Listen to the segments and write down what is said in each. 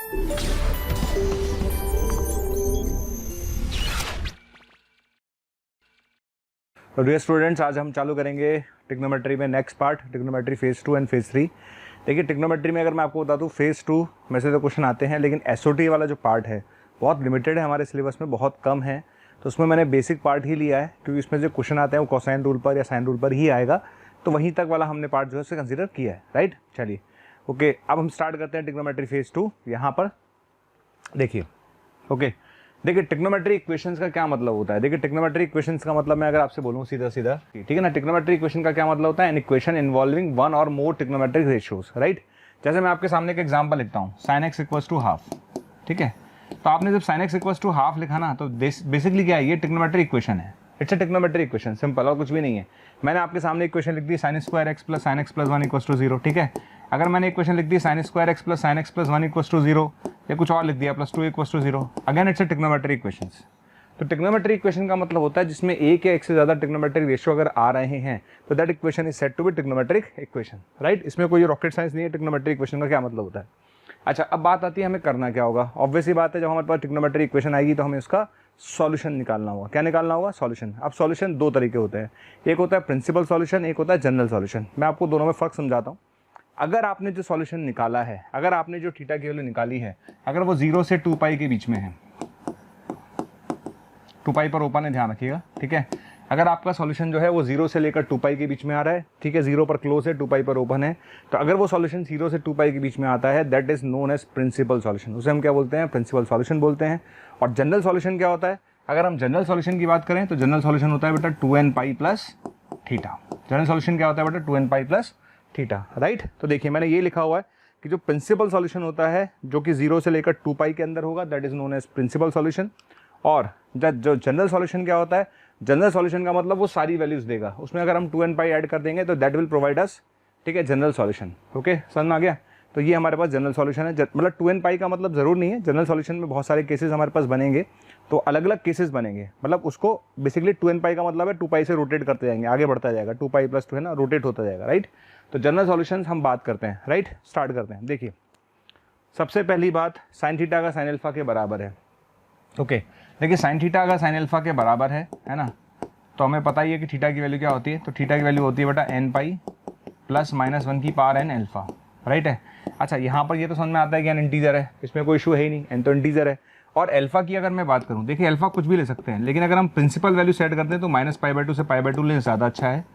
तो dear students, आज हम चालू करेंगे ट्रिग्नोमेट्री में next part, trigonometry phase 2 and phase 3। देखिए, ट्रिग्नोमेट्री में अगर मैं आपको बता दूं फेज़ 2 में से तो क्वेश्चन आते हैं, लेकिन एसओटी वाला जो पार्ट है बहुत लिमिटेड है, हमारे सिलेबस में बहुत कम है। तो उसमें मैंने बेसिक पार्ट ही लिया है, क्योंकि इसमें जो क्वेश्चन आते हैं वो कोसाइन रूल पर या साइन रूल पर ही आएगा। तो वहीं तक वाला हमने पार्ट जो है उसे कंसिडर किया है, राइट। चलिए ओके, अब हम स्टार्ट करते हैं ट्रिग्नोमेट्री फेज़ 2। यहाँ पर देखिए, ओके, देखिए ट्रिग्नोमेट्री इक्वेशंस का क्या मतलब होता है। देखिए, ट्रिग्नोमेट्री इक्वेशंस का मतलब मैं अगर आपसे बोलूँ सीधा सीधा, ठीक है ना, ट्रिग्नोमेट्री इक्वेशन का क्या मतलब होता है, एन इक्वेशन इन्वॉल्विंग वन और मोर ट्रिग्नोमेट्रिक रेशियोज, राइट। जैसे मैं आपके सामने एक एग्जांपल लिखता हूँ, sine X equals to half, ठीक है। तो आपने जब sine X equals to half लिखा ना, तो बेसिकली क्या है, ये ट्रिग्नोमेट्री इक्वेशन है। It's a trigonometry equation, simple, और कुछ भी नहीं है। मैंने आपके सामने इक्वेशन लिख दी, sine square x plus sine x plus 1 equals to 0, ठीक है। अगर मैंने इक्वेशन लिख दी sine square x plus sine x plus 1 equals to 0, या कुछ और लिख दिया plus 2 equals to 0, again it's a trigonometry equations. तो ट्रिग्नोमेट्री इक्वेशन का मतलब होता है जिसमें एक या एक से ज़्यादा ट्रिग्नोमेट्रिक रेशियो अगर आ रहे हैं तो that equation is said to be trigonometric equation, right. इसमें कोई रॉकेट साइंस नहीं है, ट्रिग्नोमेट्री इक्वेशन का क्या मतलब होता है। अच्छा, अब बात आती है हमें करना क्या होगा। ऑब्वियसली बात है, जब हमारे पास ट्रिग्नोमेट्री इक्वेशन आएगी तो हमें उसका सॉल्यूशन निकालना होगा। क्या निकालना होगा, सॉल्यूशन। अब सॉल्यूशन दो तरीके होते हैं, एक होता है प्रिंसिपल सॉल्यूशन, एक होता है जनरल सॉल्यूशन। मैं आपको दोनों में फ़र्क समझाता हूँ। अगर आपने जो सॉल्यूशन निकाला है, अगर आपने जो थीटा की वैल्यू निकाली है, अगर वो 0 से 2 पाई के बीच में है, 2 पाई पर ओपन है, ध्यान रखिएगा, ठीक है। अगर आपका सॉल्यूशन जो है वो 0 से लेकर 2 पाई के बीच में आ रहा है, ठीक है, 0 पर क्लोज है, 2 पाई पर ओपन है, तो अगर वो सॉल्यूशन 0 से 2 पाई के बीच में आता है, that is known as principal solution. उसे हम क्या बोलते हैं, प्रिंसिपल सॉल्यूशन बोलते हैं। और जनरल सॉल्यूशन क्या होता है, अगर हम जनरल सॉल्यूशन की बात करें तो जनरल सॉल्यूशन होता है बेटा 2n pi plus theta. General solution क्या होता है बेटा, 2n pi plus theta, right. तो देखिए, मैंने ये लिखा हुआ है कि जो प्रिंसिपल सॉल्यूशन होता है जो कि 0 से लेकर 2 पाई के अंदर होगा, that is known as principal solution. और जो जनरल सॉल्यूशन क्या होता है, जनरल सॉल्यूशन का मतलब वो सारी वैल्यूज देगा, उसमें अगर हम 2n पाई ऐड कर देंगे तो दैट विल प्रोवाइड अस, ठीक है, जनरल सॉल्यूशन। ओके, समझ में आ गया। तो ये हमारे पास जनरल सॉल्यूशन है। मतलब 2n पाई का मतलब ज़रूर नहीं है, जनरल सॉल्यूशन में बहुत सारे केसेस हमारे पास बनेंगे, तो अलग अलग केसेस बनेंगे। मतलब उसको बेसिकली 2n पाई का मतलब है 2 पाई से रोटेट करते जाएंगे, आगे बढ़ता जाएगा, 2 पाई प्लस 2 है ना, रोटेट होता जाएगा, राइट। तो जनरल सॉल्यूशन हम बात करते हैं, राइट। स्टार्ट करते हैं। देखिए, सबसे पहली बात, साइन थीटा का साइन अल्फा के बराबर है। ओके, देखिए साइन थीटा अगर साइन अल्फा के बराबर है ना, तो हमें पता ही है कि थीटा की वैल्यू क्या होती है। तो थीटा की वैल्यू होती है बेटा n पाई प्लस -1 की पावर n अल्फा, राइट है। अच्छा, यहाँ पर ये तो समझ में आता है कि n इंटीजर है, इसमें कोई इशू है ही नहीं, n तो इंटीजर है। और अल्फा की अगर मैं बात करूँ, देखिए अल्फा कुछ भी ले सकते हैं, लेकिन अगर हम प्रिंसिपल वैल्यू सेट करते हैं तो -π/2 से π/2 लें ज़्यादा अच्छा है।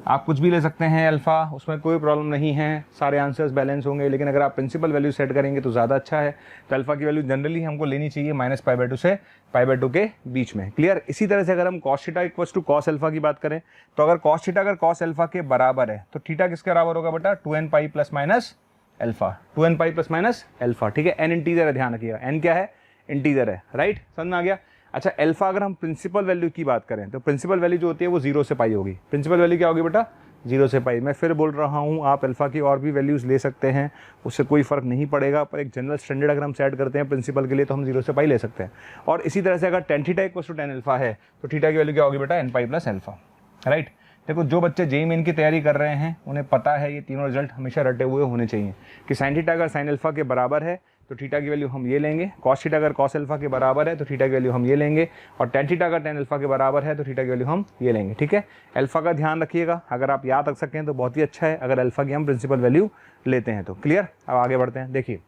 आप कुछ भी ले सकते हैं अल्फा, उसमें कोई प्रॉब्लम नहीं है, सारे आंसर्स बैलेंस होंगे, लेकिन अगर आप प्रिंसिपल वैल्यू सेट करेंगे तो ज़्यादा अच्छा है। तो अल्फा की वैल्यू जनरली हमको लेनी चाहिए -π/2 से π/2 के बीच में, क्लियर। इसी तरह से अगर हम cos theta equals to cos alpha की बात करें, तो अगर cos थीटा अगर cos अल्फा के बराबर है तो थीटा किसके बराबर होगा बेटा, 2n pi plus minus alpha, 2n pi plus minus alpha, ठीक है। n इंटीजर है, ध्यान रखिएगा, n क्या है, इंटीजर है, राइट, समझ में आ गया। अच्छा, अल्फा अगर हम प्रिंसिपल वैल्यू की बात करें तो प्रिंसिपल वैल्यू जो होती है वो 0 से पाई होगी। प्रिंसिपल वैल्यू क्या होगी बेटा, 0 से पाई। मैं फिर बोल रहा हूँ, आप अल्फा की और भी वैल्यूज़ ले सकते हैं, उससे कोई फ़र्क नहीं पड़ेगा, पर एक जनरल स्टैंडर्ड अगर हम सेट करते हैं प्रिंसिपल के लिए तो हम 0 से पाई ले सकते हैं। और इसी तरह से अगर tan theta equals to tan alpha है तो थीटा की वैल्यू क्या होगी बेटा, n pi plus alpha, right. देखो, जो बच्चे जेईई मेन की तैयारी कर रहे हैं उन्हें पता है ये तीनों रिजल्ट हमेशा रटे हुए होने चाहिए कि साइन थीटा अगर साइन अल्फा के बराबर है तो थीटा की वैल्यू हम ये लेंगे, cos थीटा अगर cos अल्फा के बराबर है तो थीटा की वैल्यू हम ये लेंगे, और tan थीटा अगर tan अल्फा के बराबर है तो थीटा की वैल्यू हम ये लेंगे, ठीक है। अल्फा का ध्यान रखिएगा, अगर आप याद रख सकें तो बहुत ही अच्छा है, अगर अल्फा की हम प्रिंसिपल वैल्यू लेते हैं तो, क्लियर। अब आगे बढ़ते हैं। देखिए,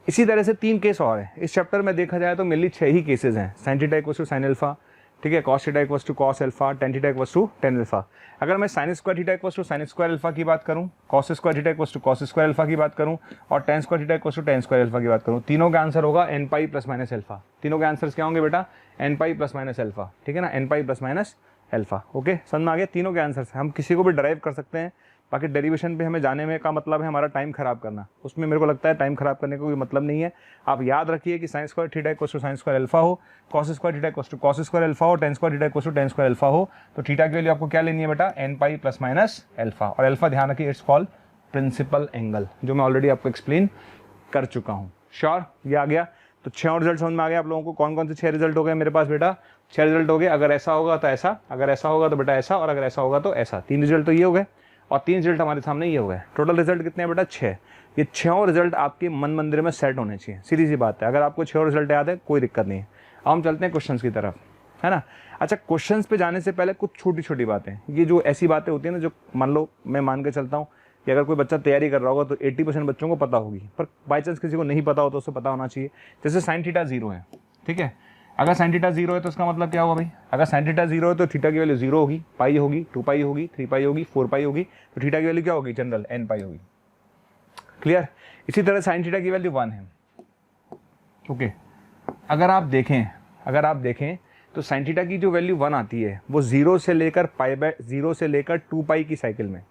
इसी तरह से 3 केस और हैं इस चैप्टर में, देखा जाए तो मेनली 6 ही केसेज हैं। Sine theta equals to sine alpha, ठीक है, cos theta equals to cos alpha, tan theta equals to tan alpha. अगर मैं sin square theta equals to sin square alpha की बात करूं, cos square theta equals to cos square alpha की बात करूं, और tan square theta equals to tan square alpha की बात करूं, तीनों का आंसर होगा n pi plus minus alpha. तीनों के आंसर्स क्या होंगे बेटा, n pi plus minus alpha, ठीक है ना, n pi plus minus alpha. Okay, समझ में आ गया। तीनों के आंसर्स हम किसी को भी डराइव कर सकते हैं, बाकी डेरिवेशन पे हमें जाने में का मतलब है हमारा टाइम खराब करना, उसमें मेरे को लगता है टाइम खराब करने का कोई मतलब नहीं है। आप याद रखिए कि sine square theta equals to sine square alpha हो, cos square theta equals to cos square alpha हो, tan square theta equals to tan square alpha हो, तो थीटा की वैल्यू आपको क्या लेनी है बेटा, n pi plus minus alpha. और अल्फा ध्यान रखिए, इट्स कॉल्ड प्रिंसिपल एंगल, जो मैं ऑलरेडी आपको एक्सप्लेन कर चुका हूँ। श्योर, ये आ गया। तो 6 और रिजल्ट समझ में आ गया आप लोगों को। कौन कौन से 6 रिजल्ट हो गए मेरे पास बेटा, 6 रिजल्ट हो गए। अगर ऐसा होगा तो ऐसा, अगर ऐसा होगा तो बेटा ऐसा, और अगर ऐसा होगा तो ऐसा, 3 रिजल्ट तो ये हो गए। और 3 रिजल्ट हमारे सामने ये हो गए। टोटल रिजल्ट कितने हैं बेटा? 6। ये 6 रिजल्ट आपके मन मंदिर में सेट होने चाहिए, सीधी सी बात है। अगर आपको 6 रिजल्ट याद है कोई दिक्कत नहीं है। अब हम चलते हैं क्वेश्चंस की तरफ, है ना। अच्छा, क्वेश्चंस पे जाने से पहले कुछ छोटी छोटी बातें, ये जो ऐसी बातें होती है ना, जो मान लो मैं मान के चलता हूँ कि अगर कोई बच्चा तैयारी कर रहा होगा तो 80% बच्चों को पता होगी, पर बाई चांस किसी को नहीं पता हो तो उसे पता होना चाहिए। जैसे साइन थीटा 0 है, ठीक है। अगर साइन थीटा 0 है तो उसका मतलब क्या होगा भाई? अगर साइन थीटा 0 है तो थीटा की वैल्यू 0 होगी, पाई होगी, 2 पाई होगी, 3 पाई होगी, 4 पाई होगी, तो थीटा की वैल्यू क्या होगी? जनरल n पाई होगी। क्लियर? इसी तरह साइन थीटा की वैल्यू 1 है। ओके, अगर आप देखें तो साइन थीटा की जो वैल्यू 1 आती है वो 0 से लेकर 2 पाई की साइकिल में,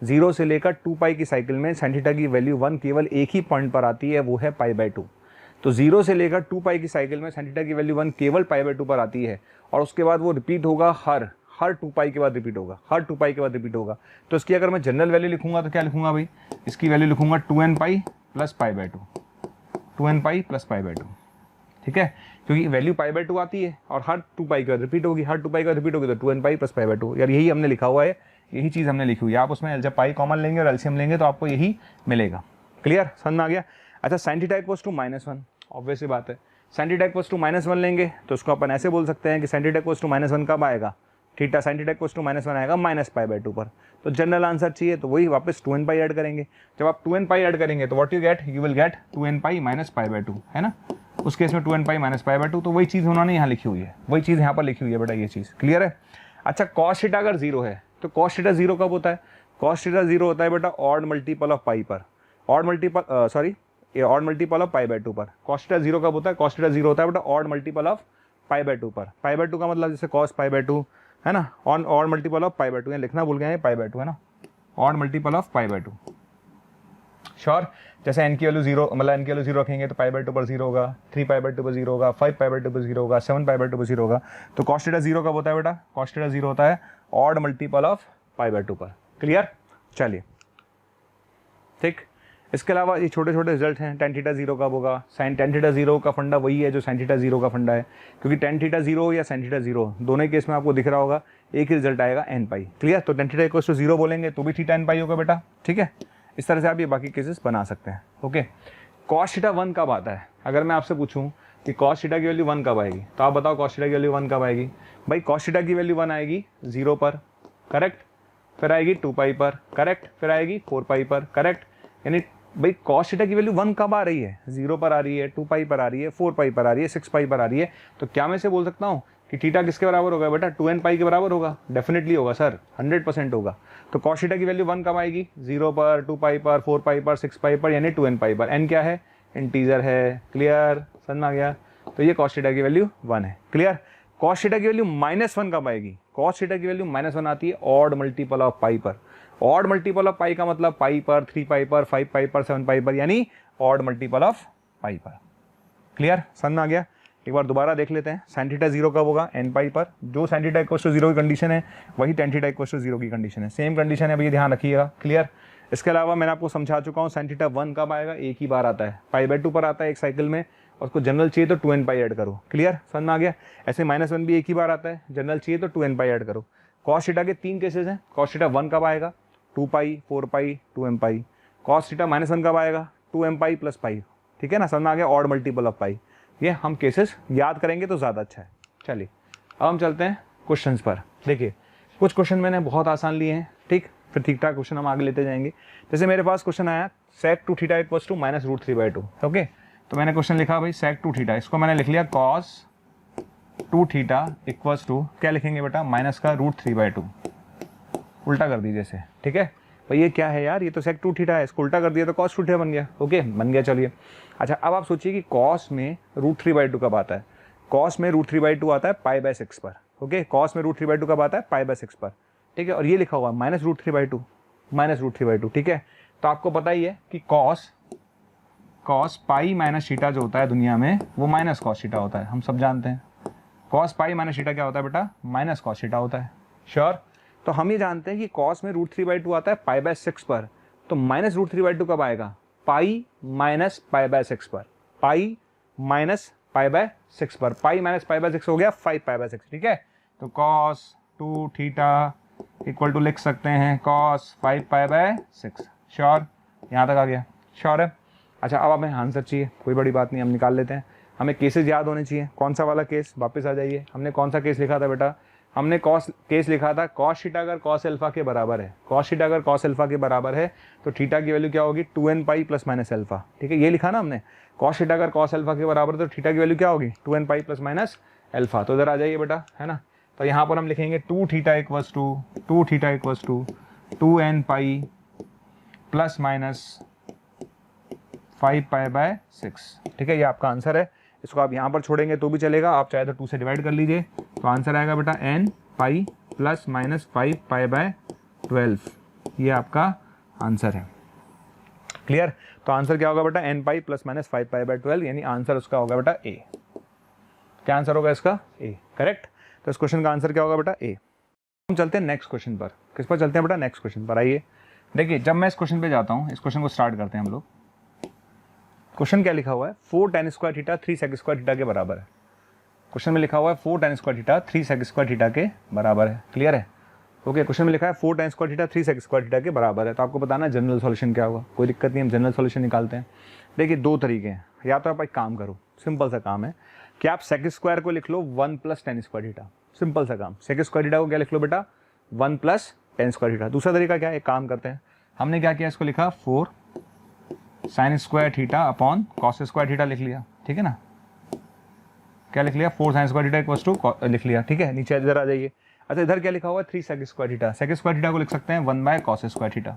0 से लेकर 2 पाई की साइकिल में साइन थीटा की वैल्यू 1 केवल एक ही पॉइंट पर आती है, वो है π/2। तो 0 से लेकर 2 पाई की साइकिल में साइन थीटा की वैल्यू 1 केवल π/2 पर आती है, और उसके बाद वो रिपीट होगा हर 2 पाई के बाद रिपीट होगा, हर 2 पाई के बाद रिपीट होगा। तो इसकी अगर मैं जनरल वैल्यू लिखूंगा तो क्या लिखूंगा भाई? इसकी वैल्यू लिखूंगा 2n pi plus π/2, 2n pi plus π/2, ठीक है। क्योंकि वैल्यू π/2 आती है और हर 2 पाई के बाद रिपीट होगी, हर 2 पाई के बाद रिपीट होगी, तो 2n पाई प्लस π/2। यार यही हमने लिखा हुआ है, यही चीज़ हमने लिखी हुई है। आप उसमें जब पाई कॉमन लेंगे और एलसीएम लेंगे तो आपको यही मिलेगा। क्लियर? समझ में आ गया? अच्छा, sine theta equals to -1, obvious सी बात है। साइन थीटा इक्वल्स टू -1 लेंगे तो उसको अपन ऐसे बोल सकते हैं कि साइन थीटा इक्वल्स टू -1 कब आएगा? Theta sine theta equals to -1 आएगा -π/2 पर। तो जनरल आंसर चाहिए तो वही वापस 2n पाई ऐड करेंगे। जब आप 2n पाई ऐड करेंगे तो what you will get 2n pi minus π/2, है ना। उस केस में 2n पाई माइनस π/2, तो वही चीज़ उन्होंने यहाँ लिखी हुई है, वही चीज़ यहाँ पर लिखी हुई है बेटा, ये चीज़ क्लियर है। अच्छा, कॉस थीटा अगर 0 है तो कॉस थीटा 0 कब होता है? कॉस थीटा 0 होता है बेटा ऑड मल्टीपल ऑफ पाई पर, ऑड मल्टीपल ऑफ π/2 पर। कॉस थीटा 0 कब होता है? कॉस थीटा 0 होता है बेटा ऑड मल्टीपल ऑफ π/2 पर। π/2 का मतलब जैसे कॉस π/2 है ना, ऑन ऑड मल्टीपल ऑफ π/2, यहाँ लिखना भूल गए हैं, π/2 है ना, ऑड मल्टीपल ऑफ π/2। श्योर? जैसे n की वैल्यू 0, मतलब n की वैल्यू 0 रखेंगे तो π/2 पर 0 होगा, 3 π/2 पर 0 होगा, 5 π/2 पर 0 होगा, 7 π/2 पर 0 होगा। तो कॉस थीटा 0 कब होता है बेटा? कॉस थीटा 0 होता है ऑड मल्टीपल ऑफ π/2 पर। क्लियर? चलिए, ठीक। इसके अलावा ये छोटे छोटे रिजल्ट हैं। tan थीटा 0 कब होगा? साइन tan थीटा 0 का फंडा वही है जो sin थीटा 0 का फंडा है, क्योंकि tan थीटा 0 या sin थीटा 0 दोनों ही केस में आपको दिख रहा होगा एक ही रिजल्ट आएगा n पाई। क्लियर? तो tan थीटा इक्वल्स टू 0 बोलेंगे तो भी थीटा n पाई होगा बेटा, ठीक है। इस तरह से आप ये बाकी केसेस बना सकते हैं। ओके, cos थीटा 1 कब आता है? अगर मैं आपसे पूछूं कि cos थीटा की वैल्यू 1 कब आएगी, तो आप बताओ cos थीटा की वैल्यू 1 कब आएगी? भाई cos थीटा की वैल्यू 1 आएगी 0 पर, करेक्ट, फिर आएगी 2 पाई पर, करेक्ट, फिर आएगी 4 पाई पर, करेक्ट। यानी भाई cos थीटा की वैल्यू 1 कब आ रही है? 0 पर आ रही है, 2 पाई पर आ रही है, 4 पाई पर आ रही है, 6 पाई पर आ रही है। तो क्या मैं से बोल सकता हूँ कि थीटा किसके बराबर होगा बेटा? 2n पाई के बराबर होगा? डेफिनेटली होगा सर, 100% होगा। तो cos थीटा की वैल्यू 1 कब आएगी? 0 पर, 2 पाई पर, 4 पाई पर, 6 पाई पर, यानी 2n पाई पर। n क्या है? इंटीजर है। क्लियर? समझ में आ गया? तो ये cos थीटा की वैल्यू 1 है। क्लियर? cos थीटा की वैल्यू -1 कब आएगी? cos थीटा की वैल्यू -1 आती है ऑड मल्टीपल ऑफ पाई पर। ऑड मल्टीपल ऑफ पाई का मतलब पाई पर, 3 पाई पर, 5 पाई पर, 7 पाई पर, यानी ऑड मल्टीपल ऑफ पाई पर। क्लियर? समझ में आ गया? एक बार दोबारा देख लेते हैं। साइन थीटा 0 कब होगा? n पाई पर। जो साइन थीटा इक्वल्स टू 0 की कंडीशन है वही tan थीटा इक्वल्स टू 0 की कंडीशन है, सेम कंडीशन है भैया, ध्यान रखिएगा। क्लियर? इसके अलावा मैंने आपको समझा चुका हूँ साइन थीटा 1 कब आएगा? एक ही बार आता है, π/2 पर आता है एक साइकिल में, और उसको जनरल चाहिए तो 2n पाई ऐड करो। क्लियर? समझ में आ गया? ऐसे -1 भी एक ही बार आता है, जनरल चाहिए तो 2n पाई ऐड करो। cos थीटा के 3 केसेस हैं। cos थीटा 1 कब आएगा? 2 पाई, 4 पाई, 2m पाई। cos थीटा -1 कब आएगा? 2m pi plus pi. ठीक है ना? समझ में आ गया? ऑड मल्टीपल ऑफ पाई। ये हम केसेस याद करेंगे तो ज़्यादा अच्छा है। चलिए, अब हम चलते हैं क्वेश्चंस पर। देखिए, कुछ क्वेश्चन मैंने बहुत आसान लिए हैं, ठीक, फिर ठीक ठाक क्वेश्चन हम आगे लेते जाएंगे। जैसे मेरे पास क्वेश्चन आया sec 2 theta equals to -√3/2। Okay, तो मैंने क्वेश्चन लिखा भाई sec 2 थीटा, इसको मैंने लिख लिया cos 2 थीटा इक्वल्स टू, क्या लिखेंगे बेटा? माइनस का √3/2, उल्टा कर दीजिए इसे, ठीक है भाई। ये क्या है यार? ये तो sec 2 थीटा है, इसको उल्टा कर दिया तो cos 2 थीटा बन गया। ओके, बन गया। चलिए, अच्छा, अब आप सोचिए कि cos में √3/2 कब आता है? cos में √3/2 आता है π/6 पर। ओके, cos में √3/2 कब आता है? π/6 पर, ठीक है। और ये लिखा हुआ -√3/2, ठीक है। तो आपको पता ही है कि cos पाई माइनस थीटा जो होता है दुनिया में वो माइनस cos थीटा होता है, हम सब जानते हैं। cos पाई माइनस थीटा क्या होता है बेटा? माइनस cos थीटा होता है। श्योर? तो हम ये जानते हैं कि cos में √3/2 आता है π/6 पर, तो -√3/2 कब आएगा? पाई माइनस π/6 पर, पाई माइनस π/6 पर, पाई माइनस π/6 हो गया 5 π/6, ठीक है। तो cos 2 थीटा इक्वल टू लिख सकते हैं कॉस 5π/6। श्योर, यहाँ तक आ गया, श्योर है। अच्छा, अब हमें आंसर चाहिए, कोई बड़ी बात नहीं, हम निकाल लेते हैं। हमें केसेस याद होने चाहिए। कौन सा वाला केस, वापस आ जाइए। हमने कौन सा केस लिखा था बेटा? हमने केस लिखा था कॉस थीटा अगर कॉस अल्फा के बराबर है, कॉस थीटा अगर कॉस अल्फा के बराबर है तो थीटा की वैल्यू क्या होगी? 2nπ ± alpha. ठीक है, ये लिखा ना हमने, कॉस थीटा अगर कॉस अल्फा के बराबर है तो थीटा की वैल्यू क्या होगी? 2nπ ± alpha. तो इधर आ जाइए बेटा, है ना। तो यहाँ पर हम लिखेंगे 2 थीटा इक्वल्स टू 2nπ ± 5π/6। ठीक है, ये आपका आंसर है। इसको आप यहाँ पर छोड़ेंगे तो भी चलेगा, आप चाहे तो 2 से डिवाइड कर लीजिए। तो आंसर आएगा बेटा nπ ± 5π/12। ये आपका आंसर है। क्लियर? तो आंसर क्या होगा बेटा? nπ ± 5π/12, यानी आंसर उसका होगा बेटा ए। क्या आंसर होगा इसका? ए, करेक्ट। तो इस क्वेश्चन का आंसर क्या होगा बेटा? ए। हम चलते हैं नेक्स्ट क्वेश्चन पर। किस पर चलते हैं बेटा? नेक्स्ट क्वेश्चन पर आइए। देखिए, जब मैं इस क्वेश्चन पे जाता हूँ, इस क्वेश्चन को स्टार्ट करते हैं हम लोग। क्वेश्चन क्या लिखा हुआ है? 4tan² थीटा 3sec² थीटा के बराबर है। क्वेश्चन में लिखा हुआ है 4tan² थीटा 3sec² थीटा के बराबर है। क्लियर है? ओके, क्वेश्चन में लिखा है 4tan² थीटा 3sec² थीटा के बराबर है। तो आपको बताना है जनरल सॉल्यूशन क्या होगा। कोई दिक्कत नहीं, हम जनरल सॉल्यूशन निकालते हैं। देखिए, दो तरीके हैं। या तो आप एक काम करो, सिंपल सा काम है कि आप sec² को लिख लो 1 + tan² थीटा। सिंपल सा काम, sec² थीटा को क्या लिख लो बेटा? 1 + tan² थीटा। दूसरा तरीका क्या है? एक काम करते हैं, हमने क्या किया, इसको लिखा 4 sin² theta upon cos² theta लिख लिया। ठीक है ना, क्या लिख लिया? 4 sin² थीटा इक्वल्स टू लिख लिया। ठीक है, नीचे इधर आ जाइए। अच्छा, इधर क्या लिखा हुआ है? 3sec² theta. sec² थीटा को लिख सकते हैं 1/cos² थीटा।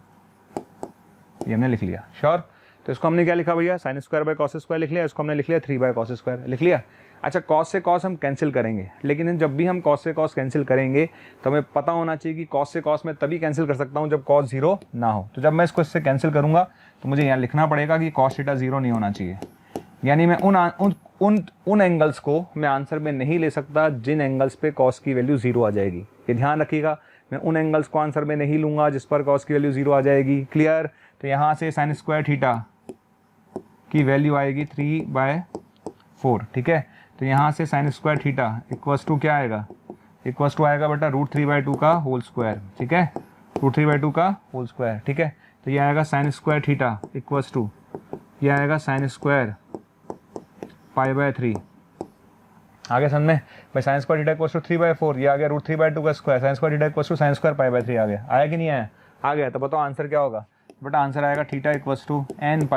ये हमने लिख लिया। श्योर? तो इसको हमने क्या लिखा भैया? sin² लिख लिया। इसको हमने लिख लिया 3/cos² लिख लिया। अच्छा, cos से cos हम कैंसिल करेंगे, लेकिन जब भी हम cos से cos कैंसिल करेंगे तो हमें पता होना चाहिए कि cos से cos मैं तभी कैंसिल कर सकता हूँ जब cos 0 ना हो। तो जब मैं इसको इससे कैंसिल करूँगा तो मुझे यहाँ लिखना पड़ेगा कि cos थीटा 0 नहीं होना चाहिए। यानी मैं उन एंगल्स को मैं आंसर में नहीं ले सकता जिन एंगल्स पे cos की वैल्यू 0 आ जाएगी। ये ध्यान रखिएगा, मैं उन एंगल्स को आंसर में नहीं लूँगा जिस पर cos की वैल्यू 0 आ जाएगी। क्लियर? तो यहाँ से sin² थीटा की वैल्यू आएगी 3/4। ठीक है, तो यहाँ से sin² थीटा इक्वल्स टू क्या आएगा? इक्वल्स टू आएगा बेटा √3/2 का होल स्क्वायर। ठीक है, √3/2 का होल स्क्वायर। ठीक है, तो ये आएगा sin² थीटा इक्वल्स टू, ये आएगा sin² π/3। आगे समझ में भाई? sin² थीटा इक्वल्स टू 3/4, ये आ गया √3/2 का square. sin² theta equals to sin² π/3 आ गया। आया कि नहीं आया? आ गया। तो बताओ आंसर क्या होगा बेटा? आंसर आएगा theta equals to nπ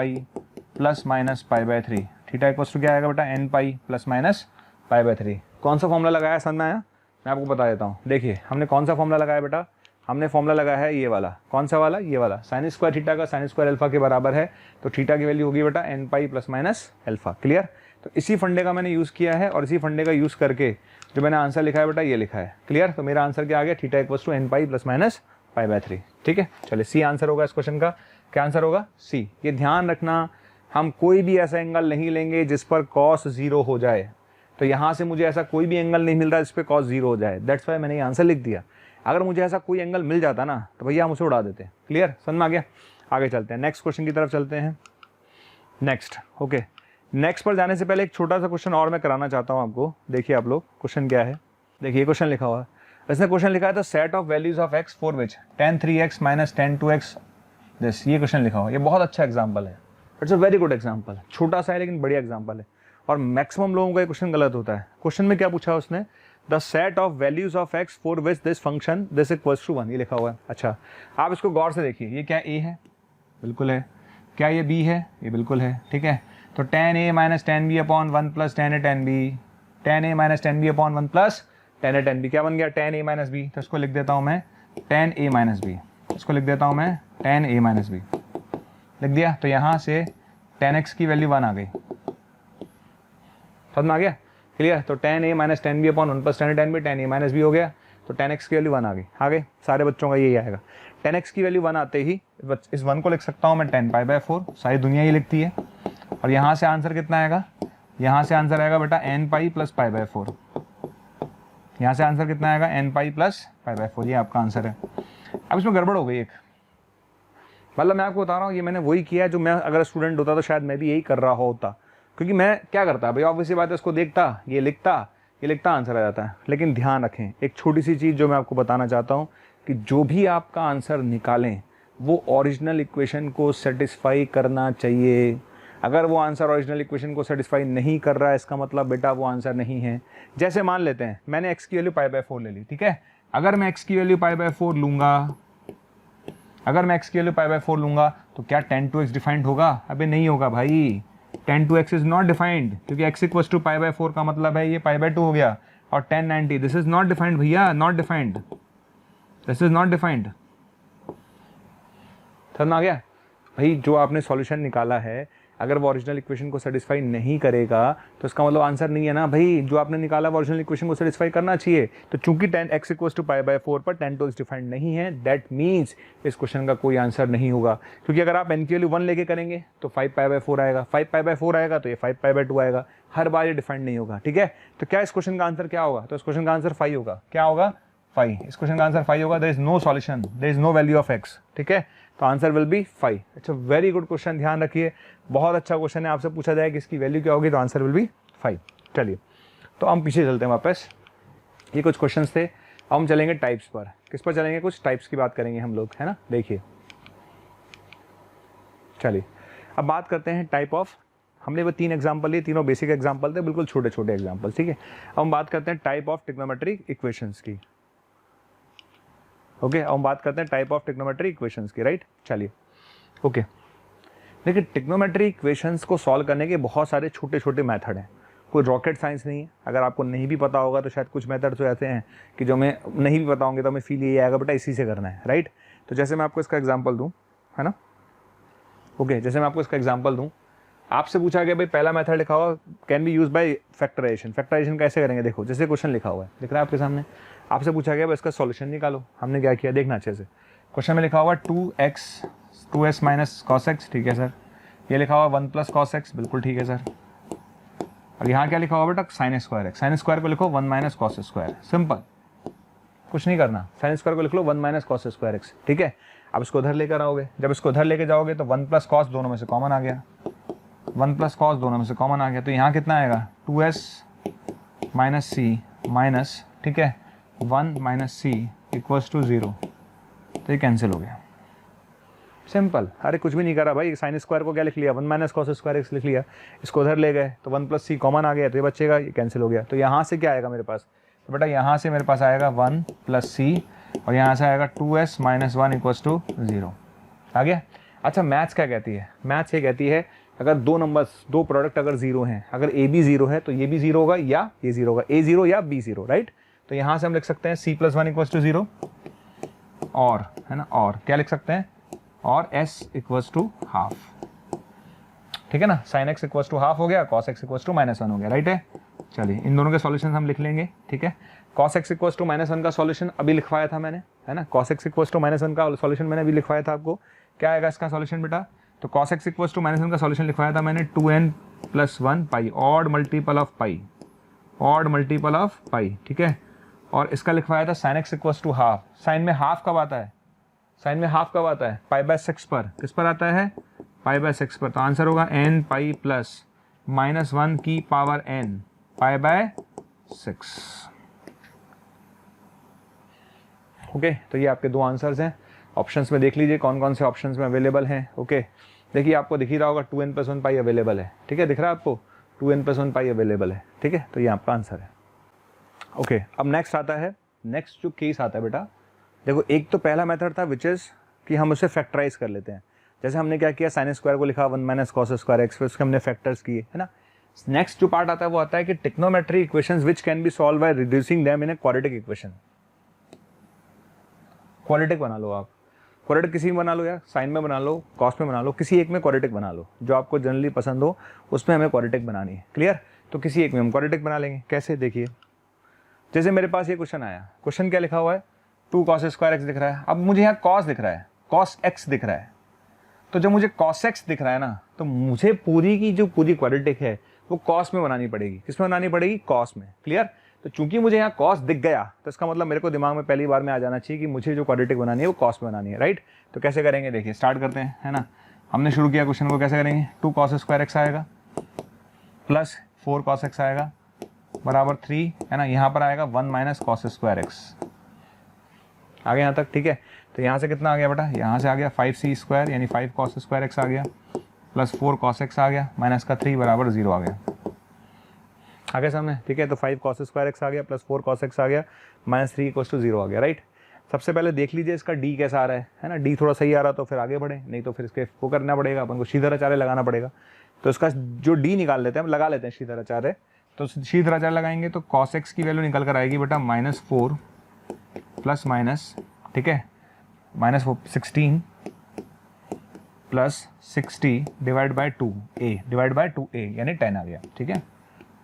± π/3। Theta equals to क्या आएगा बेटा? nπ ± π/3। कौन सा फॉर्मूला लगाया, समझ में आया? मैं आपको बता देता हूँ। देखिए, हमने कौन सा फॉर्मूला लगाया बेटा? हमने फॉर्मूला लगाया है ये वाला। कौन सा वाला? ये वाला। sin² थीटा का sin² अल्फा के बराबर है, तो थीटा की वैल्यू होगी बेटा nπ ± अल्फा। क्लियर? तो इसी फंडे का मैंने यूज़ किया है और इसी फंडे का यूज़ करके जो मैंने आंसर लिखा है बेटा, ये लिखा है। क्लियर? तो मेरा आंसर क्या आ गया? Theta equals to nπ ± π/3। ठीक है, चलिए सी आंसर होगा इस क्वेश्चन का। क्या आंसर होगा? सी। ये ध्यान रखना, हम कोई भी ऐसा एंगल नहीं लेंगे जिस पर cos 0 हो जाए। तो यहाँ से मुझे ऐसा कोई भी एंगल नहीं मिल रहा जिस पर cos 0 हो जाए। दैट्स वाई मैंने ये आंसर लिख दिया। अगर मुझे ऐसा कोई एंगल मिल जाता ना तो भैया हम उसे उड़ा देते। क्लियर? समझ में आ गया? आगे चलते हैं, नेक्स्ट क्वेश्चन की तरफ चलते हैं। नेक्स्ट, ओके, नेक्स्ट पर जाने से पहले एक छोटा सा क्वेश्चन और मैं कराना चाहता हूँ आपको। देखिए आप लोग, क्वेश्चन क्या है? देखिए, क्वेश्चन लिखा हुआ है। इसने क्वेश्चन लिखा है the set of values of x for which tan 3x - tan 2x this. ये क्वेश्चन लिखा हुआ है। ये बहुत अच्छा एग्जाम्पल है। It's a very good example. छोटा सा है लेकिन बढ़िया एग्जाम्पल है। और मैक्सिमम लोगों का ये क्वेश्चन गलत होता है। क्वेश्चन में क्या पूछा उसने? The set of values of x for which this function this equals to 1। ये लिखा हुआ है। अच्छा, आप इसको गौर से देखिए। ये क्या a है? बिल्कुल है। क्या ये b है? ये बिल्कुल है। ठीक है, तो tan a - tan b upon 1 + tan a tan b, tan a - tan b upon 1 + tan a tan b क्या बन गया? tan a - b। तो इसको लिख देता हूँ मैं tan a - b। इसको लिख देता हूँ मैं tan a - b। लिख दिया। तो यहाँ से tan x की वैल्यू 1 आ गई। समझ में आ गया? क्लियर? तो tan a - tan b upon 1 + tan a tan b, tan a - b हो गया। तो tan x की वैल्यू 1 आ गई। आ गई? सारे बच्चों का यही आएगा। tan x की वैल्यू 1 आते ही इस 1 को लिख सकता हूँ मैं tan π/4। सारी दुनिया ही लिखती है। और यहाँ से आंसर कितना आएगा? यहाँ से आंसर आएगा बेटा nπ + π/4। यहाँ से आंसर कितना आएगा? nπ + π/4। ये आपका आंसर है। अब इसमें गड़बड़ हो गई एक। मतलब मैं आपको बता रहा हूँ, ये मैंने वही किया जो मैं अगर स्टूडेंट होता तो शायद मैं भी यही कर रहा होता। क्योंकि मैं क्या करता भाई, ऑब्वियसली बात है, इसको देखता, ये लिखता आंसर आ जाता है। लेकिन ध्यान रखें एक छोटी सी चीज़ जो मैं आपको बताना चाहता हूँ, कि जो भी आपका आंसर निकालें वो ओरिजिनल इक्वेशन को सेटिस्फाई करना चाहिए। अगर वो आंसर ओरिजिनल इक्वेशन को सेटिस्फाई नहीं कर रहा है, इसका मतलब बेटा वो आंसर नहीं है। जैसे मान लेते हैं मैंने x की वैल्यू π/4 ले ली, ठीक है। अगर मैं x की वैल्यू π/4 लूँगा, अगर मैं x की वैल्यू π/4 लूँगा तो क्या tan to x डिफाइंड होगा? अबे नहीं होगा भाई, tan to x is not defined, क्योंकि x इक्वल्स टू π/4 का मतलब है ये π/2 हो गया, और tan 90 this is not defined भैया, not defined, this is not defined. समझ में आ गया भाई? जो आपने सॉल्यूशन निकाला है अगर वो ओरिजिनल इक्वेशन को सेटिस्फाई नहीं करेगा तो इसका मतलब आंसर नहीं है ना भाई। जो आपने निकाला वो ओरिजिनल इक्वेशन को सेटिस्फाई करना चाहिए। तो चूंकि tan x इक्वल्स टू π/4 पर tan to x डिफाइंड नहीं है, दैट मीन्स इस क्वेश्चन का कोई आंसर नहीं होगा। क्योंकि अगर आप n की वैल्यू 1 लेके करेंगे तो 5π/4 आएगा, 5π/4 आएगा तो ये 5π/2 आएगा, हर बार ये डिफाइंड नहीं होगा, ठीक है। तो क्या इस क्वेश्चन का आंसर क्या होगा? तो इस क्वेश्चन का आंसर 5 होगा। क्या होगा? 5। इस क्वेश्चन का आंसर 5 होगा। There is no solution, there is no value of x, ठीक है। तो आंसर विल बी 5। अच्छा, वेरी गुड क्वेश्चन, ध्यान रखिए, बहुत अच्छा क्वेश्चन है। आपसे पूछा जाए कि इसकी वैल्यू क्या होगी तो आंसर विल बी 5। चलिए तो हम पीछे चलते हैं वापस। ये कुछ क्वेश्चंस थे, अब हम चलेंगे टाइप्स पर। किस पर चलेंगे? कुछ टाइप्स की बात करेंगे हम लोग, है ना। देखिए चलिए अब बात करते हैं टाइप ऑफ। हमने वो 3 एग्जाम्पल लिए, तीनों बेसिक एग्जाम्पल थे, बिल्कुल छोटे छोटे एग्जाम्पल, ठीक है। अब हम बात करते हैं टाइप ऑफ ट्रिग्नोमेट्रिक इक्वेशंस की। ओके, अब हम बात करते हैं टाइप ऑफ ट्रिग्नोमेट्री इक्वेशंस की, राइट। चलिए ओके, देखिए ट्रिग्नोमेट्री इक्वेशंस को सॉल्व करने के बहुत सारे छोटे छोटे मेथड हैं, कोई रॉकेट साइंस नहीं है। अगर आपको नहीं भी पता होगा तो शायद कुछ मेथड तो ऐसे हैं कि जो मैं नहीं भी पता होंगे तो हमें फील यही आएगा बेटा इसी से करना है, राइट। तो जैसे मैं आपको इसका एग्जाम्पल दूँ, है ना। ओके, जैसे मैं आपको इसका एग्जाम्पल दूँ, आपसे पूछा गया भाई पहला मेथड लिखा हुआ can be use by factorisation. Factorisation कैसे करेंगे? देखो जैसे क्वेश्चन लिखा हुआ है, दिख रहा है आपके सामने। आपसे पूछा गया भाई इसका सॉल्यूशन निकालो। हमने क्या किया देखना अच्छे से। क्वेश्चन में लिखा हुआ 2s माइनस कॉस एक्स, ठीक है सर। ये लिखा हुआ 1 प्लस कॉस एक्स, बिल्कुल ठीक है सर। और यहाँ क्या लिखा हुआ बेटा? Sign square x. Sine square को लिखो 1 माइनस कॉस स्क्वायर, सिंपल, कुछ नहीं करना। साइन स्क्वायर को लिख लो 1 माइनस कॉस स्क्वायर एक्स, ठीक है। अब इसको उधर लेकर आओगे, जब इसको उधर लेके जाओगे तो 1 प्लस कॉस दोनों में से कॉमन आ गया, 1 प्लस कॉस दोनों में से कॉमन आ गया, तो यहाँ कितना आएगा? 2s माइनस सी माइनस, ठीक है, 1 माइनस सी इक्वल्स टू 0। तो ये कैंसिल हो गया, सिंपल। अरे कुछ भी नहीं करा भाई, साइन स्क्वायर को क्या लिख लिया? 1 माइनस कॉस स्क्वायर एक्स लिख लिया। इसको उधर ले गए तो 1 प्लस सी कॉमन आ गया, तो ये बचेगा, ये कैंसिल हो गया। तो यहाँ से क्या आएगा मेरे पास? तो बेटा यहाँ से मेरे पास आएगा 1 प्लस सी, और यहाँ से आएगा 2s माइनस 1 इक्वल्स टू 0। आ गया। अच्छा, मैथ्स क्या कहती है? मैथ्स ये कहती है अगर दो नंबर्स, दो प्रोडक्ट अगर 0 हैं, अगर ए बी 0 है तो ये भी 0 होगा या ये 0 होगा, a 0 या b 0, राइट। तो यहाँ से हम लिख सकते हैं c प्लस 1 इक्वल्स टू 0, और है ना, और क्या लिख सकते हैं? और s इक्वल्स टू हाफ, ठीक है ना। Sine x equals to half हो गया, cos x इक्वल्स टू -1 हो गया, राइट है। चलिए इन दोनों के सॉल्यूशन हम लिख लेंगे, ठीक है। cos x इक्वल्स टू -1 का सॉल्यूशन अभी लिखवाया था मैंने, है ना। cos x इक्वल्स टू -1 का सॉल्यूशन मैंने अभी लिखवाया था आपको। क्या आएगा इसका सॉल्यूशन बेटा? तो cos x इक्वल्स टू -1 का सॉल्यूशन लिखवाया था मैंने 2n plus 1 pi, odd multiple of pi, odd multiple of pi, ठीक है। और इसका लिखवाया था sin x equals to half. Sine में हाफ कब आता है? साइन में हाफ कब आता है? π/6 पर। किस पर आता है? π/6 पर। तो आंसर होगा n पाई प्लस -1 की पावर n π/6। ओके, तो ये आपके दो आंसर्स हैं। ऑप्शंस में देख लीजिए कौन कौन से ऑप्शंस में अवेलेबल हैं। ओके, देखिए आपको दिख ही रहा होगा 2n प्लस 1 पाई अवेलेबल है, ठीक है। दिख रहा है आपको 2n प्लस 1 पाई अवेलेबल है, ठीक है। तो ये आपका आंसर है। ओके, अब नेक्स्ट आता है, नेक्स्ट जो केस आता है बेटा, देखो एक तो पहला मेथड था विच इज़ कि हम उसे फैक्टराइज कर लेते हैं। जैसे हमने क्या किया, साइन स्क्वायर को लिखा 1 माइनस कॉस स्क्वायर एक्स, फिर उसके हमने फैक्टर्स किए, है ना। नेक्स्ट जो पार्ट आता है वो आता है कि trigonometry equations which can be solve by reducing them in a quadratic equation. Quadratic बना लो आप, क्वाड्रेटिक किसी में बना लो, या साइन में बना लो, कॉस में बना लो, किसी एक में क्वाड्रेटिक बना लो, जो आपको जनरली पसंद हो उसमें हमें क्वाड्रेटिक बनानी है, क्लियर। तो किसी एक में हम क्वाड्रेटिक बना लेंगे। कैसे? देखिए जैसे मेरे पास ये क्वेश्चन आया, क्वेश्चन क्या लिखा हुआ है? 2 कॉस स्क्वायर एक्स दिख रहा है। अब मुझे यहाँ कॉस दिख रहा है, कॉस एक्स दिख रहा है। तो जब मुझे कॉस एक्स दिख रहा है ना, तो मुझे पूरी की जो पूरी क्वाड्रेटिक है वो कॉस में बनानी पड़ेगी। किसमें बनानी पड़ेगी? कॉस में, क्लियर। तो चूंकि मुझे यहाँ कॉस दिख गया तो इसका मतलब मेरे को दिमाग में पहली बार में आ जाना चाहिए कि मुझे जो क्वाड्रेटिक बनानी है वो कॉस में बनानी है, राइट। तो कैसे करेंगे? देखिए स्टार्ट करते हैं, है ना। हमने शुरू किया क्वेश्चन को, कैसे करेंगे? 2 कॉस स्क्वायर एक्स आएगा प्लस 4 कॉस एक्स आएगा बराबर 3, है ना। यहाँ पर आएगा 1 माइनस कॉस स्क्वायर एक्स, आ गया यहाँ तक, ठीक है। तो यहाँ से कितना आ गया बेटा, यहाँ से आ गया 5c² यानी 5 cos स्क्वायर x आ गया, प्लस 4 cos x आ गया, माइनस का 3 बराबर 0 आ गया। आगे सामने, ठीक है। तो 5 cos स्क्वायर x आ गया, प्लस 4 cos x आ गया, माइनस 3 = 0 आ गया, राइट। सबसे पहले देख लीजिए इसका d कैसा आ रहा है ना। d थोड़ा सही आ रहा तो फिर आगे बढ़े, नहीं तो फिर इसके वो करना पड़ेगा, अपन को शीतराचार्य लगाना पड़ेगा। तो इसका जो d निकाल लेते हैं, हम लगा लेते हैं शीतराचार्य। तो शीतराचार्य लगाएंगे तो cos x की वैल्यू निकल कर आएगी बेटा -4 प्लस माइनस, ठीक है, -16 plus 60 divide by 2a divide by 2a यानी 10 आ गया, ठीक है।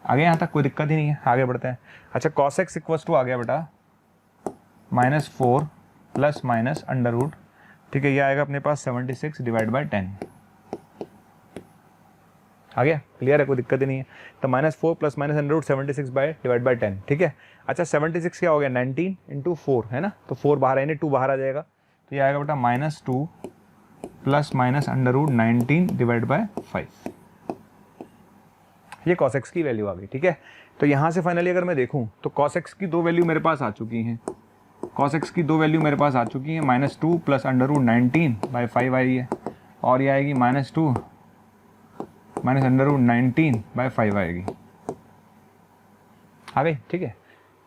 आगे यहाँ तक कोई दिक्कत ही नहीं है, आगे बढ़ते हैं। अच्छा, cos x = आ गया बेटा -4 प्लस माइनस अंडर रूट, ठीक है, ये आएगा अपने पास 76 डिवाइड बाई 10। आ गया, क्लियर है, कोई दिक्कत ही नहीं है। तो -4 plus minus under root 76 divide by 10, ठीक है। अच्छा, 76 क्या हो गया, 19 × 4 है ना, तो 4 बाहर यानी 2 बाहर आ जाएगा, तो ये आएगा बेटा -2 plus minus under root 19 divide by 5। ये cos x की वैल्यू आ गई, ठीक है। तो यहाँ से फाइनली अगर मैं देखूँ तो cos x की 2 वैल्यू मेरे पास आ चुकी हैं। cos x की 2 वैल्यू मेरे पास आ चुकी हैं, -2 प्लस अंडर रूट 19 बाई 5 आई है, और ये आएगी -2 माइनस अंडर रूट 19 बाई 5 आएगी। आ गई, ठीक है।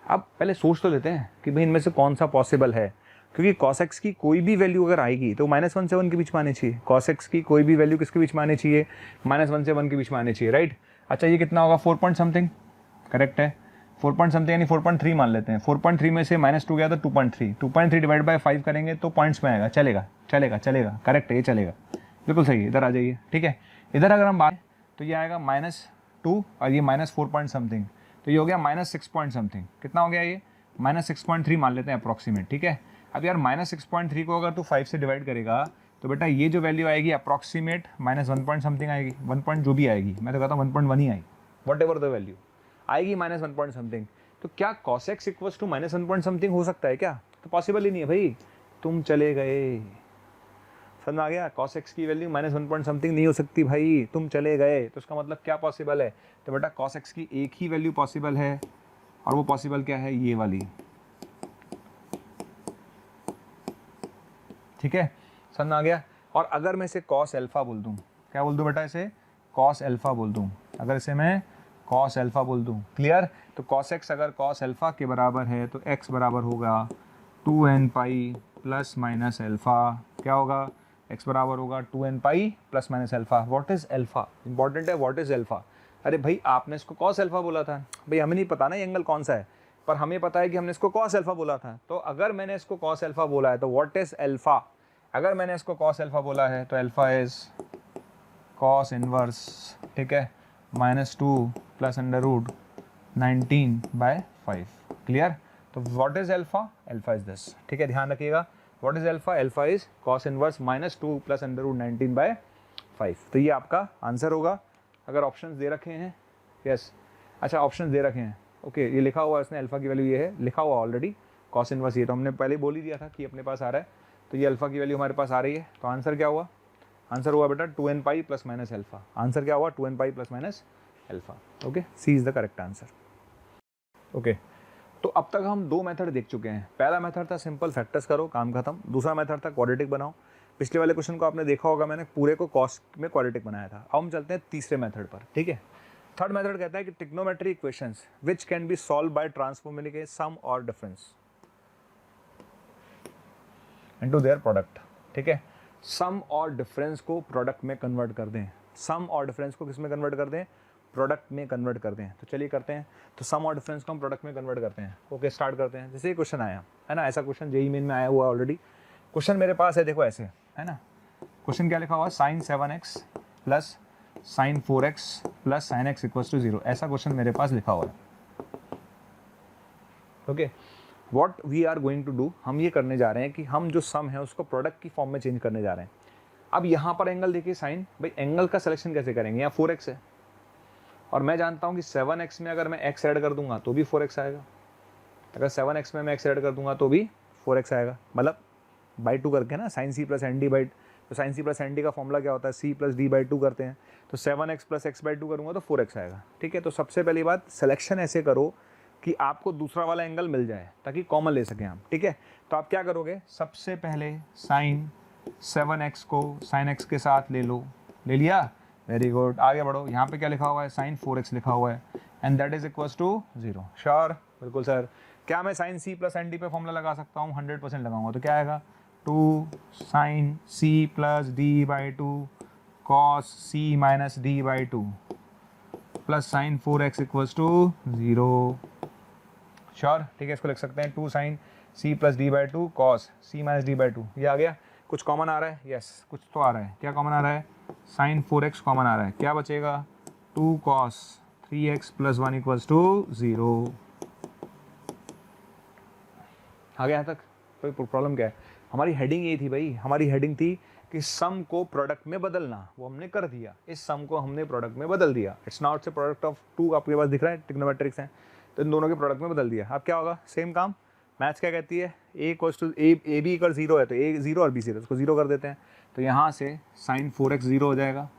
अब पहले सोच तो लेते हैं कि भाई इनमें से कौन सा पॉसिबल है, क्योंकि cos x की कोई भी वैल्यू अगर आएगी तो -1 से 1 के बीच में आनी चाहिए। cos x की कोई भी वैल्यू किसके बीच में आनी चाहिए, -1 से 1 के बीच में आनी चाहिए, राइट। अच्छा, ये कितना होगा, 4 पॉइंट समथिंग, करेक्ट है। 4 पॉइंट समथिंग यानी 4.3 मान लेते हैं। 4.3 में से -2 गया तो 2.3, 2.3 डिवाइड बाई 5 करेंगे तो पॉइंट्स में आएगा, चलेगा चलेगा चलेगा, करेक्ट है, ये चलेगा, बिल्कुल सही है। इधर आ जाइए, ठीक है। इधर अगर हम बात तो ये आएगा -2 और ये -4 पॉइंट समथिंग, तो ये हो गया -6 पॉइंट समथिंग। कितना हो गया ये, -6.3 मान लेते हैं अप्रॉक्सीमेट, ठीक है। अब यार -6.3 को अगर तू 5 से डिवाइड करेगा तो बेटा ये जो वैल्यू आएगी अप्रॉक्सीमेट -1 पॉइंट समथिंग आएगी, 1 पॉइंट जो भी आएगी, मैं तो कहता हूँ 1.1 ही आएगी, वट एवर द वैल्यू आएगी, -1 पॉइंट समथिंग। तो क्या cos x = -1 पॉइंट समथिंग हो सकता है क्या, तो पॉसिबल ही नहीं है भाई, तुम चले गए। समझ आ गया, cos x की वैल्यू -1 पॉइंट समथिंग नहीं हो सकती भाई, तुम चले गए। तो उसका मतलब क्या पॉसिबल है, तो बेटा cos x की एक ही वैल्यू पॉसिबल है, और वो पॉसिबल क्या है, ये वाली, ठीक है, समझ आ गया। और अगर मैं इसे cos अल्फा बोल दूं, क्या बोल दूं बेटा, इसे cos अल्फा बोल दूं, अगर इसे मैं cos अल्फा बोल दूं, क्लियर। तो cos x अगर cos अल्फा के बराबर है तो x बराबर होगा 2n pi plus minus alpha, क्या होगा, x बराबर होगा 2n pi plus minus alpha. What is alpha, important है, व्हाट इज अल्फा। अरे भाई आपने इसको cos अल्फा बोला था भाई, हमें नहीं पता ना ये एंगल कौन सा है, पर हमें पता है कि हमने इसको cos अल्फा बोला था। तो अगर मैंने इसको cos अल्फा बोला है तो व्हाट इज अल्फा, अगर मैंने इसको cos अल्फा बोला है तो अल्फा इज cos इनवर्स, ठीक है, -2 plus under root 19 by 5, clear. तो what is alpha, alpha is this, ठीक है, ध्यान रखिएगा। What is alpha, alpha is cos inverse -2 plus under root 19 by 5। तो ये आपका आंसर होगा अगर ऑप्शंस दे रखे हैं, यस। अच्छा, ऑप्शंस दे रखे हैं, ओके, ये लिखा हुआ है इसने, अल्फा की वैल्यू ये है, लिखा हुआ ऑलरेडी cos इनवर्स, ये तो हमने पहले बोल ही दिया था कि अपने पास आ रहा है। तो ये अल्फा की वैल्यू हमारे पास आ रही है, तो आंसर क्या हुआ, आंसर हुआ बेटा 2n pi plus minus alpha. आंसर क्या हुआ, 2n pi plus minus alpha, okay, C is the correct answer, okay. तो अब तक हम 2 मेथड देख चुके हैं। पहला मेथड था सिंपल फैक्टर्स करो, काम खत्म। दूसरा मेथड था क्वाड्रेटिक बनाओ। पिछले वाले क्वेश्चन को आपने देखा होगा, मैंने पूरे को कॉस में क्वाड्रेटिक बनाया था। अब हम चलते हैं तीसरे मेथड पर, ठीक है। थर्ड मेथड कहता है कि trigonometry equations which can be solve by transforming a sum और डिफरेंस इनटू देयर प्रोडक्ट, ठीक है। सम और डिफरेंस को प्रोडक्ट में कन्वर्ट कर दें, सम और डिफरेंस को किस में कन्वर्ट कर दें, प्रोडक्ट में कन्वर्ट करते हैं। तो चलिए करते हैं। तो सम और डिफरेंस को हम प्रोडक्ट में कन्वर्ट करते हैं, ओके, स्टार्ट करते हैं। जैसे ये क्वेश्चन आया है ना, ऐसा क्वेश्चन जेईई मेन में आया हुआ ऑलरेडी। क्वेश्चन मेरे पास है, देखो ऐसे है ना, क्वेश्चन क्या लिखा हुआ है, sin 7x plus sin 4x plus sin x = 0, ऐसा क्वेश्चन मेरे पास लिखा हुआ है, okay. What we are going to do, हम ये करने जा रहे हैं कि हम जो सम है उसको प्रोडक्ट की फॉर्म में चेंज करने जा रहे हैं। अब यहाँ पर एंगल देखिए साइन, भाई एंगल का सिलेक्शन कैसे करेंगे, यहाँ 4x है और मैं जानता हूँ कि 7x में अगर मैं x ऐड कर दूंगा तो भी 4x आएगा, अगर 7x में मैं x ऐड कर दूंगा तो भी 4x आएगा, मतलब बाई 2 करके ना, sin c plus N D by, तो sin c plus N D का फॉर्मूला क्या होता है, c प्लस डी बाई 2 करते हैं, तो 7x प्लस x बाई 2 करूँगा तो 4x आएगा, ठीक है। तो सबसे पहली बात सिलेक्शन ऐसे करो कि आपको दूसरा वाला एंगल मिल जाए ताकि कॉमन ले सकें आप, ठीक है। तो आप क्या करोगे, सबसे पहले साइन 7x को साइन x के साथ ले लो, ले लिया, वेरी गुड, आगे बढ़ो। यहाँ पे क्या लिखा हुआ है, साइन 4x लिखा हुआ है, and that is equals to 0। Sure, बिल्कुल सर। क्या मैं sine c plus N D पे फॉर्मूला लगा सकता हूँ, 100% लगाऊंगा। तो क्या आएगा, 2 sine c plus D by 2 cos c minus D by 2 plus sine 4x equals to 0। Sure, ठीक है, इसको लिख सकते हैं 2 sine c plus D by 2 cos c minus D by 2। ये आ गया। कुछ कॉमन आ रहा है, यस कुछ तो आ रहा है। क्या कॉमन आ रहा है, साइन 4x कॉमन आ रहा है। क्या बचेगा, 2 cos 3x plus 1 equals to 0। आ गया यहाँ तक, कोई प्रॉब्लम क्या है। हमारी हेडिंग ये थी भाई, हमारी हेडिंग थी कि सम को प्रोडक्ट में बदलना, वो हमने कर दिया। इस सम को हमने प्रोडक्ट में बदल दिया। इट्स नॉट से प्रोडक्ट ऑफ 2, आपके पास दिख रहा है ट्रिग्नोमेट्रिक्स हैं, तो इन दोनों के प्रोडक्ट में बदल दिया। अब क्या होगा, सेम काम। मैथ्स क्या कहती है, ए इक्वल्स टू ए बी अगर 0 है तो ए 0 और बी 0, उसको 0 कर देते हैं। तो यहाँ से साइन 4x 0 हो जाएगा,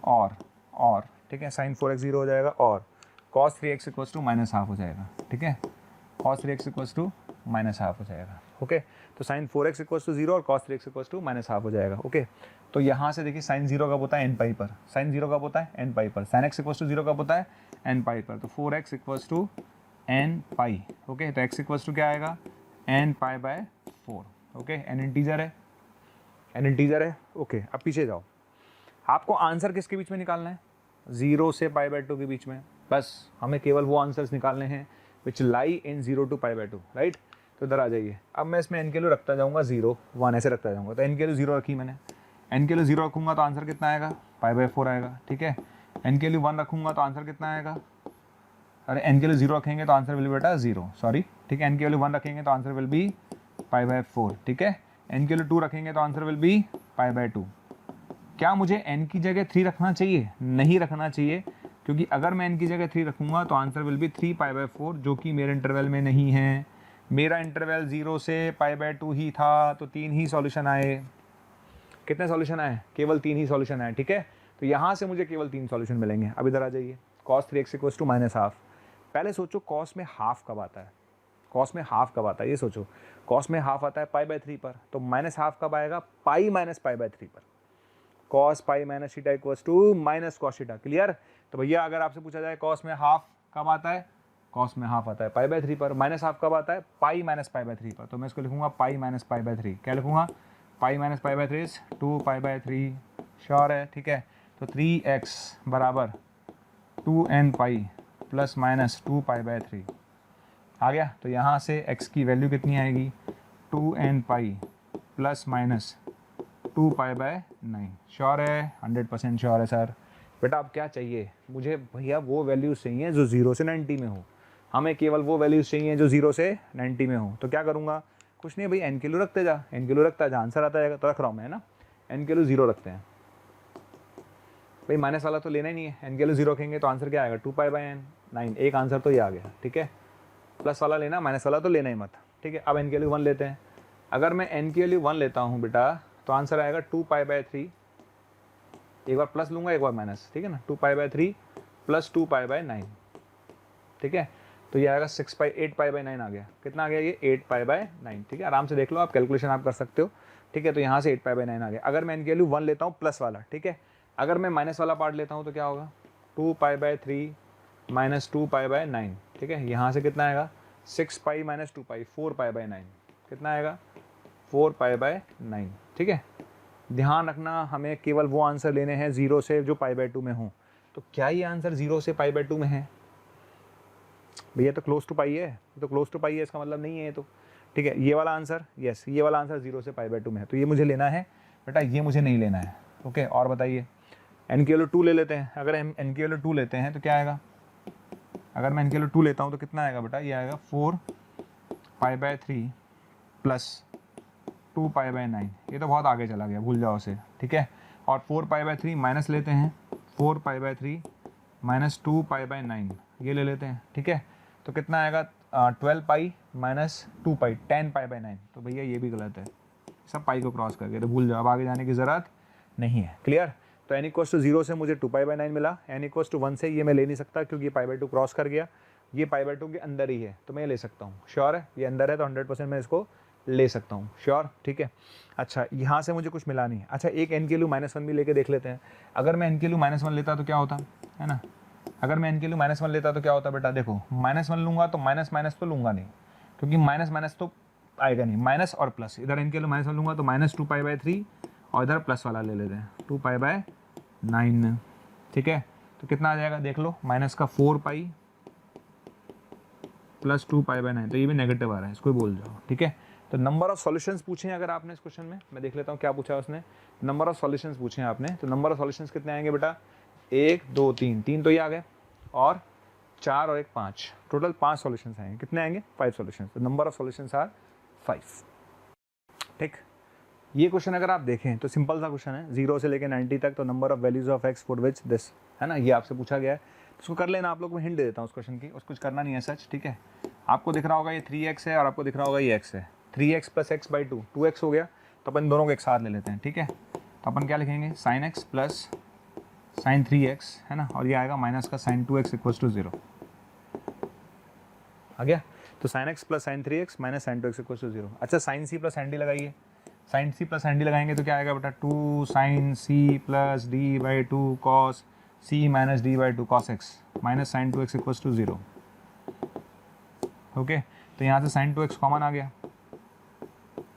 और ठीक है, साइन 4x 0 हो जाएगा, और cos 3x equals to minus half हो जाएगा, ठीक है, cos 3x equals to minus half हो जाएगा। ओके, तो साइन 4x इक्वल्स टू 0 और cos 3x equals to minus half हो जाएगा। ओके, तो यहाँ से देखिए साइन 0 कब होता है, एन पाई पर, साइन 0 कब होता है, एन पाई पर, साइन x इक्वल्स टू 0 कब होता है, एन पाई पर। तो 4x equals to N pi. Okay, तो x इक्वल्स टू क्या आएगा, N pi by 4। Okay, N integer है, एन इंटीजर है। ओके, अब पीछे जाओ, आपको आंसर किसके बीच में निकालना है, 0 से पाई बाय 2 के बीच में। बस हमें केवल वो आंसर्स निकालने हैं विच लाई इन 0 टू पाई बाय 2, राइट। तो इधर आ जाइए। अब मैं इसमें एन के लिए रखता जाऊँगा 0 1 ऐसे रखता जाऊँगा। तो एन के लिए 0 रखी मैंने, एन के लिए 0 रखूँगा तो आंसर कितना आएगा, पाई बाय 4 आएगा, ठीक है। एन के लिए 1 रखूँगा तो आंसर कितना आएगा, अरे एन के लिए 0 रखेंगे तो आंसर विल बेटा 0, सॉरी, ठीक है। एन के लिए 1 रखेंगे तो answer will be pi by 4, ठीक है। एन के लिए 2 रखेंगे तो answer will be pi by 2। क्या मुझे एन की जगह 3 रखना चाहिए, नहीं रखना चाहिए, क्योंकि अगर मैं एन की जगह 3 रखूँगा तो answer will be 3 pi by 4, जो कि मेरे इंटरवल में नहीं है। मेरा इंटरवल 0 से पाई बाय 2 ही था, तो 3 ही सॉल्यूशन आए। कितने सॉल्यूशन आए, केवल 3 ही सॉल्यूशन आए, ठीक है। तो यहाँ से मुझे केवल 3 सॉल्यूशन मिलेंगे। अब इधर आ जाइए, cos 3x equals to minus half. पहले सोचो कॉस में हाफ कब आता है, कॉस में हाफ कब आता है, ये सोचो। कॉस में हाफ आता है पाई बाय 3 पर, तो माइनस हाफ कब आएगा, पाई माइनस पाई बाय 3 पर। Cos pi minus theta equals to minus cos theta, clear. तो भैया अगर आपसे पूछा जाए कॉस में हाफ कब आता है, कॉस में हाफ आता है पाई बाय 3 पर। माइनस हाफ कब आता है, पाई माइनस पाई बाय 3 पर। तो मैं इसको लिखूंगा पाई माइनस पाई बाय 3। क्या लिखूंगा, pi minus pi by 3 2 pi by 3। Sure है, ठीक है। तो 3x बराबर 2n pi plus minus 2 pi by 3 आ गया। तो यहाँ से x की वैल्यू कितनी आएगी, 2n pi plus minus 2 pi by 9। Sure है, 100% श्योर है सर। बेटा अब क्या चाहिए मुझे, भैया वो वैल्यूज़ चाहिए जो 0 से 90 में हो। हमें केवल वो वैल्यूज़ चाहिए जो 0 से 90 में हो। तो क्या करूँगा, कुछ नहीं भाई, एन के लिए रखते जा, एन के लिए रखता जा, आंसर आता जाएगा। तो रख रहा हूँ मैं, है ना, एन के लिए 0 रखते हैं भाई, माइनस वाला तो लेना ही नहीं है। एन के लिए 0 रखेंगे तो आंसर क्या आएगा, 2 पाई बाय एन 9। एक आंसर तो ये आ गया, ठीक है। प्लस वाला लेना, माइनस वाला तो लेना ही मत, ठीक है। अब एन के लिए 1 लेते हैं। अगर मैं एन के लिए 1 लेता हूँ बेटा, तो आंसर आएगा 2 पाई बाय 3। एक बार प्लस लूँगा, एक बार माइनस, ठीक है ना। 2 पाई बाय 3 प्लस 2 पाई बाय 9, ठीक है। तो ये आएगा 8 पाई बाय 9 आ गया। कितना आ गया ये, 8 पाई बाय 9, ठीक है। आराम से देख लो आप, कैलकुलेशन आप कर सकते हो, ठीक है। तो यहाँ से 8 पाई बाय 9 आ गया। अगर मैं एन के लिए 1 लेता हूँ प्लस वाला, ठीक है। अगर मैं माइनस वाला पार्ट लेता हूँ तो क्या होगा, 2 पाई बाय 3 माइनस 2 पाई बाय 9, ठीक है। यहाँ से कितना आएगा, 6 pi minus 2 pi 4 pi by 9। कितना आएगा, 4 पाई बाय 9, ठीक है। ध्यान रखना, हमें केवल वो आंसर लेने हैं 0 से जो पाई बाय 2 में हो। तो क्या ये आंसर 0 से पाई बाय 2 में है भैया, तो क्लोज टू पाई है, तो क्लोज टू पाई है, इसका मतलब नहीं है तो, ठीक है। ये वाला आंसर, यस, ये वाला आंसर 0 से पाई बाय 2 में है, तो ये मुझे लेना है बेटा, ये मुझे नहीं लेना है। ओके, और बताइए, एन के वैल्यू 2 ले लेते हैं। अगर हम एन के वैल्यू 2 लेते हैं तो क्या आएगा, अगर मैं एन के वैल्यू 2 लेता हूँ तो कितना आएगा बेटा, ये आएगा 4 पाई बाय 3 प्लस 2 पाई बाय 9। ये तो बहुत आगे चला गया, भूल जाओ उसे, ठीक है। और 4 पाई बाय 3 माइनस लेते हैं, 4 पाई बाय 3 माइनस 2 पाई बाय 9 ये ले लेते हैं, ठीक है। तो कितना आएगा, 12 pi minus 2 pi 10 pi by 9। तो भैया ये भी गलत है, सब पाई को क्रॉस करके, तो भूल जाओ, अब आगे जाने की ज़रूरत नहीं है, क्लियर। तो एन इक्वल्स टू 0 से मुझे 2 पाई बाय 9 मिला, एन इक्वल्स टू 1 से ये मैं ले नहीं सकता क्योंकि पाई बाय 2 क्रॉस कर गया। ये π/2 के अंदर ही है तो मैं ये ले सकता हूँ, श्योर है, ये अंदर है तो 100% मैं इसको ले सकता हूँ, श्योर, ठीक है। अच्छा यहाँ से मुझे कुछ मिला नहीं, अच्छा एक n के लिए -1 भी लेके देख लेते हैं। अगर मैं n के लिए -1 लेता तो क्या होता है ना, अगर मैं n के लिए -1 लेता तो क्या होता बेटा, देखो -1 लूँगा तो माइनस माइनस तो लूँगा नहीं, क्योंकि माइनस माइनस तो आएगा नहीं, माइनस और प्लस, इधर n के लिए -1 लूँगा तो -2π/3 और इधर प्लस वाला ले लेते हैं 2π/9, ठीक है। तो कितना आ जाएगा देख लो, माइनस का 4π प्लस 2π/9, तो ये भी नेगेटिव आ रहा है, इसको भी बोल जाओ, ठीक है। तो नंबर ऑफ सॉल्यूशंस पूछे हैं अगर आपने इस क्वेश्चन में, मैं देख लेता हूँ क्या पूछा है उसने, नंबर ऑफ सॉल्यूशंस पूछे हैं आपने, तो नंबर ऑफ सॉल्यूशंस कितने आएंगे बेटा, 1 2 3, 3 तो ये आ गए, और 4 और 1 5, टोटल 5 सॉल्यूशंस आएंगे, कितने आएंगे 5 सॉल्यूशंस, तो नंबर ऑफ सॉल्यूशंस आर 5, ठीक। ये क्वेश्चन अगर आप देखें तो सिंपल सा क्वेश्चन है, 0 से लेकर 90 तक, तो number of values of x for which this, है ना, ये आपसे पूछा गया है, उसको कर लेना, आप लोग को हिंट दे देता हूँ उस क्वेश्चन की, उसको कुछ करना नहीं है सच, ठीक है। आपको दिख रहा होगा ये 3x है और आपको दिख रहा होगा ये x है, 3x प्लस x/2 2x हो गया, तो अपन दोनों को एक साथ ले लेते हैं, ठीक है। तो अपन क्या लिखेंगे, sin x plus sin 3x, है ना, और ये आएगा माइनस का sin 2x इक्वल्स टू 0, आ गया। तो sin x plus sin 3x minus sin 2x equals to 0। अच्छा sin c plus sin d लगाइए, sin c plus sin d लगाएंगे तो क्या आएगा बेटा, 2 sin c प्लस d/2 cos c minus d/2 cos x minus sin 2x equals to 0, okay. तो यहाँ से sin 2x कॉमन आ गया,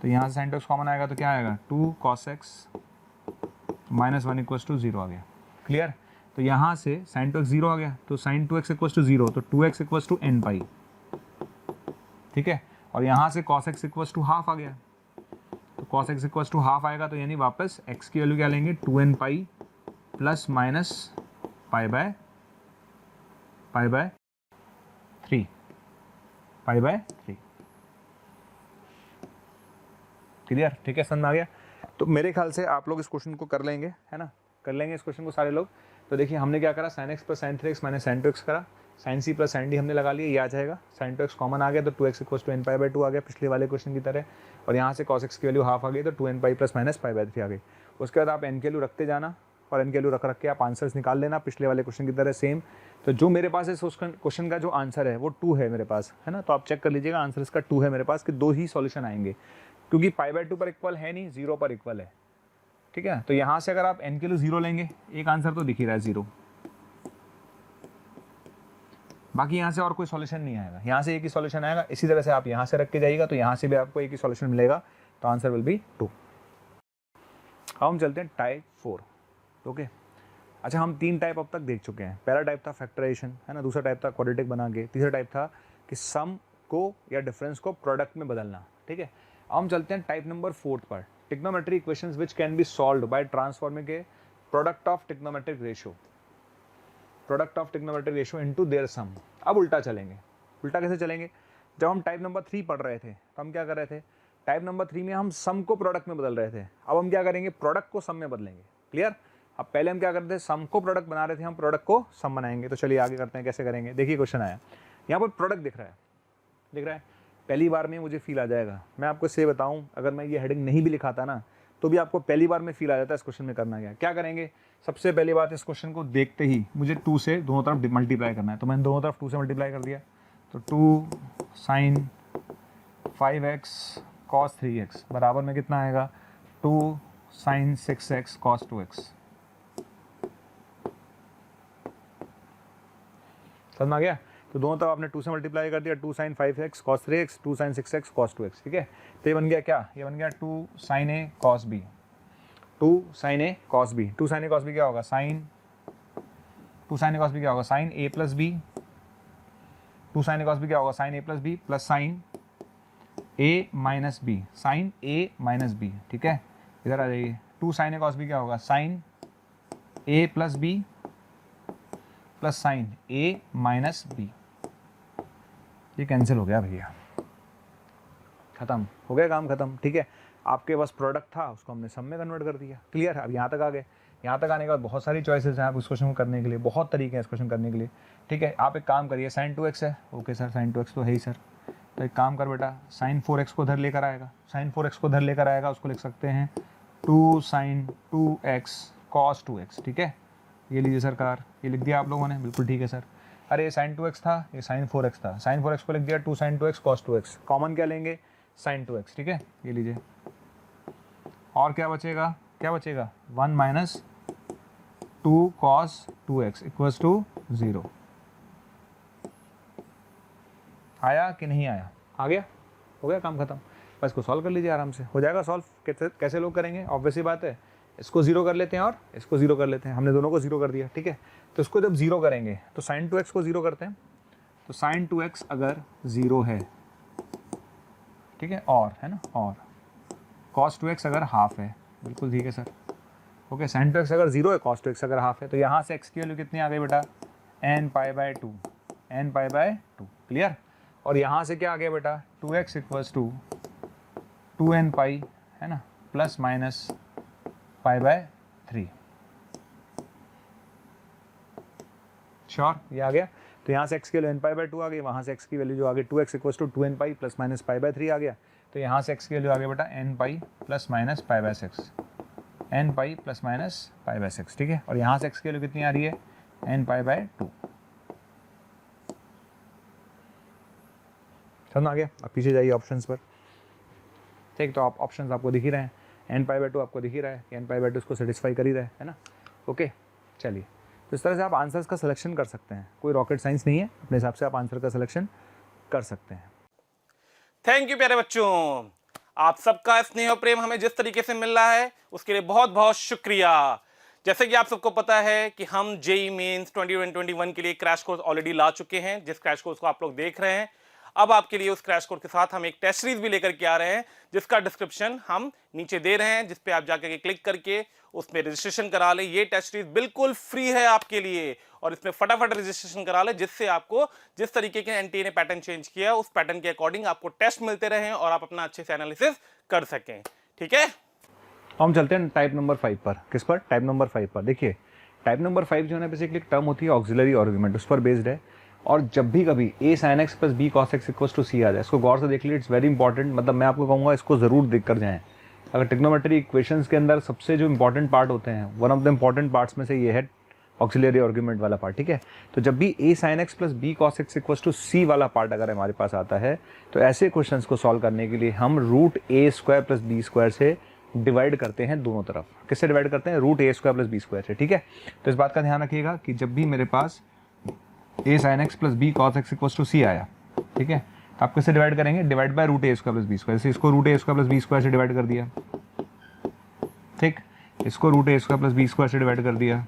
तो यहाँ से sin 2x कॉमन आएगा तो क्या आएगा, 2 cos x minus 1 equals to 0 आ गया, क्लियर। तो यहाँ से sin 2x 0 आ गया, तो sin 2x इक्वल्स टू 0, तो 2x इक्वल्स टू n π, ठीक है। और यहाँ से cos x equals to half आ गया, तो cos x equals to half आएगा, तो यानी वापस x की वैल्यू क्या लेंगे, 2n π प्लस माइनस π/3, π/3, क्लियर, ठीक है, समझ में आ गया। तो मेरे ख्याल से आप लोग इस क्वेश्चन को कर लेंगे, है ना, कर लेंगे इस क्वेश्चन को सारे लोग। तो देखिए हमने क्या करा, sin x plus sin 3x minus sin 2x करा, sin c plus sin d हमने लगा लिया, ये आ जाएगा, sin 2x कॉमन आ गया तो 2x इक्वल्स टू n π/2 आ गया पिछले वाले क्वेश्चन की तरह, और यहाँ से cos x की वैल्यू हाफ आ गई तो 2n π प्लस माइनस π/3 आ गई। उसके बाद आप n की वैल्यू रखते जाना और n की वैल्यू रख के आप आंसर्स निकाल लेना पिछले वाले क्वेश्चन की तरह सेम। तो जो मेरे पास इस क्वेश्चन का जो आंसर है वो 2 है मेरे पास, है ना, तो आप चेक कर लीजिएगा, आंसर इसका 2 है मेरे पास, कि 2 ही सॉल्यूशन आएंगे, क्योंकि π/2 पर इक्वल है नहीं, 0 पर इक्वल है, ठीक है। तो यहाँ से अगर आप n के लिए 0 लेंगे, एक आंसर तो दिख ही रहा है 0, बाकी यहाँ से और कोई सॉल्यूशन नहीं आएगा, यहाँ से एक ही सॉल्यूशन आएगा। इसी तरह से आप यहाँ से रख के जाइएगा तो यहाँ से भी आपको एक ही सॉल्यूशन मिलेगा, तो आंसर विल बी 2। अब हम चलते हैं टाइप 4, ओके। अच्छा हम 3 टाइप अब तक देख चुके हैं, पहला टाइप था फैक्टराइजेशन, है ना, दूसरा टाइप था क्वाड्रेटिक बना के, तीसरा टाइप था कि सम को या डिफरेंस को प्रोडक्ट में बदलना, ठीक है। अब हम चलते हैं टाइप नंबर 4 पर, trigonometry equations which can be solved by transforming a product of trigonometric ratio, product of trigonometric ratio into their sum. अब उल्टा चलेंगे, उल्टा कैसे चलेंगे, जब हम टाइप नंबर 3 पढ़ रहे थे तो हम क्या कर रहे थे, टाइप नंबर 3 में हम सम को प्रोडक्ट में बदल रहे थे, अब हम क्या करेंगे, प्रोडक्ट को सम में बदलेंगे, क्लियर। अब पहले हम क्या करते थे, सम को प्रोडक्ट बना रहे थे, हम प्रोडक्ट को सम बनाएंगे। तो चलिए आगे करते हैं, कैसे करेंगे, देखिए क्वेश्चन आया, यहाँ पर प्रोडक्ट दिख रहा है, दिख रहा है, पहली बार में मुझे फील आ जाएगा। मैं आपको से बताऊं, अगर मैं ये हेडिंग नहीं भी लिखाता ना तो भी आपको पहली बार में फील आ जाता है इस क्वेश्चन में करना क्या करेंगे। सबसे पहली बात, इस क्वेश्चन को देखते ही मुझे 2 से दोनों तरफ मल्टीप्लाई करना है, तो मैंने दोनों तरफ 2 से मल्टीप्लाई कर दिया, तो 2 sin 5x cos 3x बराबर में कितना आएगा, 2 sin 6x cos 2x, समझ में आ गया। तो दोनों तरफ आपने 2 से मल्टीप्लाई कर दिया, 2 sin 5x cos 3x, 2 sin 6x cos 2x, ठीक है। तो ये बन गया क्या, ये बन गया 2 sin a cos b, 2 sin a cos b, 2 sin a cos b क्या होगा, sin 2 sin a cos b क्या होगा, sin a plus b, 2 sin a cos b क्या होगा, sin a plus b plus sin a minus b, sin a minus b, ठीक है। इधर आ जाइए, 2 sin a cos b क्या होगा, sin a plus b plus sign a minus b, ये कैंसिल हो गया भैया, खत्म हो गया काम, खत्म, ठीक है। आपके पास प्रोडक्ट था, उसको हमने सम में कन्वर्ट कर दिया, क्लियर। अब यहाँ तक आ गए, यहाँ तक आने के बाद बहुत सारी चॉइसेस हैं आप इस क्वेश्चन को करने के लिए, बहुत तरीके हैं इस क्वेश्चन करने के लिए, ठीक है। आप एक काम करिए, sin 2x है, ओके सर sin 2x तो है ही सर, तो एक काम कर बेटा, sin 4x को उधर लेकर आएगा, sin 4x को उधर लेकर आएगा, उसको लिख सकते हैं 2 sin 2x cos 2x, ठीक है। ये लीजिए सरकार, ये लिख दिया आप लोगों ने, बिल्कुल ठीक है सर। अरे ये sin 2x था, ये sin 4x था, sin 4x को लिख दिया 2 sin 2x cos 2x, common क्या लेंगे sin 2x, ठीक है, ये लीजिए। और क्या बचेगा, 1 minus 2 cos 2x equals to 0। आया कि नहीं आया? आ गया, हो गया काम खत्म। बस इसको सॉल्व कर लीजिए आराम से, हो जाएगा सॉल्व। कैसे लोग करेंगे, ऑब्वियसली बात है, इसको 0 कर लेते हैं और इसको 0 कर लेते हैं, हमने दोनों को 0 कर दिया, ठीक है। तो इसको जब 0 करेंगे तो sin 2x को 0 करते हैं, तो sin 2x अगर 0 है, ठीक है, और है ना, और cos 2x अगर हाफ है, बिल्कुल ठीक है सर, ओके। sin 2x अगर 0 है, cos 2x अगर हाफ है, तो यहाँ से x की वैल्यू कितनी आ गई बेटा, n पाई बाय 2, क्लियर। और यहाँ से क्या आ गया बेटा, 2x इक्वल्स टू 2n पाई, है ना, plus minus pi by 3, sure, ये आ गया। तो यहाँ से x की वैल्यू n पाई बाय 2 आ गई, वहाँ से x की वैल्यू जो आ गई 2x equals to 2n pi plus minus pi by 3 आ गया। तो यहाँ से x की वैल्यू आ गया बेटा n pi plus minus pi bye 6, n pi plus minus pi bye 6, ठीक है। और यहाँ से x की वैल्यू कितनी आ रही है, n पाई बाय 2। समझ आ गया? अब पीछे जाइए ऑप्शंस पर, ठीक। तो आप ऑप्शंस आपको दिख ही रहे हैं, n पाई बाय 2 आपको दिख ही रहा है कि n पाई बाय 2 इसको सेटिस्फाई कर ही रहा है ना, ओके। चलिए, तो इस तरह से आप आंसर्स का सिलेक्शन कर सकते हैं, कोई रॉकेट साइंस नहीं है, अपने हिसाब से आप आंसर का सिलेक्शन कर सकते हैं। थैंक यू प्यारे बच्चों, आप सबका स्नेह और प्रेम हमें जिस तरीके से मिल रहा है उसके लिए बहुत बहुत शुक्रिया। जैसे कि आप सबको पता है कि हम जेईई मेंस 2021 के लिए क्रैश कोर्स ऑलरेडी ला चुके हैं, जिस क्रैश कोर्स को आप लोग देख रहे हैं। अब आपके लिए उस क्रैश कोर्स के साथ हम एक टेस्ट सीरीज भी लेकर के आ रहे हैं, जिसका डिस्क्रिप्शन हम नीचे दे रहे हैं, जिस पे आप जाकर के क्लिक करके उसमें रजिस्ट्रेशन करा ले। ये टेस्ट सीरीज बिल्कुल फ्री है आपके लिए, और इसमें फटाफट रजिस्ट्रेशन करा ले, जिससे आपको जिस तरीके के एनटीए ने पैटर्न चेंज किया उस पैटर्न के अकॉर्डिंग आपको टेस्ट मिलते रहें और आप अपना अच्छे से एनालिसिस कर सकें, ठीक है। हम चलते हैं टाइप नंबर 5 पर। किस पर? टाइप नंबर 5 पर। देखिए, टाइप नंबर 5 जो है ना, बेसिकली टर्म होती है ऑक्सिलरी आर्गुमेंट, उस पर बेस्ड है। और जब भी कभी a sin x plus b cos x equals to c आ जाए, इसको गौर से देख लीजिए, इट्स वेरी इंपॉर्टेंट। मतलब मैं आपको कहूँगा इसको ज़रूर देख कर जाएँ। अगर ट्रिग्नोमेट्री इक्वेशंस के अंदर सबसे जो इंपॉर्टेंट पार्ट होते हैं, one of the important parts में से ये है ऑक्सिलरी आर्गुमेंट वाला पार्ट, ठीक है। तो जब भी a sin x plus b cos x equals to c वाला पार्ट अगर हमारे पास आता है, तो ऐसे क्वेश्चंस को सॉल्व करने के लिए हम root a square plus b square से डिवाइड करते हैं दोनों तरफ। किससे डिवाइड करते हैं? Root a square plus b square से, ठीक है। तो इस बात का ध्यान रखिएगा कि जब भी मेरे पास a sin x plus b cos x equals to c आया, ठीक है, तो आप किससे डिवाइड करेंगे? Divide by root a square plus b square से। इसको root a square plus b square से डिवाइड कर दिया, ठीक। इसको root a square plus b square से डिवाइड कर दिया,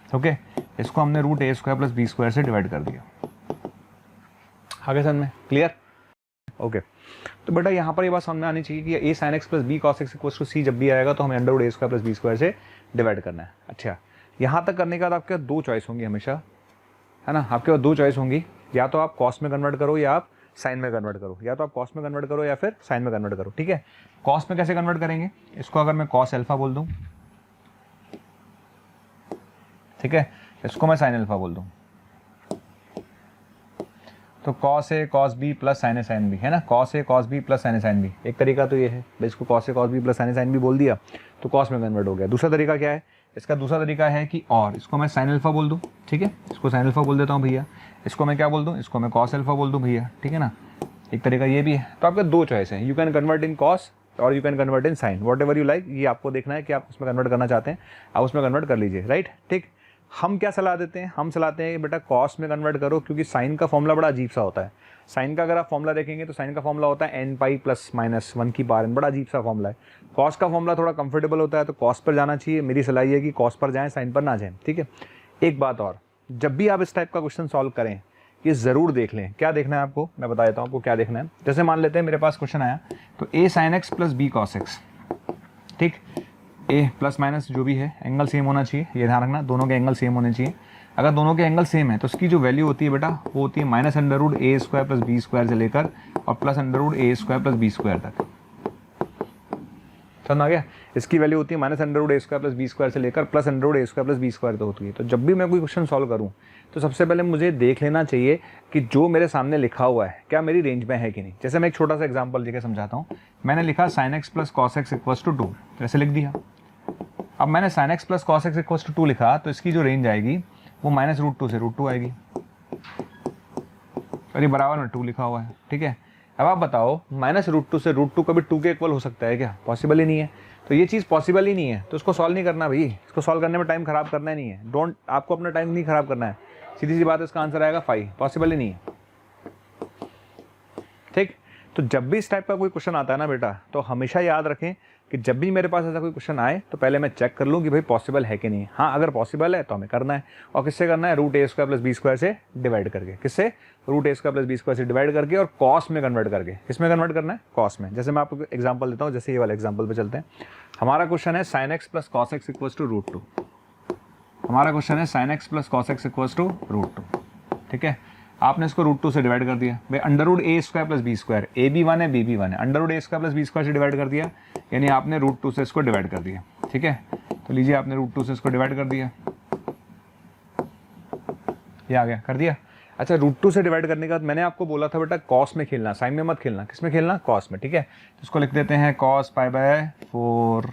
ओके। इसको हमने root a square plus b square से डिवाइड कर दिया। आगे समझ में? क्लियर? ओके। तो बेटा यहाँ पर ये बात सामने आनी चाहिए कि a sin x plus b cos x equals to c जब भी आएगा तो हमें under root a square plus b square से डिवाइड करना है। अच्छा, यहाँ तक करने के बाद आपके 2 चॉइस होंगी हमेशा, है ना। आपके पास 2 चॉइस होंगी, या तो आप कॉस में कन्वर्ट करो या आप साइन में कन्वर्ट करो, या तो आप कॉस में कन्वर्ट करो या फिर साइन में कन्वर्ट करो, ठीक है। कॉस में कैसे कन्वर्ट करेंगे? इसको अगर मैं कॉस अल्फा बोल दूं, ठीक है, इसको मैं साइन अल्फा बोल दूं, तो cos A cos B plus sign A sine B, है ना। Cos A cos B plus sign A sine B, एक तरीका तो ये है भाई, इसको cos A cos B plus sign A sine B बोल दिया तो कॉस में कन्वर्ट हो गया। दूसरा तरीका क्या है? इसका दूसरा तरीका है कि और इसको मैं साइन अल्फा बोल दूं, ठीक है, इसको साइन अल्फा बोल देता हूँ भैया। इसको मैं क्या बोल दूं? इसको मैं कॉस अल्फा बोल दूं भैया, ठीक है ना। एक तरीका ये भी है। तो आपके 2 चॉइस हैं, you can convert in cos और you can convert in sine, whatever you like. ये आपको देखना है कि आप उसमें कन्वर्ट करना चाहते हैं, आप उसमें कन्वर्ट कर लीजिए, राइट, ठीक। हम क्या सलाह देते हैं? हम सलाहते हैं कि बेटा कॉस में कन्वर्ट करो, क्योंकि साइन का फॉर्मूला बड़ा अजीब सा होता है। साइन का अगर आप फॉर्मूला देखेंगे तो साइन का फॉर्मूला होता है n पाई प्लस माइनस 1 की पावर n, बड़ा अजीब सा फॉर्मूला है। कॉस का फॉर्मूला थोड़ा कंफर्टेबल होता है, तो कॉस पर जाना चाहिए। मेरी सलाह ये है कि कॉस पर जाएं, साइन पर ना जाएं, ठीक है। एक बात और, जब भी आप इस टाइप का क्वेश्चन सॉल्व करें, ये ज़रूर देख लें। क्या देखना है आपको? मैं बता देता हूँ आपको क्या देखना है। जैसे मान लेते हैं मेरे पास क्वेश्चन आया, तो a sin x plus b cos x, ठीक। a प्लस माइनस जो भी है एंगल सेम होना चाहिए, ये ध्यान रखना, दोनों के एंगल सेम होने चाहिए। अगर दोनों के एंगल सेम है तो उसकी जो वैल्यू होती है बेटा, वो होती है minus under root a square plus b square से लेकर और plus under root a square plus b square तक। समझ आ गया? इसकी वैल्यू होती है minus under root a square plus b square से लेकर plus under root a square plus b square तक होती है। तो जब भी मैं कोई क्वेश्चन सॉल्व करूँ तो सबसे पहले मुझे देख लेना चाहिए कि जो मेरे सामने लिखा हुआ है क्या मेरी रेंज में है कि नहीं। जैसे मैं एक छोटा सा एग्जाम्पल देकर समझाता हूँ। मैंने लिखा sin x plus cos X equals to 2, ऐसे लिख दिया। अब मैंने sin x plus cos X equals to 2 लिखा, तो इसकी जो रेंज आएगी वो -√2 से √2 आएगी और ये बराबर में 2 लिखा हुआ है, ठीक है। अब आप बताओ -√2 से √2 कभी 2 के इक्वल हो सकता है क्या? पॉसिबल ही नहीं है। तो ये चीज़ पॉसिबल ही नहीं है, तो इसको सॉल्व नहीं करना भाई, इसको सॉल्व करने में टाइम खराब करना ही नहीं है। आपको अपना टाइम नहीं खराब करना है, सीधी सी बात है, इसका आंसर आएगा 5, पॉसिबल ही नहीं है, ठीक। तो जब भी इस टाइप का कोई क्वेश्चन आता है ना बेटा, तो हमेशा याद रखें कि जब भी मेरे पास ऐसा कोई क्वेश्चन आए तो पहले मैं चेक कर लूँ कि भाई पॉसिबल है कि नहीं। हाँ, अगर पॉसिबल है तो हमें करना है, और किससे करना है? √a² + b² से डिवाइड करके। किससे? √a² + b² से डिवाइड करके और कॉस में कन्वर्ट करके। किस में कन्वर्ट करना है? कॉस में। जैसे मैं आपको एग्जाम्पल देता हूँ, जैसे ये वाला एग्जाम्पल पे चलते हैं। हमारा क्वेश्चन है sin x + cos x = √2। हमारा क्वेश्चन है sin x + cos x = √2, ठीक है। आपने इसको √2 से डिवाइड कर दिया भाई, √a² + b², a भी 1 है, b भी 1 है, √a² + b² से डिवाइड कर दिया, यानी आपने √2 से इसको डिवाइड कर दिया, ठीक है। तो लीजिए आपने √2 से इसको डिवाइड कर दिया, ये आ गया, कर दिया। अच्छा, √2 से डिवाइड करने के बाद मैंने आपको बोला था बेटा कॉस में खेलना, साइन में मत खेलना। किस में खेलना? कॉस में, ठीक है। तो इसको लिख देते हैं cos π/4,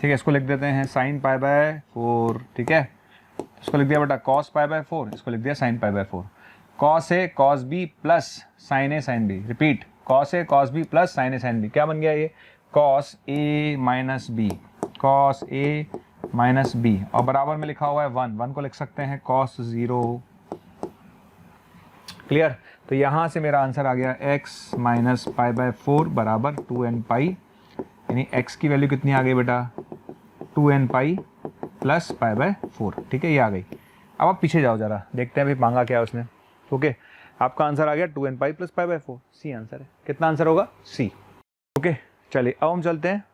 ठीक है। इसको लिख देते हैं sin π/4, ठीक है। इसको लिख दिया बेटा cos π/4, इसको लिख दिया sin π/4। cos a cos b plus sin a sin b, repeat, cos a cos b plus sin a sin b, क्या बन गया ये? cos a - b, cos a - b, और बराबर में लिखा हुआ है 1 को लिख सकते हैं cos 0। क्लियर? तो यहाँ से मेरा आंसर आ गया x - π/4 बराबर 2nπ, यानी x की वैल्यू कितनी आ गई बेटा? 2nπ + π/4, ठीक है, ये आ गई। अब आप पीछे जाओ जरा, देखते हैं भाई मांगा क्या है उसने। ओके, आपका आंसर आ गया 2nπ + π/4, सी आंसर है। कितना आंसर होगा? सी। ओके, चलिए अब हम चलते हैं।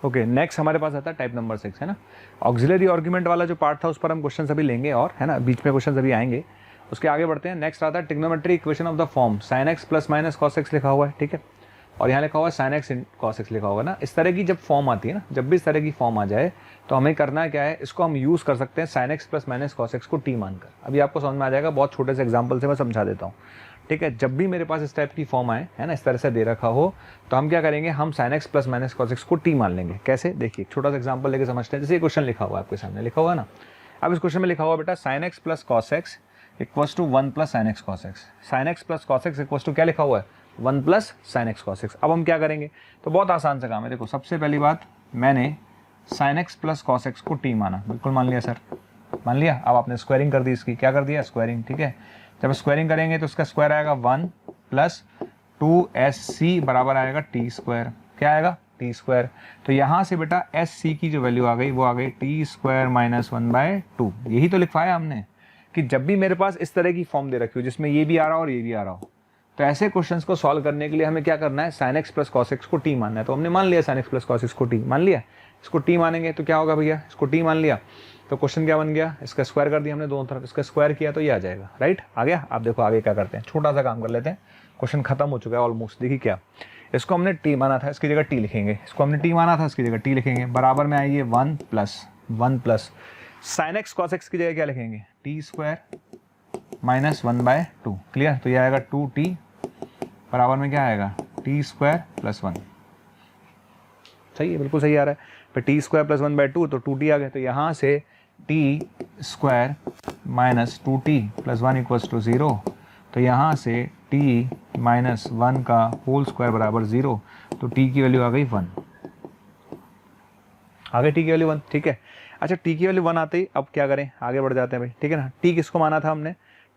ओके, नेक्स्ट हमारे पास आता है टाइप नंबर 6, है ना। ऑक्सिलरी आर्गुमेंट वाला जो पार्ट था उस पर हम क्वेश्चन अभी लेंगे, और है ना, बीच में क्वेश्चन अभी आएंगे। उसके आगे बढ़ते हैं। नेक्स्ट आता है trigonometry equation of the form sin x ± cos x लिखा हुआ है, ठीक है, और यहाँ लिखा हुआ है sin x cos x लिखा होगा ना। इस तरह की जब फॉर्म आती है ना, जब भी इस तरह की फॉर्म आ जाए तो हमें करना क्या है, इसको हम यूज़ कर सकते हैं sin x ± cos x को t मानकर। अभी आपको समझ में आ जाएगा, बहुत छोटे से एग्जाम्पल से मैं समझा देता हूँ, ठीक है। जब भी मेरे पास इस टाइप की फॉर्म आए, है ना, इस तरह से दे रखा हो, तो हम क्या करेंगे, हम sin x ± cos x को t मान लेंगे। कैसे? देखिए, छोटा सा एग्जाम्पल लेके समझते हैं। जैसे ये क्वेश्चन लिखा हुआ है आपके सामने, लिखा हुआ है ना। अब इस क्वेश्चन में लिखा हुआ बेटा sin x + cos x = 1 + sin x cos x। sin x + cos x = क्या लिखा हुआ है? 1 + sin x cos x। अब हम क्या करेंगे? तो बहुत आसान सा काम है। देखो, सबसे पहली बात, मैंने sin x + cos x को t माना, बिल्कुल मान लिया सर, मान लिया। अब आपने स्क्वायरिंग कर दी इसकी, क्या कर दिया? स्क्वायरिंग, ठीक है। जब स्क्वायरिंग करेंगे तो इसका स्क्वायर आएगा 1 + 2sc बराबर आएगा t²। क्या आएगा? t²। तो यहाँ से बेटा sc की जो वैल्यू आ गई वो आ गई t² - 1/2। यही तो लिखवाया हमने कि जब भी मेरे पास इस तरह की फॉर्म दे रखी हो जिसमें ये भी आ रहा हो और ये भी आ रहा हो, तो ऐसे क्वेश्चंस को सॉल्व करने के लिए हमें क्या करना है? sin x + cos x को t मानना है। तो हमने मान लिया sin x + cos x को t मान लिया। इसको t मानेंगे तो क्या होगा भैया? इसको t मान लिया तो क्वेश्चन क्या बन गया? इसका स्क्वायर कर दिया हमने दोनों तरफ, इसका स्क्वायर किया तो ये आ जाएगा, राइट, आ गया। आप देखो आगे क्या करते हैं, छोटा सा काम कर लेते हैं, क्वेश्चन खत्म हो चुका है ऑलमोस्ट। देखिए क्या, इसको हमने t माना था, इसकी जगह t लिखेंगे। इसको हमने t माना था, इसकी जगह t लिखेंगे। बराबर में आइए 1 + sin x cos x की जगह क्या लिखेंगे? t² - 1/2। क्लियर? तो ये आएगा 2t बराबर में क्या आएगा? t² + 1। सही है, बिल्कुल सही आ रहा है। फिर t² + 1/2 तो 2t आ गया। तो यहाँ से t² - 2t + 1 = 0। तो यहाँ से t - 1 का होल स्क्वायर बराबर 0। तो t की वैल्यू आ गई 1। आ गई t की वैल्यू 1, ठीक है। अच्छा, t की वैल्यू 1 आते ही अब क्या करें? आगे बढ़ जाते हैं भाई, ठीक है ना। t किसको माना था हमने?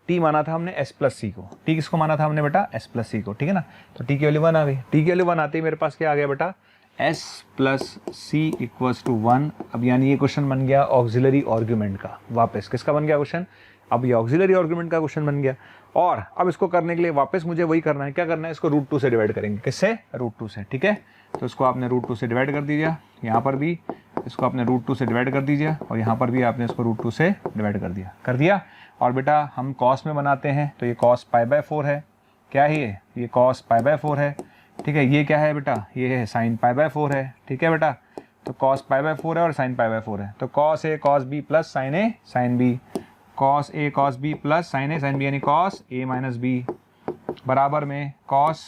t माना था हमने s + c को। t किसको माना था हमने बेटा? s + c को, ठीक है ना। तो t की वैल्यू 1 आ गई। t की वैल्यू 1 आते ही मेरे पास क्या आ गया बेटा? s + c = 1। अब यानी ये क्वेश्चन बन गया ऑक्सिलरी आर्गुमेंट का। वापस किसका बन गया क्वेश्चन? अब ये ऑक्सिलरी आर्गुमेंट का क्वेश्चन बन गया। और अब इसको करने के लिए वापस मुझे वही करना है। क्या करना है? इसको √2 से डिवाइड करेंगे। किससे? √2 से, ठीक है। तो इसको आपने √2 से डिवाइड कर दीजिए, यहाँ पर भी इसको आपने √2 से डिवाइड कर दीजिए, और यहाँ पर भी आपने इसको √2 से डिवाइड कर दिया। और बेटा हम कॉस में बनाते हैं, तो ये cos π/4 है। क्या है ये cos π/4 है, ठीक है। ये क्या है बेटा? ये है sin π/4 है, ठीक है बेटा। तो cos π/4 है और sin π/4 है। तो cos a cos b + sin a sin b, cos a cos b + sin a sin b, यानी cos a - b बराबर में cos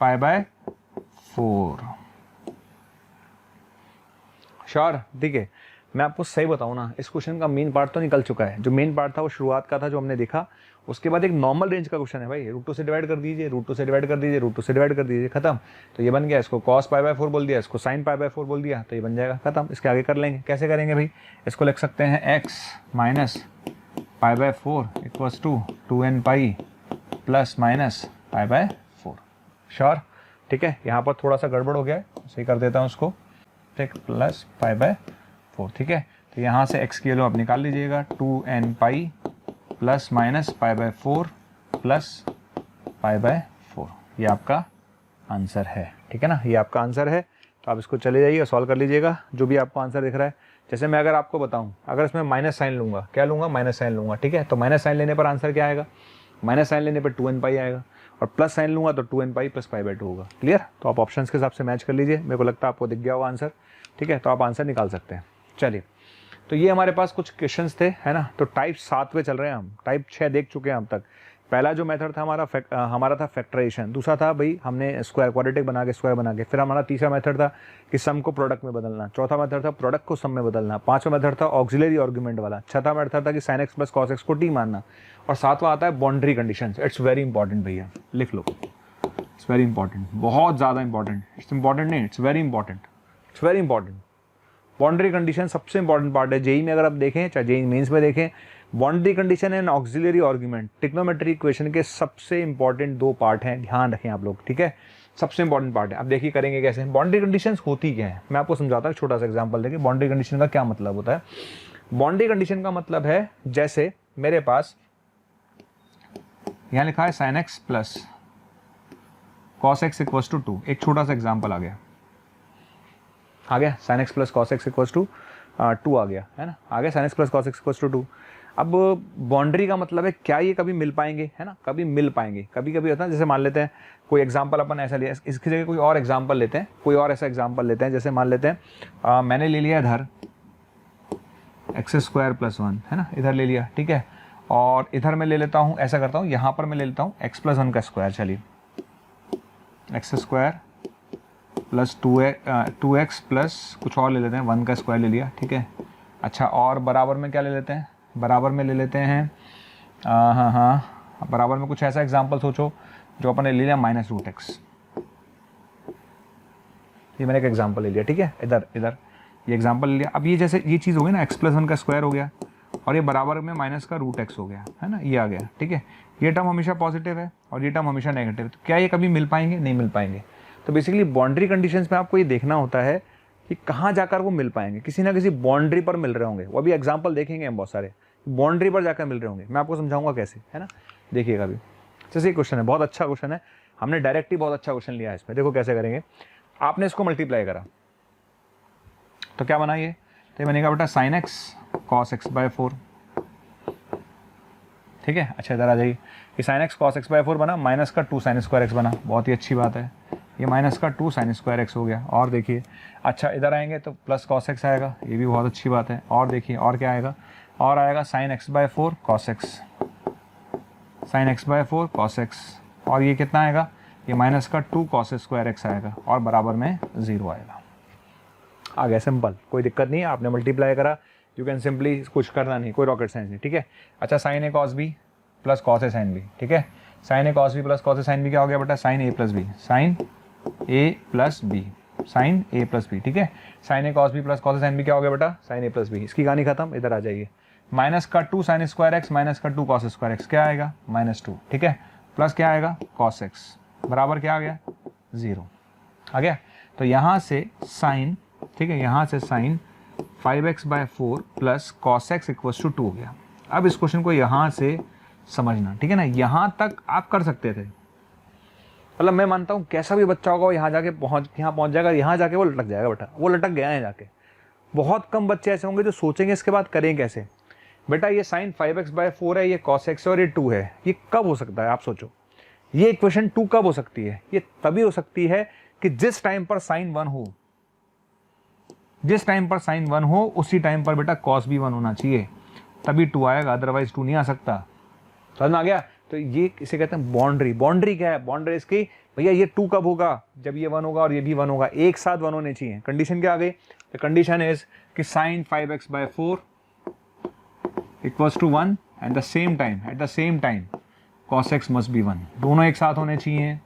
π/4। श्योर, ठीक है। मैं आपको सही बताऊँ ना, इस क्वेश्चन का मेन पार्ट तो निकल चुका है। जो मेन पार्ट था वो शुरुआत का था जो हमने देखा, उसके बाद एक नॉर्मल रेंज का क्वेश्चन है भाई, √2 से डिवाइड कर दीजिए, √2 से डिवाइड कर दीजिए, √2 से डिवाइड कर दीजिए, खत्म। तो ये बन गया, इसको cos π/4 बोल दिया, इसको sin π/4 बोल दिया, तो ये बन जाएगा, खत्म। इसके आगे कर लेंगे, कैसे करेंगे भाई, इसको लिख सकते हैं x minus π/4 equals to 2n pi plus minus π/4। Sure, ठीक है। यहाँ पर थोड़ा सा गड़बड़ हो गया है, सही कर देता हूँ उसको, ठीक, प्लस π/4, ठीक है। तो यहाँ से x की वैल्यू आप निकाल लीजिएगा, 2n pi plus minus π/4 plus π/4, ये आपका आंसर है, ठीक है ना, ये आपका आंसर है। तो आप इसको चले जाइए, सॉल्व कर लीजिएगा, जो भी आपको आंसर दिख रहा है। जैसे मैं अगर आपको बताऊं, अगर इसमें माइनस साइन लूँगा, क्या लूँगा, माइनस साइन लूँगा, ठीक है। तो माइनस साइन लेने पर आंसर क्या आएगा, माइनस साइन लेने पर 2n पाई आएगा, और प्लस साइन लूँगा तो 2n पाई प्लस π/2 होगा। क्लियर। तो आप ऑप्शंस के हिसाब से मैच कर लीजिए, मेरे को लगता है आपको दिख गया होगा आंसर, ठीक है। तो आप आंसर निकाल सकते हैं। चलिए, तो ये हमारे पास कुछ क्वेश्चंस थे, है ना। तो टाइप 7 पे चल रहे हैं हम, टाइप 6 देख चुके हैं हम तक। पहला जो मेथड था हमारा था फैक्टराइजेशन, दूसरा था भाई हमने स्क्वायर क्वाड्रेटिक बना के स्क्वायर बना के, फिर हमारा तीसरा मेथड था कि सम को प्रोडक्ट में बदलना, चौथा मेथड था प्रोडक्ट को सम में बदलना, पांचवा मेथड था ऑक्सिलरी आर्गुमेंट वाला, छठा मेथड था कि sin x plus cos x को t मानना, और सातवां आता है boundary conditions. It's very important भैया, लिख लो, इट्स वेरी इंपॉर्टेंट, बहुत ज़्यादा इंपॉर्टेंट। इट्स इंपॉर्टेंट नहीं, it's very important, it's very important. Boundary condition सबसे इंपॉर्टेंट पार्ट है। जेई में अगर आप देखें, चाहे जेई मेंस में देखें, boundary condition and auxiliary argument trigonometry equation के सबसे इंपॉर्टेंट 2 पार्ट हैं, ध्यान रखें आप लोग, ठीक है। सबसे इंपॉर्टेंट पार्ट है। अब देखिए करेंगे कैसे। बाउंड्री कंडीशंस होती क्या है, मैं आपको समझाता हूँ, छोटा सा एग्जांपल देके बाउंड्री कंडीशन का क्या मतलब होता है। बाउंड्री कंडीशन का मतलब है, जैसे मेरे पास यहाँ लिखा है sin x plus cos x equals to 2, एक छोटा सा एग्जाम्पल आ गया sin x plus cos x equals to 2 आ गया, है ना, आ गया sin x plus cos x equals to 2। अब बाउंड्री का मतलब है क्या ये कभी मिल पाएंगे, है ना, कभी मिल पाएंगे, कभी कभी होता है। जैसे मान लेते हैं कोई एग्जांपल अपन ऐसा लिया, इसकी जगह कोई और एग्जांपल लेते हैं, कोई और ऐसा एग्जांपल लेते हैं। जैसे मान लेते हैं मैंने ले लिया इधर x² प्लस 1, है ना, इधर ले लिया, ठीक है। और इधर मैं ले लेता हूँ, ऐसा करता हूँ, यहाँ पर मैं ले लेता हूँ x प्लस 1 का स्क्वायर। चलिए, x² प्लस 2x प्लस कुछ और ले लेते हैं, 1 का स्क्वायर ले लिया, ठीक है। अच्छा, और बराबर में क्या ले लेते हैं, बराबर में ले लेते हैं बराबर में कुछ ऐसा एग्जांपल सोचो जो अपन ने ले लिया -√x। ये मैंने एक एग्जांपल ले लिया, ठीक है, इधर ये एग्जांपल ले लिया। अब ये जैसे ये चीज़ हो गई ना, x प्लस 1 का स्क्वायर हो गया, और ये बराबर में माइनस का √x हो गया, है ना, ये आ गया, ठीक है। ये टर्म हमेशा पॉजिटिव है और ये टर्म हमेशा नेगेटिव है, तो क्या ये कभी मिल पाएंगे, नहीं मिल पाएंगे। तो बेसिकली बाउंड्री कंडीशंस में आपको ये देखना होता है कि कहाँ जाकर वो मिल पाएंगे, किसी ना किसी बाउंड्री पर मिल रहे होंगे। वो अभी एग्जांपल देखेंगे हम बहुत सारे, बाउंड्री पर जाकर मिल रहे होंगे, मैं आपको समझाऊंगा कैसे, है ना। देखिएगा अभी, जैसे ये क्वेश्चन है, बहुत अच्छा क्वेश्चन है, हमने डायरेक्ट ही बहुत अच्छा क्वेश्चन लिया है इसमें। देखो कैसे करेंगे, आपने इसको मल्टीप्लाई करा तो क्या बना, ये तो ये बनेगा बेटा sin x cos x/4, ठीक है। अच्छा, इधर आ जाइए, कि sin x cos x/4 बना, माइनस का 2 sin² x बना, बहुत ही अच्छी बात है। ये माइनस का 2 sin² x हो गया, और देखिए, अच्छा इधर आएंगे तो प्लस cos x आएगा, ये भी बहुत अच्छी बात है। और देखिए, और क्या आएगा, और आएगा sin x/4 cos x, sin x/4 cos x, और ये कितना आएगा, ये माइनस का 2 cos² x आएगा, और बराबर में 0 आएगा। आ गया, सिंपल, कोई दिक्कत नहीं है। आपने मल्टीप्लाई करा, यू कैन सिंपली, कुछ करना नहीं, कोई रॉकेट साइंस नहीं, ठीक है। अच्छा, sin a cos b plus cos a sin b, ठीक है। sin a cos b plus cos a sin b क्या हो गया बेटा, sin a plus b, sin a plus b, sin a plus b, ठीक है। sin a cos b plus cos a sin b क्या हो गया बेटा, sin a प्लस b। इसकी कहानी खत्म, इधर आ जाइए, माइनस का 2 sin² x माइनस का 2 cos² x, क्या आएगा, -2, ठीक है, प्लस क्या आएगा cos x, बराबर क्या आ गया, 0 आ गया। तो यहाँ से साइन, ठीक है, यहाँ से sine 5x/4 plus cos x equals to 2 हो गया। अब इस क्वेश्चन को यहाँ से समझना, ठीक है ना, यहाँ तक आप कर सकते थे। मतलब मैं मानता हूँ कैसा भी बच्चा होगा वो यहाँ पहुँच जाएगा, यहाँ जाके वो लटक जाएगा बेटा, वो लटक गया है जाके। बहुत कम बच्चे ऐसे होंगे जो सोचेंगे इसके बाद करें कैसे। बेटा ये साइन 5x/4 है, ये cos x और ये 2 है, ये कब हो सकता है आप सोचो। ये इक्वेशन 2 कब हो सकती है, ये तभी हो सकती है कि जिस टाइम पर साइन 1 हो, जिस टाइम पर साइन 1 हो उसी टाइम पर बेटा cos भी 1 होना चाहिए, तभी 2 आएगा, अदरवाइज 2 नहीं आ सकता। समझ में आ गया। तो ये इसे कहते हैं बाउंड्री। बाउंड्री क्या है? बाउंड्री इसकी भैया ये 2 कब होगा? जब ये 1 होगा और ये भी 1 होगा, एक साथ 1 होने चाहिए। कंडीशन क्या आ गई? द कंडीशन इज कि sin 5x/4 equals to 1 at the same time cos x must be 1। दोनों एक साथ होने चाहिए।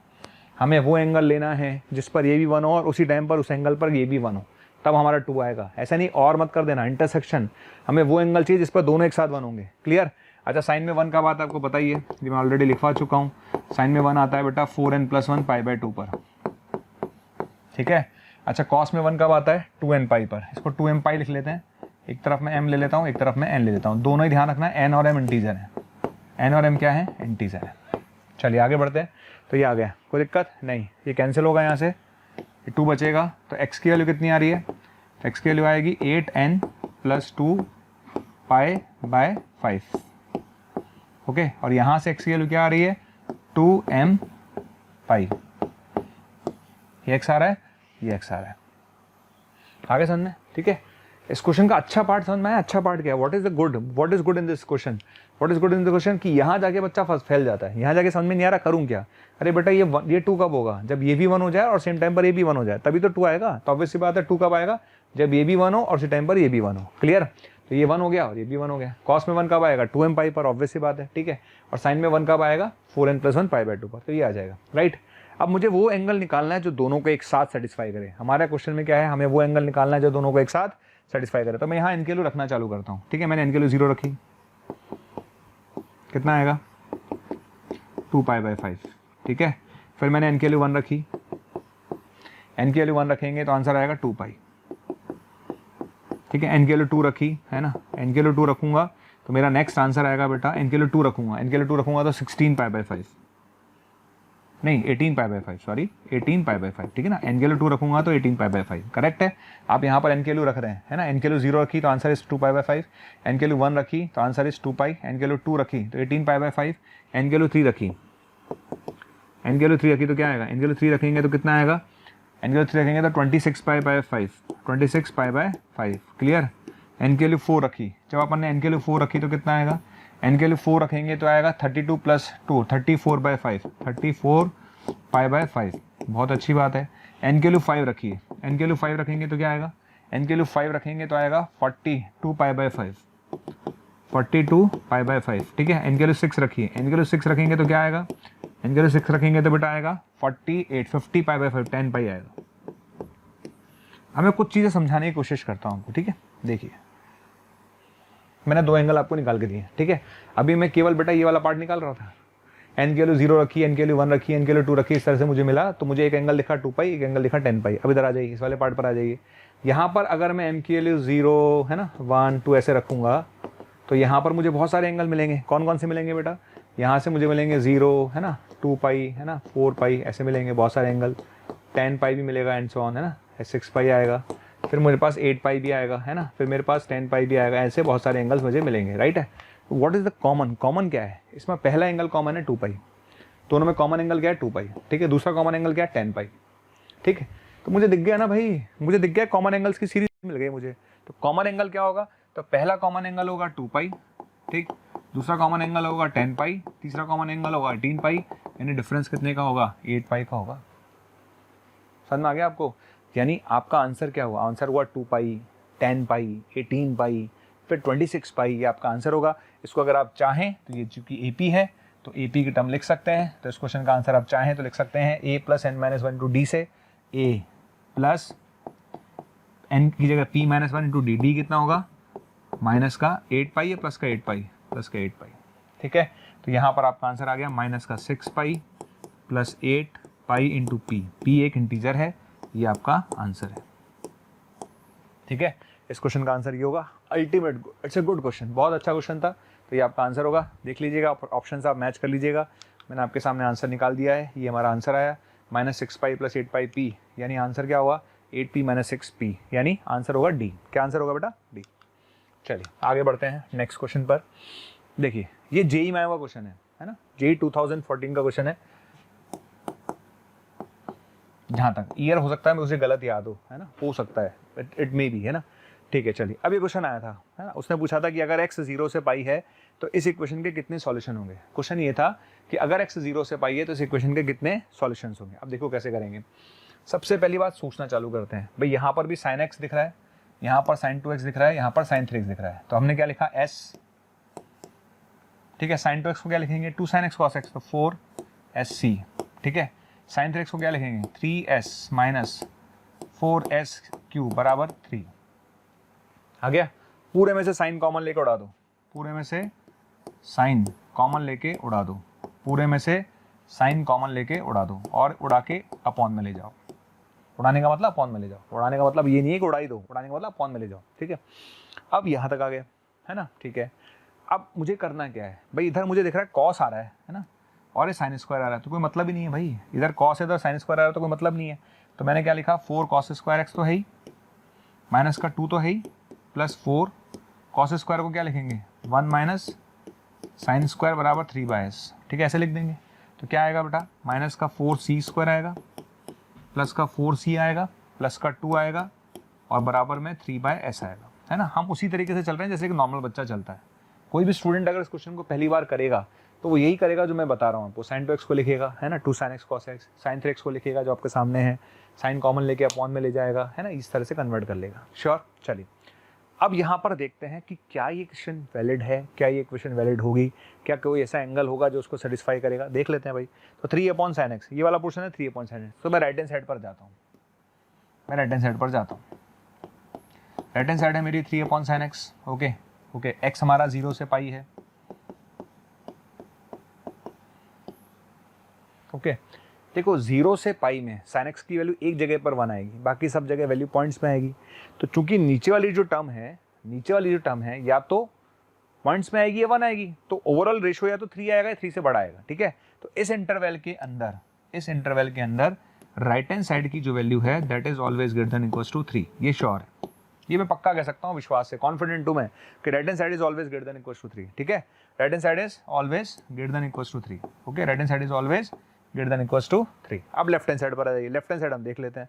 हमें वो एंगल लेना है जिस पर ये भी 1 हो और उसी टाइम पर उस एंगल पर ये भी 1 हो, तब हमारा 2 आएगा। ऐसा नहीं और मत कर देना, इंटरसेक्शन। हमें वो एंगल चाहिए जिस पर दोनों एक साथ 1 होंगे। क्लियर? अच्छा, साइन में 1 का बात आपको पता ही है, ये मैं ऑलरेडी लिखवा चुका हूँ। साइन में 1 आता है बेटा 4n+1 π/2 पर, ठीक है। अच्छा, कॉस में 1 कब आता है? 2n π पर। इसको 2m π लिख लेते हैं। एक तरफ में m ले लेता हूँ, एक तरफ में n ले लेता हूँ। दोनों ही ध्यान रखना, n और m इंटीजर है। n और m क्या है? इंटीजर है। चलिए आगे बढ़ते हैं। तो ये आ गया, कोई दिक्कत नहीं, ये कैंसिल होगा यहाँ से, ये 2 बचेगा। तो x की वैल्यू कितनी आ रही है? x की वैल्यू आएगी 8n + 2 π/5। ओके, और यहाँ से x की वैल्यू क्या आ रही है? 2m π। ये x आ रहा है, ये x आ रहा है। आगे समझ में? ठीक है। इस क्वेश्चन का अच्छा पार्ट समझ में आया? अच्छा पार्ट क्या है? What is good in this question? What is good in the question कि यहाँ जाके बच्चा फंस फैल जाता है। यहाँ जाके समझ में नहीं आ रहा करूँ क्या? अरे बेटा ये 2 कब होगा? जब ये भी 1 हो जाए और सेम टाइम पर ये भी 1 हो जाए, तभी तो 2 आएगा। तो ऑब्वियस सी बात है 2 कब आएगा? जब ये भी 1 हो और सेम टाइम पर ये भी 1 हो। क्लियर? तो ये 1 हो गया और ये भी 1 हो गया। कॉस में 1 कब आएगा? 2m π पर, ऑब्वियस सी बात है, ठीक है। और साइन में 1 कब आएगा? 4n+1 π/2 पर। तो ये आ जाएगा, राइट। अब मुझे वो एंगल निकालना है जो दोनों को एक साथ सेटिस्फाई करे। हमारा क्वेश्चन में क्या है? हमें वो एंगल निकालना है जो दोनों को एक साथ सेटिस्फाई करे। तो मैं यहाँ n की वैल्यू रखना चालू करता हूँ, ठीक है। मैंने n की वैल्यू 0 रखी, कितना आएगा? 2π/5, ठीक है। फिर मैंने n की वैल्यू 1 रखी, n की वैल्यू 1 रखेंगे तो आंसर आएगा 2π, ठीक है। n की वैल्यू 2 रखी है ना, n की वैल्यू 2 रखूंगा तो मेरा नेक्स्ट आंसर आएगा बेटा, n की वैल्यू 2 रखूंगा, n की वैल्यू 2 रखूंगा तो 16π/5, नहीं 18π/5, सॉरी 18π/5, ठीक है ना। n की वैल्यू 2 रखूंगा तो 18π/5, करेक्ट है। आप यहाँ पर n की वैल्यू रख रहे हैं, है ना। n की वैल्यू 0 रखी तो आंसर इज 2π/5, n की वैल्यू 1 रखी तो आंसर इज 2π, n की वैल्यू 2 रखी तो 18π/5, n की वैल्यू 3 रखी, n की वैल्यू 3 रखी तो क्या आएगा? n की वैल्यू 3 रखेंगे तो कितना आएगा? n की वैल्यू 3 रखेंगे तो 26π/5, 26π/5, क्लियर। n की वैल्यू 4 रखी, जब अपन ने n की वैल्यू 4 रखी तो कितना आएगा? n की वैल्यू 4 रखेंगे तो आएगा 32 + 2, 34/5, 34π/5, बहुत अच्छी बात है। n की वैल्यू 5 रखिए, n की वैल्यू 5 रखेंगे तो क्या आएगा? n की वैल्यू 5 रखेंगे तो आएगा 42π/5, 42π/5, ठीक है। n की वैल्यू 6 रखिए, n की वैल्यू 6 रखेंगे तो क्या आएगा? n की वैल्यू 6 रखेंगे तो बेटा आएगा 50π/5, 10π आएगा। हमें कुछ चीज़ें समझाने की कोशिश करता हूँ आपको, ठीक है। देखिए, मैंने 2 एंगल आपको निकाल के दिए, ठीक है। अभी मैं केवल बेटा ये वाला पार्ट निकाल रहा था। n की वैल्यू 0 रखी, n की वैल्यू 1 रखी, n की वैल्यू 2 रखी, इस तरह से मुझे मिला। तो मुझे एक एंगल लिखा 2π, एक एंगल लिखा 10π। अब इधर आ जाइए, इस वाले पार्ट पर आ जाइए। यहाँ पर अगर मैं m की वैल्यू 0 है ना 1 2 ऐसे रखूँगा तो यहाँ पर मुझे बहुत सारे एंगल मिलेंगे। कौन कौन से मिलेंगे बेटा? यहाँ से मुझे मिलेंगे 0 है ना, 2π है ना, 4π, ऐसे मिलेंगे बहुत सारे एंगल। 10π भी मिलेगा एंड सो ऑन, है ना। 6π आएगा, फिर मेरे पास 8π भी आएगा, है ना। फिर मेरे पास 10π भी आएगा। ऐसे बहुत सारे एंगल्स मुझे मिलेंगे, राइट है। व्हाट इज द कॉमन क्या है इसमें? पहला एंगल कॉमन है 2π, दोनों में कॉमन एंगल क्या है? 2π, ठीक है। दूसरा कॉमन एंगल क्या है? 10π, ठीक है। तो मुझे दिख गया ना भाई, मुझे दिख गया कॉमन एंगल्स की सीरीज मिल गई मुझे। तो कॉमन एंगल क्या होगा? तो पहला कॉमन एंगल होगा 2π, ठीक। दूसरा कॉमन एंगल होगा 10π, तीसरा कॉमन एंगल होगा 18π, यानी डिफरेंस कितने का होगा? 8π का होगा। समझ में आ गया आपको? यानी आपका आंसर क्या हुआ? आंसर हुआ 2π, 10π, 18π, फिर 26π, ये आपका आंसर होगा। इसको अगर आप चाहें तो ये चूंकि AP है तो AP की टर्म लिख सकते हैं। तो इस क्वेश्चन का आंसर आप चाहें तो लिख सकते हैं a + n - 1 × d से a + n की जगह p - 1 × d। d कितना होगा? माइनस का 8π या प्लस का 8π? प्लस का 8π, ठीक है। तो यहाँ पर आपका आंसर आ गया माइनस का 6π + 8π × p। p एक इंटीजर है, ये आपका आंसर है, ठीक है। इस क्वेश्चन का आंसर ये होगा। Ultimate, it's a good question, बहुत अच्छा क्वेश्चन था। तो ये आपका आंसर होगा। देख लीजिएगा, ऑप्शन आप मैच कर लीजिएगा। मैंने आपके सामने आंसर निकाल दिया है। ये हमारा आंसर आया -6π + 8π p, यानी आंसर क्या हुआ? 8p - 6p, यानी आंसर होगा डी। क्या आंसर होगा बेटा? डी। चलिए आगे बढ़ते हैं नेक्स्ट क्वेश्चन पर। देखिए, ये जेई में आया हुआ क्वेश्चन है ना। जेई 2014 का क्वेश्चन है। जहाँ तक ईयर हो सकता है मुझे गलत याद हो, है ना, हो सकता है, इट मे बी, है ना। ठीक है, चलिए अब ये क्वेश्चन आया था, है ना। उसने पूछा था कि अगर x 0 से पाई है तो इस इक्वेशन के कितने सॉल्यूशन होंगे। क्वेश्चन ये था कि अगर x 0 से पाई है तो इस इक्वेशन के कितने सॉल्यूशंस होंगे। अब देखो कैसे करेंगे। सबसे पहली बात सोचना चालू करते हैं। भाई यहाँ पर भी sin x दिख रहा है, यहाँ पर sin 2x दिख रहा है, यहाँ पर sin 3x दिख रहा है, तो हमने क्या लिखा s, ठीक है। sin 2x को क्या लिखेंगे 2 sin x cos x, तो 4sc, ठीक है। sin 3x को क्या लिखेंगे 3s माइनस 4s³ बराबर 3। आ गया। पूरे में से साइन कॉमन लेके उड़ा दो, पूरे में से साइन कॉमन लेके उड़ा दो, पूरे में से साइन कॉमन लेके उड़ा दो और उड़ा के अपॉन में ले जाओ। उड़ाने का मतलब अपॉन में ले जाओ, उड़ाने का मतलब ये नहीं है कि उड़ा ही दो, उड़ाने का मतलब अपॉन में ले जाओ, ठीक है। अब यहाँ तक आ गए, है ना, ठीक है। अब मुझे करना क्या है भाई, इधर मुझे दिख रहा है कॉस आ रहा है ना, और ये साइन स्क्वायर आ रहा है, तो कोई मतलब ही नहीं है भाई। इधर कॉस है तो साइन स्क्वायर आ रहा है तो कोई मतलब नहीं है। तो मैंने क्या लिखा 4 cos स्क्वायर एक्स तो है ही, माइनस का 2 तो है ही, प्लस 4 cos स्क्वायर को क्या लिखेंगे 1 माइनस साइन स्क्वायर बराबर 3/s, ठीक है, ऐसे लिख देंगे। तो क्या आएगा बेटा, माइनस का 4c स्क्वायर आएगा, प्लस का 4c आएगा, प्लस का 2 आएगा और बराबर में 3/s आएगा, है ना। हम उसी तरीके से चल रहे हैं जैसे कि नॉर्मल बच्चा चलता है। कोई भी स्टूडेंट अगर इस क्वेश्चन को पहली बार करेगा तो वो यही करेगा जो मैं बता रहा हूँ आपको। sin 2x को लिखेगा, है ना, 2 sin x cos x, sin 3x को लिखेगा जो आपके सामने है, साइन कॉमन लेके अपॉन में ले जाएगा, है ना, इस तरह से कन्वर्ट कर लेगा। श्योर। चलिए अब यहाँ पर देखते हैं कि क्या ये क्वेश्चन वैलिड है, क्या ये क्वेश्चन वैलिड होगी, क्या कोई ऐसा एंगल होगा जो उसको सेटिस्फाई करेगा, देख लेते हैं भाई। तो 3/sin x ये वाला पोर्शन है 3/sin x, तो मैं राइट हैंड साइड पर जाता हूँ, मैं राइट हैंड साइड पर जाता हूँ। राइट हैंड साइड है मेरी 3/sin x, okay okay. x हमारा 0 से पाई है, ओके। देखो 0 से पाई में sin x की वैल्यू एक जगह पर 1 आएगी, बाकी सब जगह वैल्यू पॉइंट्स में आएगी। तो चूंकि नीचे वाली जो टर्म है, नीचे वाली जो टर्म है या तो पॉइंट्स में आएगी या 1 आएगी, तो ओवरऑल रेशियो या तो 3 आएगा या 3 से बड़ा आएगा, ठीक है। तो इस इंटरवल के अंदर, इस इंटरवल के अंदर राइट हैंड साइड की जो वैल्यू है that is always greater than equals to 3, ये श्योर है, ये मैं पक्का कह सकता हूँ विश्वास से, कॉन्फिडेंट हूँ मैं कि right hand side is always greater than equals to 3, ठीक है। Right hand side is always greater than equals to 3, ओके। Right hand side is always greater than equals to 3। अब लेफ्ट हैंड साइड पर आ जाइए। लेफ्ट हैंड साइड हम देख लेते हैं,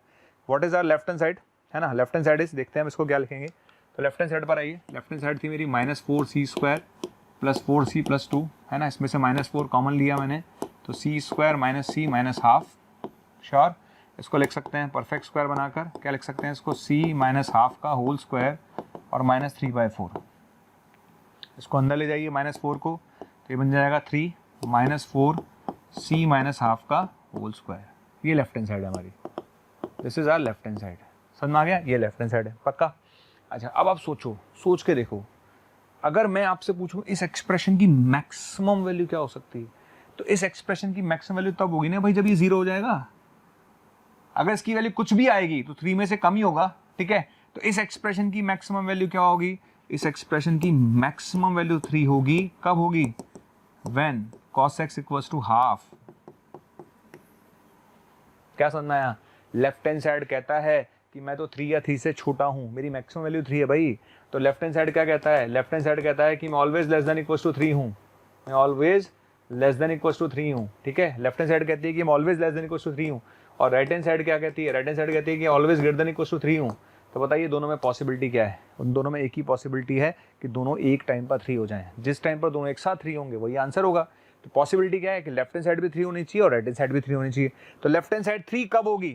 what is our left hand side, है ना। लेफ्ट हैंड साइड इज, देखते हैं हम इसको क्या लिखेंगे। तो लेफ्ट हैंड साइड पर आइए। लेफ्ट हैंड साइड थी मेरी -4c square plus 4c plus 2, है ना, इसमें से -4 कॉमन लिया मैंने, तो c square minus c minus half, sure. इसको लिख सकते हैं परफेक्ट स्क्वायर बनाकर, क्या लिख सकते हैं इसको c माइनस हाफ का होल स्क्वायर और -3/4। इसको अंदर ले जाइए -4 को, तो ये बन जाएगा 3 -4c माइनस हाफ का होल स्क्वायर। ये लेफ्ट हैंड साइड है हमारी, this is our left hand side. समझ में आ गया, ये लेफ्ट हैंड साइड है पक्का। अच्छा अब आप सोचो, सोच के देखो, अगर मैं आपसे पूछूं इस एक्सप्रेशन की मैक्सिमम वैल्यू क्या हो सकती है, तो इस एक्सप्रेशन की मैक्सिमम वैल्यू तब होगी ना भाई जब ये 0 हो जाएगा। अगर इसकी वैल्यू कुछ भी आएगी तो 3 में से कम ही होगा, ठीक है। तो इस एक्सप्रेशन की मैक्सिमम वैल्यू क्या होगी, इस एक्सप्रेशन की मैक्सिमम वैल्यू 3 होगी। कब होगी, when cos x equals to half. क्या समझ में आया, लेफ्ट हैंड साइड कहता है कि मैं तो 3 या 3 से छोटा हूं, मेरी मैक्सिमम वैल्यू 3 है भाई। तो लेफ्ट हैंड साइड क्या कहता है, लेफ्ट हैंड साइड कहता है कि मैं always less than equals to 3 हूं, मैं always less than equals to 3 हूं, ठीक है। लेफ्ट हैंड साइड कहती है कि मैं always less than equals to 3 हूं, और राइट हैंड साइड क्या कहती है, राइट हैंड साइड कहती है कि always greater than equals to 3 हूं। तो बताइए दोनों में पॉसिबिलिटी क्या है, उन दोनों में एक ही पॉसिबिलिटी है कि दोनों एक टाइम पर 3 हो जाएं। जिस टाइम पर दोनों एक साथ 3 होंगे वही आंसर होगा। तो पॉसिबिलिटी क्या है कि लेफ्ट हैंड साइड भी 3 होनी चाहिए और राइट हैंड साइड भी 3 होनी चाहिए। तो लेफ्ट हैंड साइड 3 कब होगी,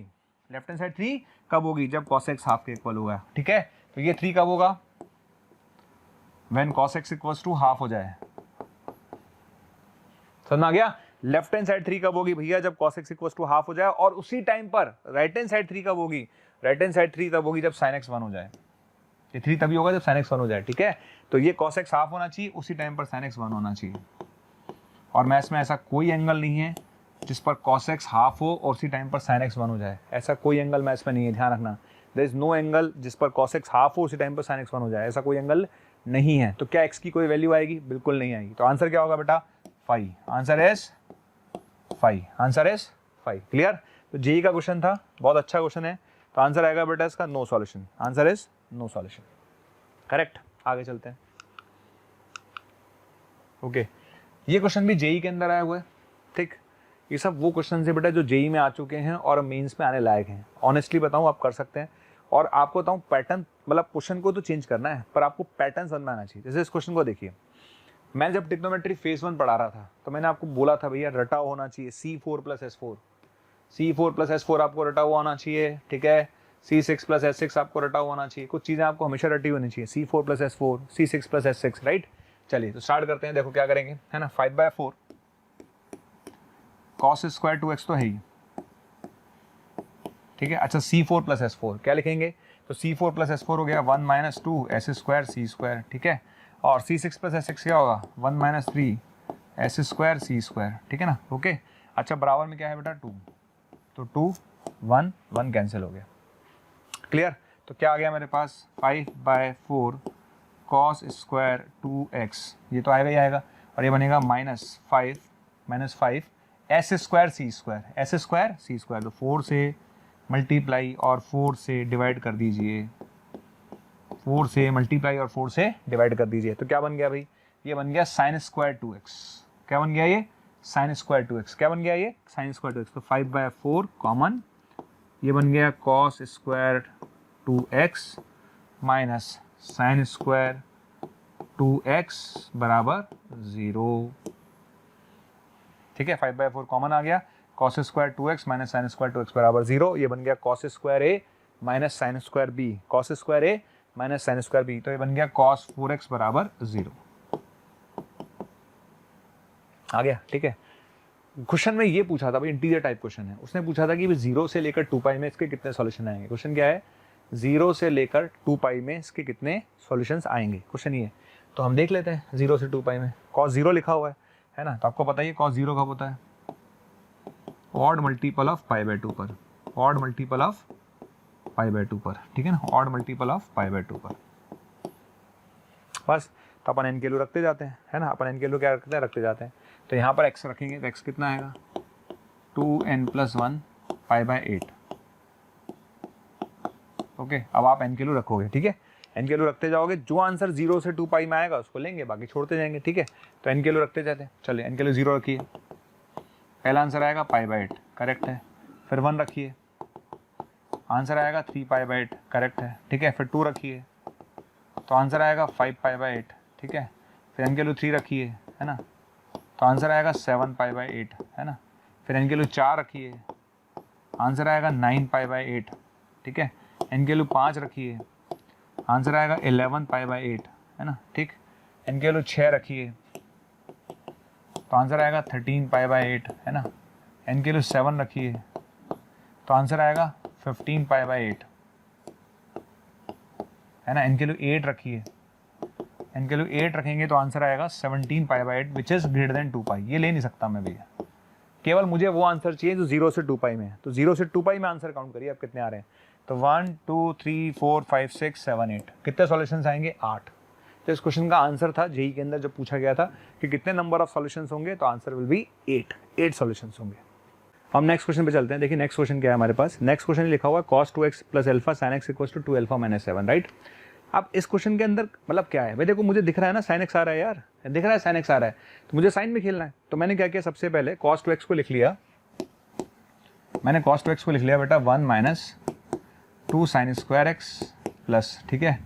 लेफ्ट हैंड साइड 3 कब होगी, जब cos x हाफ के इक्वल होगा, ठीक है। तो ये 3 कब होगा, when cos x equals to half हो जाए। समझ में आ गया, लेफ्ट हैंड साइड 3 कब होगी भैया, जब cos x equals to half हो जाए। और उसी टाइम पर राइट हैंड साइड 3 कब होगी, राइट हैंड साइड 3 तब होगी जब sin x 1 हो जाए। ये 3 तभी होगा जब sin x 1 हो जाए, ठीक है। तो ये cos x हाफ होना चाहिए, उसी टाइम पर sin x 1 होना चाहिए। और मैथ्स में ऐसा कोई एंगल नहीं है जिस पर cos x हाफ हो और उसी टाइम पर sin x 1 हो जाए, ऐसा कोई एंगल मैथ्स में नहीं है, ध्यान रखना। देयर इज नो एंगल जिस पर cos x हाफ हो उसी टाइम पर sin x 1 हो जाए, ऐसा कोई एंगल नहीं है। तो क्या x की कोई वैल्यू आएगी, बिल्कुल नहीं आएगी। तो आंसर क्या होगा बेटा, 5, answer is 5, answer is 5। Clear. तो जेई का क्वेश्चन था, बहुत अच्छा क्वेश्चन है। तो आंसर आएगा बेटा इसका no solution, answer is no solution, correct. आगे चलते हैं, ओके। ये क्वेश्चन भी जेई के अंदर आया हुआ है, ठीक। ये सब वो क्वेश्चन है बेटा जो जेई में आ चुके हैं और मेंस में आने लायक हैं। ऑनेस्टली बताऊं आप कर सकते हैं, और आपको बताऊं पैटर्न, मतलब क्वेश्चन को तो चेंज करना है पर आपको पैटर्न समझ में आना चाहिए। जैसे इस क्वेश्चन को देखिए, मैं जब ट्रिग्नोमेट्री फेज 1 पढ़ा रहा था तो मैंने आपको बोला था भैया रटा होना चाहिए C4 plus S4, C4 plus S4 आपको रटा हुआ होना चाहिए, ठीक है। C6 प्लस S6 आपको रटा हुआ होना चाहिए, कुछ चीज़ें आपको हमेशा रटी होनी चाहिए, C4 plus S4, C6 plus S6, right. चलिए तो स्टार्ट करते हैं, देखो क्या करेंगे, है ना। 5/4 cos स्क्वायर 2x तो है ही, ठीक है। अच्छा C4 प्लस S4 क्या लिखेंगे, तो C4 प्लस S4 हो गया 1 minus 2 S square C square, ठीक है। और C6 प्लस S6 क्या होगा 1 minus 3 S square C square, ठीक है ना, ओके। अच्छा बराबर में क्या है बेटा 2, तो 2 1 1 कैंसिल हो गया, क्लियर। तो क्या आ गया मेरे पास 5/4 cos स्क्वायर 2x, ये तो आएगा ही आएगा, और ये बनेगा -5 S स्क्वायर C स्क्वायर, तो 4 से मल्टीप्लाई और 4 से डिवाइड कर दीजिए, 4 से मल्टीप्लाई और 4 से डिवाइड कर दीजिए, तो क्या बन गया भाई, ये बन गया sin स्क्वायर 2x, क्या बन गया ये sin स्क्वायर 2x, क्या बन गया ये sin स्क्वायर 2x, तो 5/4 कॉमन, ये बन गया cos square 2x minus sin square 2x बराबर 0, ठीक है। 5/4 कॉमन आ गया, cos square 2x minus sin square 2x बराबर 0, ये बन गया cos square a minus sin square b, cos square a minus sin square b, तो ये बन गया cos 4x बराबर 0, आ गया, ठीक है। क्वेश्चन में ये पूछा था भाई, इंटीजर टाइप क्वेश्चन है, उसने पूछा था कि 0 से लेकर 2 पाई में इसके कितने सॉल्यूशन आएंगे। क्वेश्चन क्या है, 0 से लेकर 2 पाई में इसके कितने सॉल्यूशंस आएंगे, क्वेश्चन ये। तो हम देख लेते हैं 0 से 2 पाई में, cos 0 लिखा हुआ है ना, तो आपको पता ही है cos 0 कब होता है, ऑड मल्टीपल ऑफ π/2 पर, ऑड मल्टीपल ऑफ π/2 पर, ठीक है ना, ऑड मल्टीपल ऑफ π/2 पर, बस। तो अपन n के वैल्यू रखते जाते हैं, है ना, अपन n के वैल्यू क्या रखते जाते हैं, तो यहाँ पर x रखेंगे तो x कितना आएगा 2n + 1 π/8, ओके। अब आप n के वैल्यू रखोगे, ठीक है, n के वैल्यू रखते जाओगे, जो आंसर 0 से 2 पाई में आएगा उसको लेंगे, बाकी छोड़ते जाएंगे, ठीक है। तो n के वैल्यू रखते जाते हैं, चलिए n के वैल्यू 0 रखिए, पहला आंसर आएगा π/8, करेक्ट है। फिर 1 रखिए, आंसर आएगा 3 π/8, करेक्ट है, ठीक है। फिर 2 रखिए, तो आंसर आएगा 5 π/8, ठीक है। फिर n के वैल्यू 3 रखिए, है ना, तो आंसर आएगा 7 π/8, है ना। फिर n के वैल्यू 4 रखिए, आंसर आएगा 9 π/8, ठीक है। n के वैल्यू 5 रखिए, आंसर आएगा 11 π/8, है ना, ठीक। n के वैल्यू 6 रखिए, तो आंसर आएगा 13 π/8, है ना। n के वैल्यू 7 रखिए, तो आंसर आएगा 15 π/8, है ना। n के वैल्यू 8 रखिए, n के वैल्यू 8 रखेंगे तो आंसर आएगा 17 π/8 विच इज ग्रेटर देन 2 पाई। ये ले नहीं सकता मैं भैया, केवल मुझे वो आंसर चाहिए जो 0 से 2 पाई में है। तो 0 से 2 पाई में आंसर काउंट करिए आप कितने आ रहे हैं, तो 1 2 3 4 5 6 7 8, कितने सॉल्यूशंस आएंगे 8। तो इस क्वेश्चन का आंसर था जेई के अंदर जब पूछा गया था कि कितने नंबर ऑफ सॉल्यूशंस होंगे, तो आंसर विल बी 8 सॉल्यूशंस होंगे। हम नेक्स्ट क्वेश्चन पे चलते हैं। देखिए नेक्स्ट क्वेश्चन क्या है हमारे पास, नेक्स्ट क्वेश्चन लिखा हुआ है cos 2x + α sin x = 2α - 7, right. अब इस क्वेश्चन के अंदर मतलब क्या है भाई, देखो मुझे दिख रहा है ना sin x आ रहा है यार, दिख रहा है sin x आ रहा है, तो मुझे साइन में खेलना है। तो मैंने क्या किया, सबसे पहले cos 2x को लिख लिया, मैंने cos 2x को लिख लिया बेटा 1 - 2 sin स्क्वायर x प्लस, ठीक है,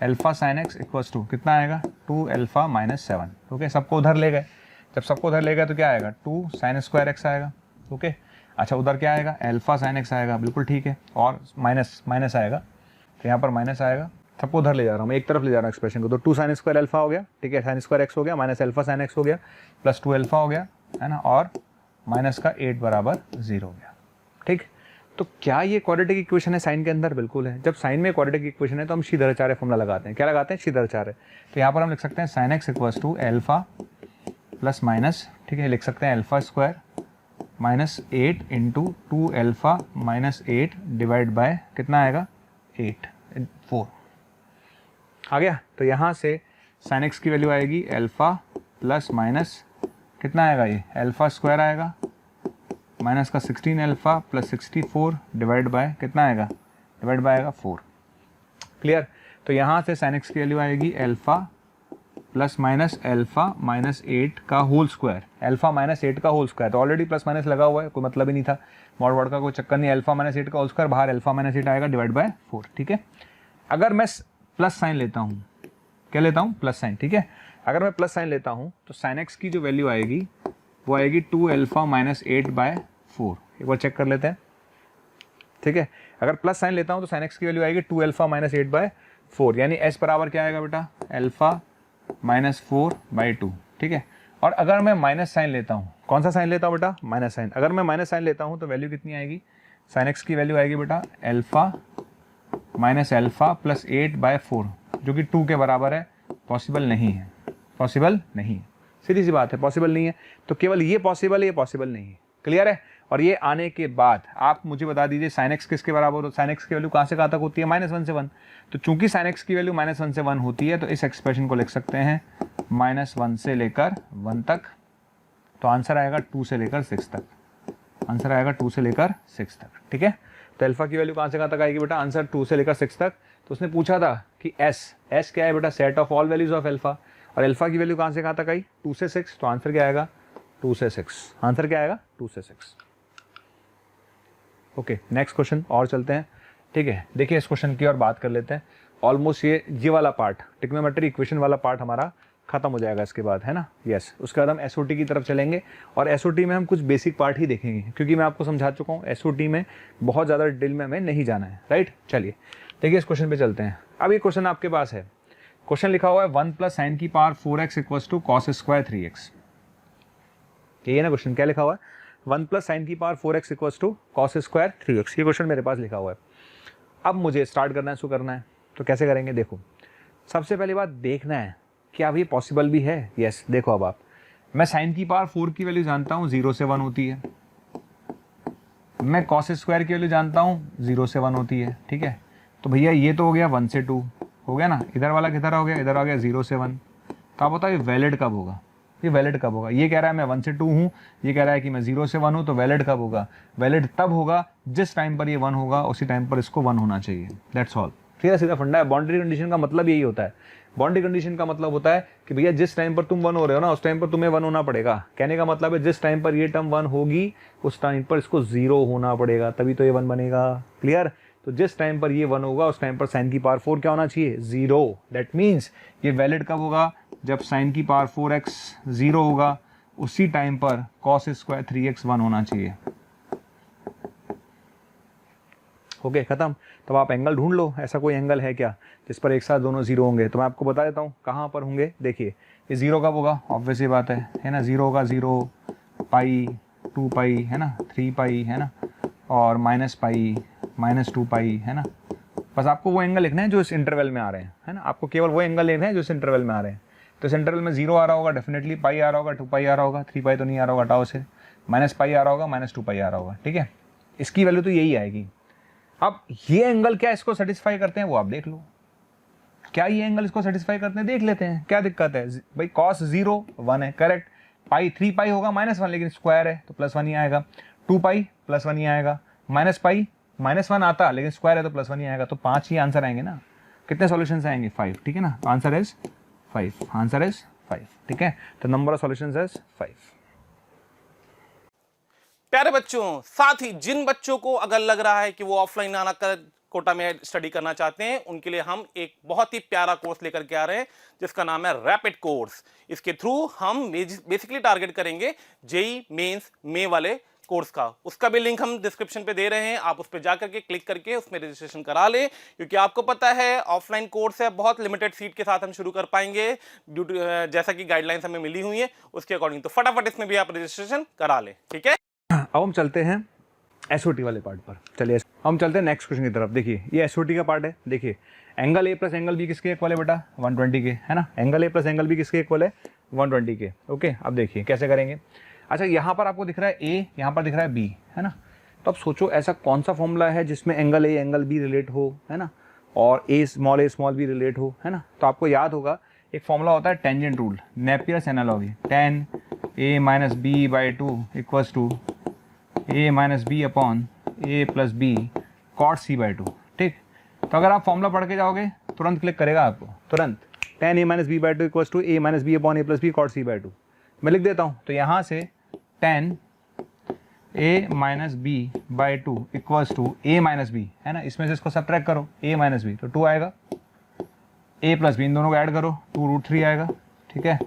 अल्फा sin x = कितना आएगा 2α - 7, ओके। सबको उधर ले गए, जब सबको उधर ले गए तो क्या आएगा 2 sin स्क्वायर x आएगा, ओके। अच्छा उधर क्या आएगा अल्फा sin x आएगा, बिल्कुल ठीक है, और माइनस आएगा, तो यहाँ पर माइनस आएगा, सबको उधर ले जा रहा हूँ मैं, एक तरफ ले जा रहा हूँ एक्सप्रेशन को, तो 2 sin स्क्वायर अल्फा हो गया, ठीक है, sin स्क्वायर x हो गया, माइनस अल्फा sin x हो गया, प्लस 2 अल्फा हो गया, है ना, और माइनस का 8 बराबर 0 हो गया, ठीक। तो क्या ये क्वाड्रेटिक इक्वेशन है साइन के अंदर, बिल्कुल है। जब साइन में क्वाड्रेटिक इक्वेशन है तो हम शीधराचार्य फॉर्मूला लगाते हैं, क्या लगाते हैं शीधराचार्य। तो यहाँ पर हम लिख सकते हैं sin x = alpha plus minus, ठीक है, लिख सकते हैं alpha square -8 × 2 alpha - 8 divide by कितना आएगा 8 4 आ गया। तो यहाँ से sin x की वैल्यू आएगी अल्फा प्लस माइनस कितना आएगा, ये अल्फा स्क्वायर आएगा माइनस का 16 अल्फा प्लस 64 डिवाइड बाय कितना आएगा, डिवाइड बाय आएगा 4, क्लियर। तो यहाँ से sin x की वैल्यू आएगी अल्फा प्लस माइनस अल्फा -8 का होल स्क्वायर, अल्फा -8 का होल स्क्वायर, तो ऑलरेडी प्लस माइनस लगा हुआ है, कोई मतलब ही नहीं था, मॉड वर्ड का कोई चक्कर नहीं, अल्फा -8 का होल स्क्वायर, बाहर अल्फा -8 आएगा डिवाइड बाय 4, ठीक है। अगर मैं प्लस साइन लेता हूँ क्या लेता हूँ, प्लस साइन, ठीक है। अगर मैं प्लस साइन लेता हूँ तो साइन एक्स की जो वैल्यू आएगी वो आएगी 2 अल्फा माइनस 8/4। एक बार चेक कर लेते हैं, ठीक है। अगर प्लस साइन लेता हूँ तो साइन एक्स की वैल्यू आएगी 2 अल्फा माइनस 8/4, यानी एस बराबर क्या आएगा बेटा, अल्फा माइनस 4/2, ठीक है। और अगर मैं माइनस साइन लेता हूँ, कौन सा साइन लेता हूँ बेटा, माइनस साइन। अगर मैं माइनस साइन लेता हूँ तो वैल्यू कितनी आएगी, साइन एक्स की वैल्यू आएगी बेटा अल्फा माइनस अल्फा प्लस 8/4, जो कि 2 के बराबर है। पॉसिबल नहीं है, पॉसिबल नहीं है, सीधी सी बात है, पॉसिबल नहीं है। तो केवल ये पॉसिबल है, ये पॉसिबल नहीं है, क्लियर है। और ये आने के बाद आप मुझे बता दीजिए साइन एक्स किसके बराबर हो, साइन एक्स की वैल्यू कहाँ से कहाँ तक होती है, -1 से 1। तो चूंकि साइन एक्स की वैल्यू -1 से 1 होती है तो इस एक्सप्रेशन को लिख सकते हैं -1 से लेकर 1 तक। तो आंसर आएगा 2 से लेकर 6 तक, आंसर आएगा 2 से लेकर 6 तक, ठीक है। तो अल्फा की वैल्यू कहाँ से कहाँ तक आएगी बेटा, आंसर 2 से लेकर 6 तक। तो उसने पूछा था कि एस क्या है बेटा, set of all values of alpha, और अल्फा की वैल्यू कहाँ से कहाँ तक आई, 2 से 6। तो आंसर क्या आएगा, 2 से 6, आंसर क्या आएगा, 2 से 6। ओके, नेक्स्ट क्वेश्चन और चलते हैं, ठीक है। देखिए इस क्वेश्चन की और बात कर लेते हैं। ऑलमोस्ट ये वाला पार्ट, ट्रिग्नोमेट्री इक्वेशन वाला पार्ट हमारा खत्म हो जाएगा इसके बाद, है ना। यस, उसके बाद हम एसओटी की तरफ चलेंगे, और एसओटी में हम कुछ बेसिक पार्ट ही देखेंगे, क्योंकि मैं आपको समझा चुका हूँ एसओटी में बहुत ज़्यादा डिटेल में हमें नहीं जाना है, राइट। चलिए देखिए इस क्वेश्चन पे चलते हैं। अब ये क्वेश्चन आपके पास है, क्वेश्चन लिखा हुआ है 1 + sin की power 4x = cos square 3x। यही है ना क्वेश्चन, क्या लिखा हुआ है, 1 + sin की power 4x = cos square 3x। ये क्वेश्चन मेरे पास लिखा हुआ है। अब मुझे स्टार्ट करना है, शो करना है, तो कैसे करेंगे, देखो सबसे पहली बात देखना है क्या अब ये पॉसिबल भी है। यस, देखो अब मैं साइन की पावर 4 की वैल्यू जानता हूँ 0 से 1 होती है, मैं कॉस स्क्वायर की वैल्यू जानता हूँ 0 से 1 होती है, ठीक है। तो भैया ये तो हो गया 1 से 2 हो गया ना, इधर वाला किधर हो गया, इधर आ गया 0 से 1। तो आप बताओ ये वैलिड कब होगा, ये वैलिड कब होगा। ये कह रहा है मैं 1 से 2 हूँ, ये कह रहा है कि मैं 0 से 1 हूँ, तो वैलिड कब होगा, वैलिड तब होगा जिस टाइम पर ये 1 होगा उसी टाइम पर इसको 1 होना चाहिए। दैट्स ऑल, सीधा सीधा फंडा है। बाउंड्री कंडीशन का मतलब यही होता है, बाउंड्री कंडीशन का मतलब होता है कि भैया जिस टाइम पर तुम 1 हो रहे हो ना, उस टाइम पर तुम्हें 1 होना पड़ेगा। कहने का मतलब है जिस टाइम पर ये टर्म 1 होगी उस टाइम पर इसको 0 होना पड़ेगा, तभी तो ये 1 बनेगा, क्लियर। तो जिस टाइम पर ये 1 होगा उस टाइम पर साइन की पावर 4 क्या होना चाहिए, 0। दैट मीन्स ये वैलिड कब होगा, जब साइन की पावर 4x 0 होगा, उसी टाइम पर कॉस स्क्वायर 3x 1 होना चाहिए। ओके, खत्म। तब आप एंगल ढूंढ लो, ऐसा कोई एंगल है क्या जिस पर एक साथ दोनों 0 होंगे। तो मैं आपको बता देता हूँ कहाँ पर होंगे। देखिए ये 0 कब होगा, ऑब्वियस ये बात है ना, 0 होगा 0, पाई, 2 पाई, है ना, 3 पाई, है ना, और माइनस पाई, -2 पाई, है ना। बस आपको वो एंगल लिखना है जो इस इंटरवल में आ रहे हैं, है ना, आपको केवल वो एंगल लेना है जो इस इंटरवल में आ रहे हैं। तो इस इंटरवल में 0 आ रहा होगा, डेफिनेटली पाई आ रहा होगा, 2 पाई आ रहा होगा, 3 पाई तो नहीं आ रहा होगा टाओ से, माइनस पाई आ रहा होगा, -2 पाई आ रहा होगा, ठीक है। इसकी वैल्यू तो यही आएगी। अब ये एंगल क्या इसको सेटिस्फाई करते हैं वो आप देख लो, क्या ये एंगल इसको सेटिस्फाई करते हैं, देख लेते हैं, क्या दिक्कत है भाई। cos 0 1 है, करेक्ट। पाई 3 पाई होगा -1, लेकिन स्क्वायर है तो +1 ही आएगा। 2 पाई +1 ही आएगा। माइनस पाई -1 आता, लेकिन स्क्वायर है तो +1 ही आएगा। तो 5 ही आंसर आएंगे ना। कितने सॉल्यूशंस आएंगे, 5, ठीक है ना। आंसर इज 5, आंसर इज 5, ठीक है। तो नंबर ऑफ सॉल्यूशंस इज 5। प्यारे बच्चों, साथ ही जिन बच्चों को अगर लग रहा है कि वो ऑफलाइन आना कर कोटा में स्टडी करना चाहते हैं, उनके लिए हम एक बहुत ही प्यारा कोर्स लेकर के आ रहे हैं जिसका नाम है रैपिड कोर्स। इसके थ्रू हम बेसिकली टारगेट करेंगे जेई मेंस में वाले कोर्स का। उसका भी लिंक हम डिस्क्रिप्शन पे दे रहे हैं, आप उस पर जाकर के क्लिक करके उसमें रजिस्ट्रेशन करा लें, क्योंकि आपको पता है ऑफलाइन कोर्स है, बहुत लिमिटेड सीट के साथ हम शुरू कर पाएंगे ड्यू टू जैसा कि गाइडलाइंस हमें मिली हुई है उसके अकॉर्डिंग। तो फटाफट इसमें भी आप रजिस्ट्रेशन करा लें, ठीक है। अब हम चलते हैं एसओटी वाले पार्ट पर। चलिए हम चलते हैं नेक्स्ट क्वेश्चन की तरफ। देखिए ये एसओटी का पार्ट है। देखिए angle A plus angle B किसके इक्वल है बेटा, 120 के, है ना। Angle A plus angle B किसके इक्वल है, 120 के। ओके, अब देखिए कैसे करेंगे। अच्छा, यहाँ पर आपको दिख रहा है ए, यहाँ पर दिख रहा है बी, है ना। तो अब सोचो ऐसा कौन सा फॉर्मूला है जिसमें angle A angle B relate हो, है ना, और ए स्मॉल बी रिलेट हो, है ना। तो आपको याद होगा एक फॉर्मूला होता है tangent rule, Napier's analogy, tan a minus B by 2 equals to a minus B upon a plus B cot C by 2, ठीक। तो अगर आप फॉर्मूला पढ़ के जाओगे तुरंत क्लिक करेगा आपको, तुरंत tan a minus B by 2 equals to a minus B upon a plus B cot C by 2। मैं लिख देता हूँ, तो यहाँ से tan a minus B by 2 equals to a minus B, है ना, इसमें से इसको सब्ट्रैक्ट करो, a माइनस बी, तो 2 आएगा। ए प्लस बी, इन दोनों को ऐड करो, 2√3 आएगा, ठीक है,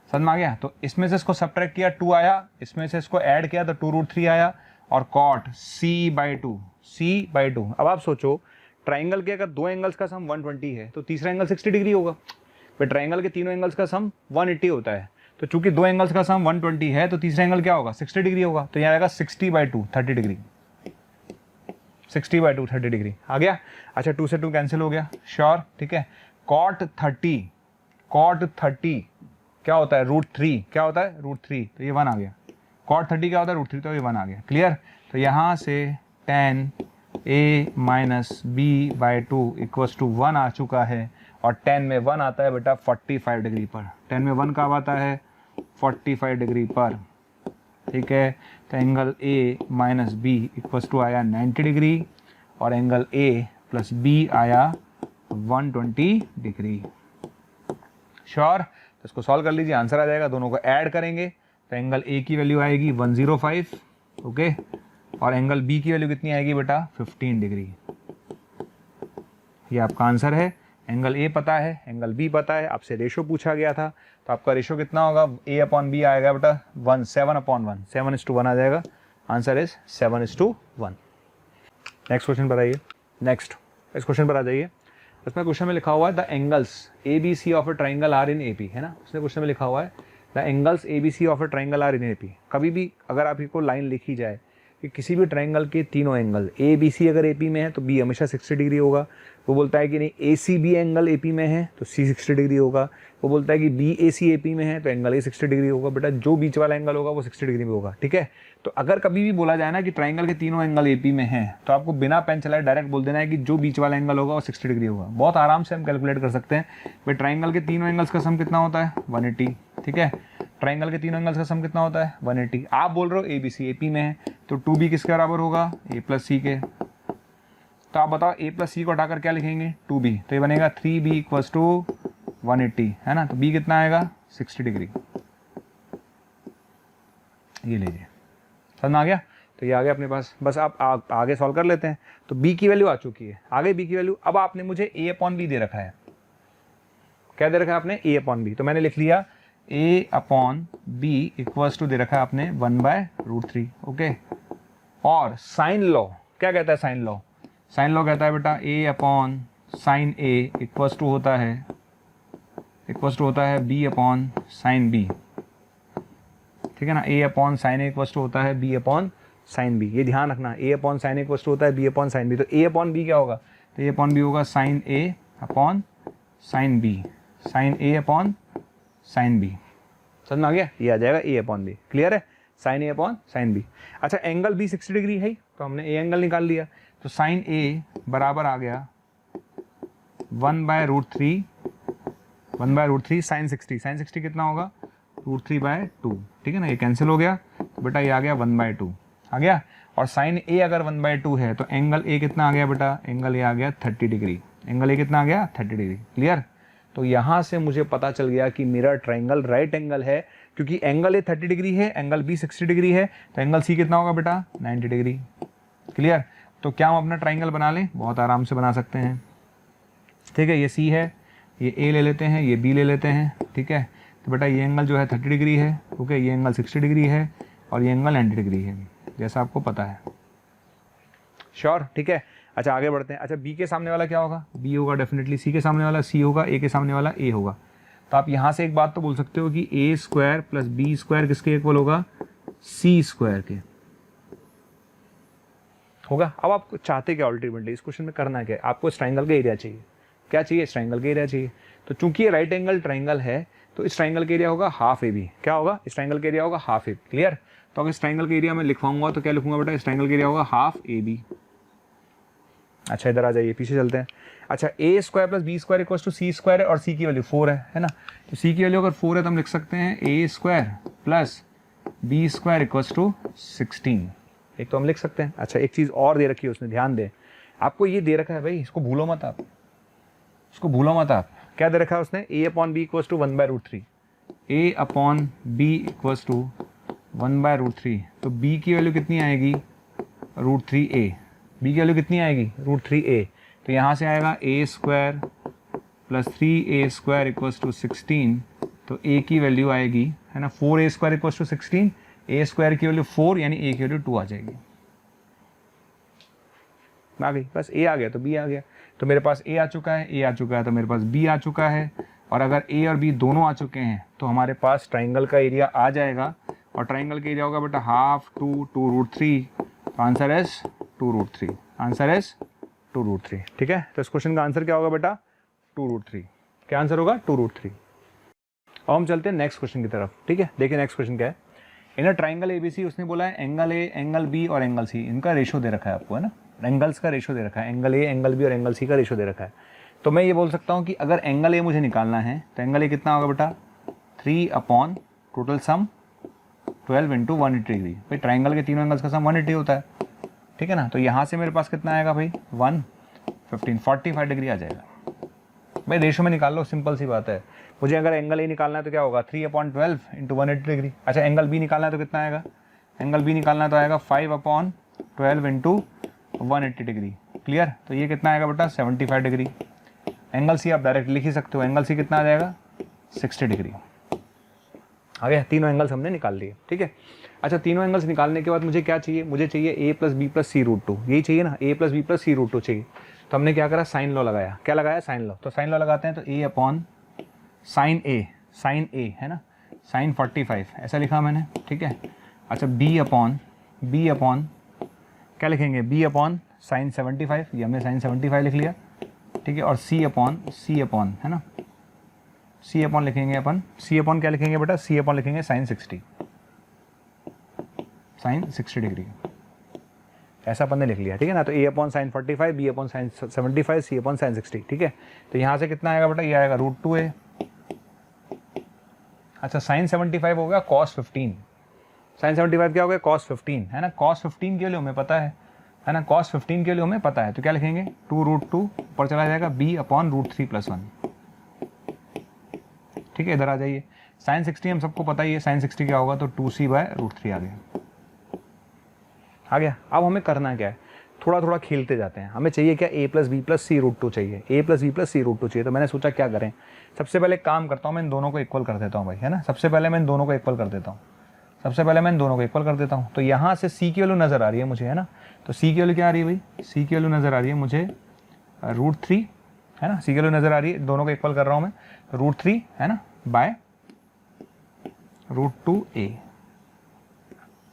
समझ में आ गया। तो इसमें से इसको सब्ट्रैक्ट किया 2 आया, इसमें से इसको ऐड किया तो 2√3 आया, और कॉट C/2। अब आप सोचो ट्राइंगल के अगर दो एंगल्स का सम 120 है तो तीसरा एंगल 60 डिग्री होगा, फिर ट्राइंगल के तीनों एंगल्स का सम 180 होता है, तो चूंकि दो एंगल्स का सम 120 है तो तीसरा एंगल क्या होगा, 60 डिग्री होगा, तो यहाँ आएगा 60/2 30 डिग्री, 60/2 30 डिग्री आ गया। अच्छा 2 से 2 कैंसिल हो गया, श्योर, ठीक है। कॉट 30 क्या होता है, √3, क्या होता है √3, तो ये 1 आ गया। कॉट 30 क्या होता है, √3, तो ये 1 आ गया, क्लियर। तो यहाँ से tan A - B/2 = 1 आ चुका है, और tan में 1 आता है बेटा 45 डिग्री पर, tan में 1 कब आता है, 45 डिग्री पर, ठीक है। तो एंगल A - B = आया 90 डिग्री, और एंगल A + B आया 120 डिग्री, श्योर। तो इसको सॉल्व कर लीजिए, आंसर आ जाएगा, दोनों को ऐड करेंगे तो एंगल A की वैल्यू आएगी 105, ओके, और एंगल B की वैल्यू कितनी आएगी बेटा 15 डिग्री। ये आपका आंसर है। एंगल A पता है, एंगल B पता है, आपसे रेशो पूछा गया था, तो आपका रेशो कितना होगा, A/B आएगा बेटा 7/1, 7:1 आ जाएगा, आंसर इज 7:1। नेक्स्ट क्वेश्चन पर आइए, नेक्स्ट इस क्वेश्चन पर आ जाइए। इसमें क्वेश्चन में लिखा हुआ है the angles ABC of a triangle are in AP, है ना, उसने क्वेश्चन में लिखा हुआ है the angles ABC of a triangle are in AP। कभी भी अगर आपको लाइन लिखी जाए कि किसी भी ट्राइंगल के तीनों एंगल ABC अगर AP में है तो B हमेशा 60 डिग्री होगा, वो बोलता है कि नहीं ACB एंगल AP में है तो C 60 डिग्री होगा, वो बोलता है कि BAC AP में है तो एंगल A 60 डिग्री होगा, बेटा जो बीच वाला एंगल होगा वो 60 डिग्री में होगा, ठीक है। तो अगर कभी भी बोला जाए ना कि ट्राइंगल के तीनों एंगल AP में है तो आपको बिना पेन चलाए डायरेक्ट बोल देना है कि जो बीच वाला एंगल होगा वो 60 डिग्री होगा। बहुत आराम से हम कैलकुलेट कर सकते हैं भाई, ट्राइंगल के तीनों एंगल्स का सम कितना होता है 180, ठीक है, ट्राइंगल के तीनों एंगल्स का सम कितना होता है 180। आप बोल रहे हो ABC AP में है तो 2B किसके बराबर होगा, A + C के, तो आप बताओ A + C को हटाकर क्या लिखेंगे 2B, तो ये बनेगा 3B = 180, है ना, तो B कितना आएगा 60 डिग्री, ये लीजिए, समझ में आ गया। तो ये आ गया अपने पास, बस आप आगे सॉल्व कर लेते हैं। तो B की वैल्यू आ चुकी है, आगे B की वैल्यू, अब आपने मुझे A/B दे रखा है, क्या दे रखा है आपने A/B, तो मैंने लिख लिया A/B = दे रखा है आपने 1/√3, ओके। और साइन लॉ क्या कहता है, साइन लॉ कहता है बेटा A/sin A = होता है B/sin B, ठीक है ना, A/sin A = होता है B/sin B, ये ध्यान रखना, A/sin A = होता है B/sin B, तो A/B क्या होगा, तो A/B होगा sin A/sin B, sin A/sin B, समझ में आ गया, ये आ जाएगा A/B, क्लियर है, sin A/sin B। अच्छा एंगल B 60 डिग्री है तो हमने A एंगल निकाल लिया, तो sin A बराबर आ गया 1/√3 sin 60 कितना होगा √3/2, ठीक है ना, ये कैंसिल हो गया, तो बेटा ये आ गया 1/2 आ गया। और sin A अगर 1/2 है तो एंगल A कितना आ गया बेटा, एंगल A आ गया 30 डिग्री, एंगल A कितना आ गया 30 डिग्री, क्लियर। तो यहाँ से मुझे पता चल गया कि मेरा ट्राइंगल राइट एंगल है, क्योंकि एंगल A 30 डिग्री है, एंगल B 60 डिग्री है, तो एंगल C कितना होगा बेटा 90 डिग्री, क्लियर। तो क्या हम अपना ट्राइंगल बना लें, बहुत आराम से बना सकते हैं, ठीक है। ये C है, ये A ले लेते हैं, ये B ले लेते हैं, ठीक है। तो बेटा ये एंगल जो है 30 डिग्री है, ओके, ये एंगल 60 डिग्री है, और ये एंगल 90 डिग्री है, जैसा आपको पता है, श्योर, ठीक है। अच्छा आगे बढ़ते हैं। अच्छा B के सामने वाला क्या होगा, B होगा डेफिनेटली, C के सामने वाला C होगा, A के सामने वाला A होगा। तो आप यहाँ से एक बात तो बोल सकते हो कि A² + B² किसके इक्वल होगा, C² के होगा। अब आप चाहते क्या अल्टीमेटली, इस क्वेश्चन में करना क्या है, आपको इस ट्राइंगल का एरिया चाहिए, क्या चाहिए, इस ट्राइंगल का एरिया चाहिए। तो चूंकि ये राइट एंगल ट्राइंगल है तो इस ट्राइंगल का एरिया होगा हाफ AB, क्या होगा, इस ट्राइंगल का एरिया होगा हाफ AB, क्लियर। तो अगर इस ट्राइंगल का एरिया मैं लिखवाऊंगा तो क्या लिखूंगा बेटा, इस ट्राइंगल का एरिया होगा हाफ AB। अच्छा इधर आ जाइए, पीछे चलते हैं। अच्छा A² + B² = C² है, और C की वैल्यू 4 है ना, तो C की वैल्यू अगर 4 है तो हम लिख सकते हैं A² + B² = 16, एक तो हम लिख सकते हैं। अच्छा एक चीज़ और दे रखी है उसने, ध्यान दें, आपको ये दे रखा है भाई, इसको भूलो मत आप, इसको भूलो मत आप, क्या दे रखा है उसने, A/B = 1/√3, A/B = 1/√3, तो B की वैल्यू कितनी आएगी √3A, B की वैल्यू कितनी आएगी √3A, तो यहाँ से आएगा A² plus 3a² equals to 16, तो a की वैल्यू आएगी है ना 4a² इक्वल्स टू 16, a² की वैल्यू 4 यानी a की वैल्यू 2 आ जाएगी। आ गई, बस a आ गया तो b आ गया। तो मेरे पास a आ चुका है, a आ चुका है तो मेरे पास b आ चुका है, और अगर a और b दोनों आ चुके हैं तो हमारे पास ट्राइंगल का एरिया आ जाएगा, और ट्राइंगल का एरिया होगा बेटा half 2√3, answer is 2√3, answer is 2√3। ठीक है, तो इस क्वेश्चन का आंसर क्या होगा बेटा 2√3। क्या आंसर होगा 2√3। अब हम चलते हैं नेक्स्ट क्वेश्चन की तरफ। ठीक है, देखिए नेक्स्ट क्वेश्चन क्या है। इन अ ट्राइंगल ABC उसने बोला है एंगल A, एंगल B और एंगल C, इनका रेशो दे रखा है आपको, है ना, एंगल्स का रेशो दे रखा है, एंगल A, एंगल B और एंगल C का रेशो दे रखा है। तो मैं ये बोल सकता हूँ कि अगर एंगल A मुझे निकालना है तो एंगल A कितना होगा बेटा 3 upon total sum 12 into 180 degree. भाई ट्राइंगल के तीनों एंगल्स का सम 180 होता है, ठीक है ना। तो यहाँ से मेरे पास कितना आएगा भाई 115, 45 डिग्री आ जाएगा। भाई रेशो में निकाल लो, सिंपल सी बात है। मुझे अगर एंगल ए निकालना है तो क्या होगा 3/12 इंटू 180 डिग्री। अच्छा एंगल बी निकालना है तो कितना आएगा, एंगल बी निकालना है तो आएगा 5/12 इंटू 180 डिग्री। क्लियर, तो ये कितना आएगा बेटा 75 डिग्री। एंगल सी आप डायरेक्ट लिख ही सकते हो, एंगल सी कितना आ जाएगा 60 डिग्री। आ गया, तीनों एंगल्स हमने निकाल लिए। ठीक है, अच्छा तीनों एंगल्स निकालने के बाद मुझे क्या चाहिए, मुझे चाहिए a + b + c√2, यही चाहिए ना, a + b + c√2 चाहिए। तो हमने क्या करा, साइन लॉ लगाया। क्या लगाया, साइन लॉ। तो साइन लॉ लगाते हैं तो a अपॉन साइन a है ना, साइन 45 ऐसा लिखा मैंने। ठीक है, अच्छा b अपॉन क्या लिखेंगे, b अपॉन साइन 75, ये हमने साइन 75 लिख लिया। ठीक है, और c अपॉन है ना, c अपॉन लिखेंगे अपन, c अपॉन क्या लिखेंगे बेटा, c अपॉन लिखेंगे साइन 60 डिग्री, ऐसा अपन ने लिख लिया। ठीक है ना, तो a upon sine 45, b upon sine 75, c upon sine 60। ठीक है, तो यहाँ से कितना आएगा बेटा, ये आएगा √2a। अच्छा साइन 75 हो गया कॉस 15, साइन 75 क्या हो गया कॉस 15, है ना। कॉस 15 के लिए हमें पता है ना, कॉस 15 के लिए हमें पता है, तो क्या लिखेंगे 2√2 ऊपर चला जाएगा b अपॉन √3 + 1। ठीक है, इधर आ जाइए, साइन 60 हम सबको पता ही है, साइन 60 क्या होगा, तो 2c/√3 आ गया। अब हमें करना क्या है, थोड़ा थोड़ा खेलते जाते हैं। हमें चाहिए क्या, a + b + c√2 चाहिए, a + b + c√2 चाहिए। तो मैंने सोचा क्या करें, सबसे पहले काम करता हूँ, मैं इन दोनों को इक्वल कर देता हूँ भाई, है ना। सबसे पहले मैं इन दोनों को इक्वल कर देता हूँ, तो यहाँ से c की वैल्यू नज़र आ रही है मुझे, है ना। तो c की वैल्यू क्या आ रही है भाई, c की वैल्यू नज़र आ रही है मुझे √3, है ना, c की वैल्यू नज़र आ रही है, दोनों को इक्वल कर रहा हूँ मैं, √3 है ना बाय √2a,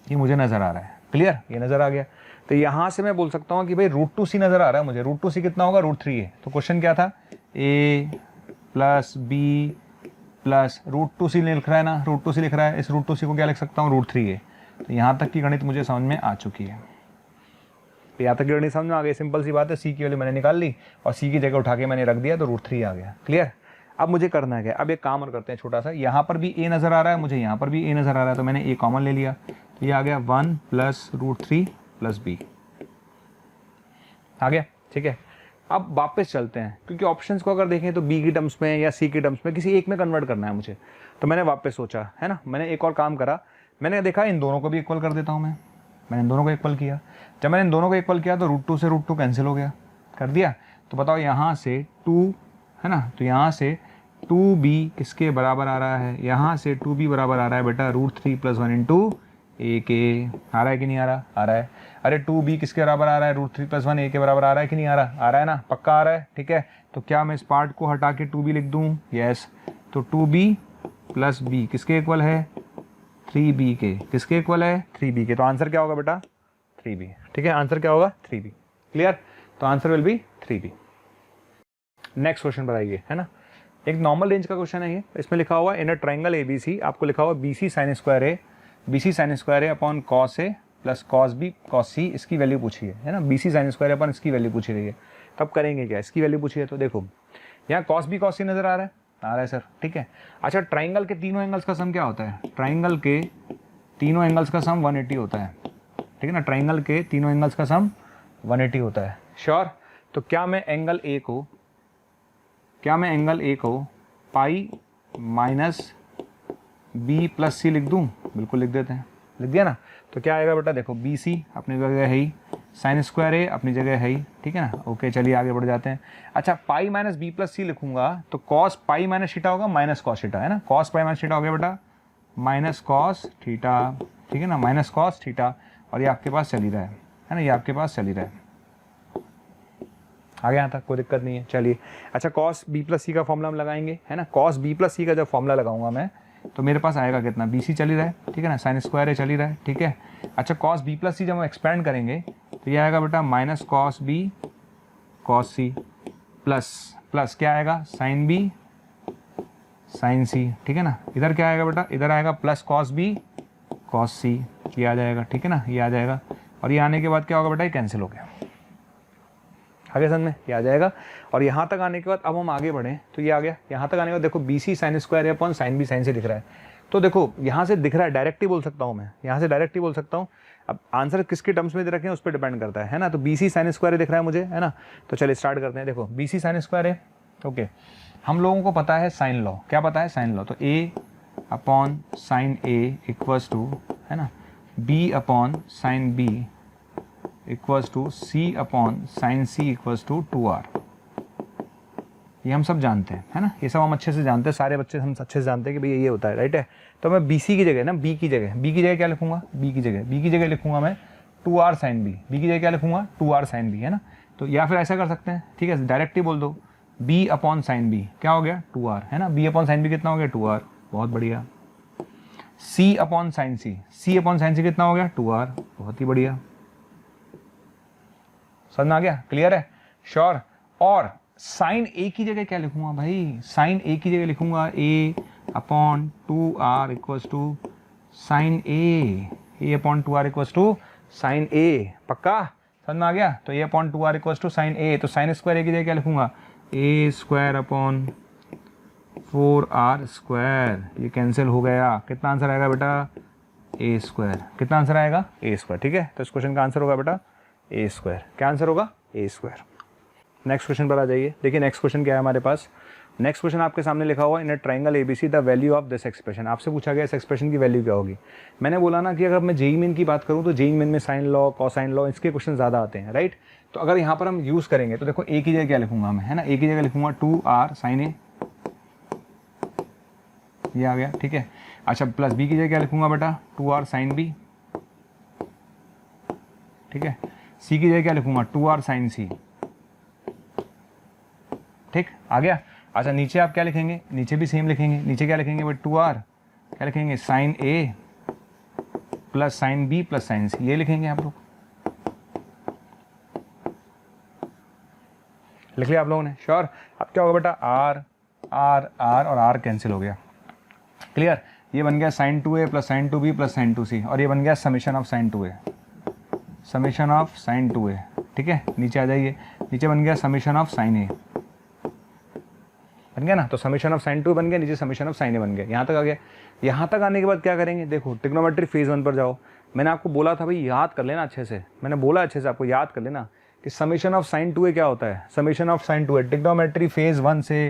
ये मुझे नज़र आ रहा है। क्लियर, ये नज़र आ गया। तो यहाँ से मैं बोल सकता हूँ कि भाई √2c नज़र आ रहा है मुझे, √2c कितना होगा √3a। तो क्वेश्चन क्या था, a + b + √2c लिख रहा है ना, √2c लिख रहा है, इस √2c को क्या लिख सकता हूँ √3a। तो यहाँ तक की गणित मुझे समझ में आ चुकी है, तो यहाँ तक की गणित समझ में आ गई। सिंपल सी बात है, c की वैल्यू मैंने निकाल ली और c की जगह उठा के मैंने रख दिया, तो √3 आ गया। क्लियर, अब मुझे करना है क्या, अब एक काम और करते हैं छोटा सा, यहाँ पर भी a नज़र आ रहा है मुझे, यहाँ पर भी a नज़र आ रहा है, तो मैंने a कॉमन ले लिया, तो ये आ गया 1 + √3 + b आ गया। ठीक है, अब वापस चलते हैं, क्योंकि ऑप्शंस को अगर देखें तो b की टर्म्स में या c की टर्म्स में किसी एक में कन्वर्ट करना है मुझे। तो मैंने वापस सोचा, है ना, मैंने एक और काम करा, मैंने देखा इन दोनों को भी इक्वल कर देता हूँ मैंने इन दोनों को इक्वल किया। जब मैंने इन दोनों को इक्वल किया तो √2 से √2 कैंसिल हो गया, कर दिया। तो बताओ यहाँ से 2 है ना, तो यहाँ से 2b किसके बराबर आ रहा है, यहाँ से 2b बराबर आ रहा है बेटा √3 + 1 इंटू a के, आ रहा है कि नहीं आ रहा, आ रहा है। अरे 2b किसके बराबर आ रहा है, √3 + 1 a के बराबर आ रहा है कि नहीं आ रहा, आ रहा है ना, पक्का आ रहा है। ठीक है, तो क्या मैं इस पार्ट को हटा के 2b लिख दूँ, यस। तो 2b + b किसके इक्वल है, 3b के, किसके इक्वल है 3b के। तो आंसर क्या होगा बेटा 3b। ठीक है, आंसर क्या होगा 3b। क्लियर, तो answer will be 3b। Next question बताइए, है ना, एक नॉर्मल रेंज का क्वेश्चन है ये। इसमें लिखा हुआ इन अ ट्राइंगल ABC, आपको लिखा हुआ BC sin² a upon cos a + cos b cos c, इसकी वैल्यू पूछी है ना, BC sin² अपन इसकी वैल्यू पूछी रही है। तब करेंगे क्या, इसकी वैल्यू पूछी है, तो देखो यहाँ cos b cos c नज़र आ रहा है सर। ठीक है, अच्छा ट्राइंगल के तीनों एंगल्स का सम क्या होता है, ट्राइंगल के तीनों एंगल्स का सम 180 होता है। ठीक है ना, ट्राइंगल के तीनों एंगल्स का सम 180 होता है, श्योर। तो क्या मैं एंगल A को पाई माइनस b + c लिख दूँ, बिल्कुल लिख देते हैं, लिख दिया ना। तो क्या आएगा बेटा, देखो BC अपने जगह है ही, साइन स्क्वायर ए अपनी जगह है ही, ठीक है ना। ओके चलिए आगे बढ़ जाते हैं। अच्छा पाई माइनस बी प्लस सी लिखूंगा तो कॉस पाई माइनस थीटा होगा माइनस कॉस थीटा, है ना। कॉस पाई माइनस थीटा हो गया बेटा माइनस कॉस थीटा, ठीक है ना, माइनस कॉस थीटा, और ये आपके पास चल ही रहा है ना, ये आपके पास चल ही रहा है। आगे यहाँ तक कोई दिक्कत नहीं है, चलिए। अच्छा कॉस बी प्लस सी का फॉर्मूला हम लगाएंगे, है ना। कॉस बी प्लस सी का जब फॉर्मूला लगाऊंगा मैं तो मेरे पास आएगा कितना, बी सी चल ही रहा है, ठीक है ना, साइन स्क्वायर ए चल ही रहा है, ठीक है। अच्छा कॉस बी प्लस सी जब हम एक्सपेंड करेंगे तो ये आएगा बेटा minus cos B cos C plus क्या आएगा साइन बी साइन सी, ठीक है ना। इधर क्या आएगा बेटा, इधर आएगा प्लस कॉस बी कॉस सी, ये आ जाएगा, ठीक है ना, ये आ जाएगा। और ये आने के बाद क्या होगा बेटा, ये कैंसिल हो गया, आगे समझ में ये आ जाएगा। और यहाँ तक आने के बाद अब हम आगे बढ़ें तो ये आ गया। यहाँ तक आने के बाद देखो बी सी साइन स्क्वायर है अपॉन साइन बी साइन से दिख रहा है, तो देखो यहाँ से दिख रहा है, डायरेक्ट ही बोल सकता हूँ मैं, यहाँ से डायरेक्ट ही बोल सकता हूँ। अब आंसर किसके टर्म्स में दे रखे हैं उस पर डिपेंड करता है ना। तो बी सी साइन स्क्वायर दिख रहा है मुझे, है ना। तो चलिए स्टार्ट करते हैं। देखो बी सी साइन स्क्वायर है, ओके। हम लोगों को पता है साइन लॉ, क्या पता है साइन लॉ, तो A upon sine A equals to, है ना, B upon sine B equals to C upon sine C equals to 2r। ये हम सब जानते हैं, है ना, ये सब हम अच्छे से जानते हैं, सारे बच्चे हम अच्छे से जानते हैं कि भैया ये होता है, राइट है। तो मैं बी सी की जगह ना, बी की जगह क्या लिखूंगा, बी की जगह लिखूंगा मैं 2r साइन बी, बी की जगह क्या लिखूंगा 2r साइन बी, है ना। तो या फिर ऐसा कर सकते हैं, ठीक है, डायरेक्ट ही बोल दो b अपॉन साइन बी क्या हो गया 2r, है ना। b अपॉन साइन बी कितना हो गया 2r, बहुत बढ़िया। c अपॉन साइन सी, कितना हो गया 2r, बहुत ही बढ़िया। समझ में आ गया, क्लियर है, श्योर। और साइन ए की जगह क्या लिखूंगा भाई, साइन ए की जगह लिखूंगा a upon 2r equals to sine a upon 2r equals to sine a, पक्का समझ में आ गया। तो a upon 2r equals to sine a, तो साइन स्क्वायर a की जगह क्या लिखूंगा a square upon 4r square, ये कैंसिल हो गया, कितना आंसर आएगा बेटा a स्क्वायर, कितना आंसर आएगा a स्क्वायर, ठीक है। तो इस क्वेश्चन का आंसर होगा बेटा a स्क्वायर, क्या आंसर होगा a स्क्वायर। नेक्स्ट क्वेश्चन पर आ जाइए। देखिए नेक्स्ट क्वेश्चन क्या है हमारे पास। नेक्स्ट क्वेश्चन आपके सामने लिखा हुआ in a triangle ABC the value of this expression. आपसे पूछा गया इस एक्सप्रेशन की वैल्यू क्या होगी। मैंने बोला ना कि अगर मैं जेईई मेन की बात करूं तो जेईई मेन में साइन लॉ कोसाइन लॉ इसके क्वेश्चन ज़्यादा आते हैं, राइट। तो अगर यहाँ पर हम यूज़ करेंगे तो देखो ए की जगह क्या लिखूंगा मैं, है ना, ए की जगह लिखूंगा 2r साइन ए, ये आ गया, ठीक है। अच्छा प्लस बी की जगह क्या लिखूंगा बेटा 2r साइन बी, ठीक है। सी की जगह क्या लिखूंगा 2r साइन सी, ठीक, आ गया। अच्छा नीचे आप क्या लिखेंगे, नीचे भी सेम लिखेंगे, नीचे क्या लिखेंगे भाई 2r क्या लिखेंगे sine A plus sine B plus sine C, ये लिखेंगे आप लोग, लिख लिया आप लोगों ने, श्योर। अब क्या होगा बेटा r और r कैंसिल हो गया, क्लियर। ये बन गया sine 2a plus sine 2b plus sine 2c, और ये बन गया summation of sine 2a, summation of sine 2a, ठीक है। नीचे आ जाइए, नीचे बन गया समेशन ऑफ साइन ए, बन गया ना। तो समेशन ऑफ साइन 2 बन गया, नीचे समेशन ऑफ साइन ए बन गया। यहाँ तक आ गया। यहाँ तक आने के बाद क्या करेंगे, देखो ट्रिग्नोमेट्री फेज 1 पर जाओ। मैंने आपको बोला था भाई याद कर लेना अच्छे से, मैंने बोला अच्छे से आपको याद कर लेना कि समेशन ऑफ साइन 2a क्या होता है। Summation of sine 2a trigonometry phase 1 से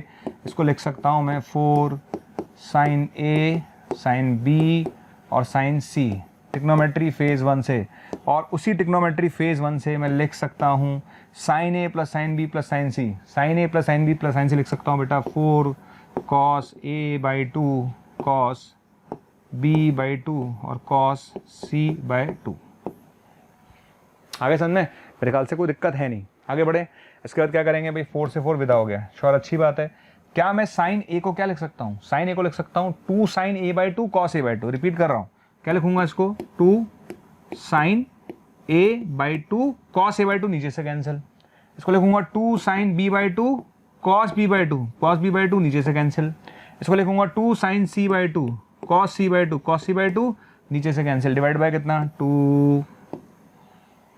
इसको लिख सकता हूँ मैं 4 साइन ए साइन बी और साइन सी, ट्रिग्नोमेट्री फेज 1 से। और उसी ट्रिग्नोमेट्री फेज 1 से मैं लिख सकता हूँ sine A plus sine B plus sine C, sine A plus sine B plus sine C लिख सकता हूँ बेटा 4 cos A by 2 cos B by 2 और कॉस सी बाई 2। आगे समझ में, मेरे ख्याल से कोई दिक्कत है नहीं, आगे बढ़े। इसके बाद क्या करेंगे भाई 4 से 4 विदा हो गया, श्योर, अच्छी बात है। क्या मैं साइन ए को क्या लिख सकता हूँ, साइन ए को लिख सकता हूँ 2 sine A by 2 cos A by 2, repeat कर रहा हूँ, क्या लिखूंगा इसको 2 sine A by 2 cos A by 2, नीचे से कैंसिल। इसको लिखूंगा 2 sine B by 2 cos B by 2, cos B by 2, नीचे से कैंसिल। इसको लिखूंगा 2 sine C by 2 cos C by 2, cos C by 2, नीचे से कैंसिल, डिवाइड बाय कितना 2,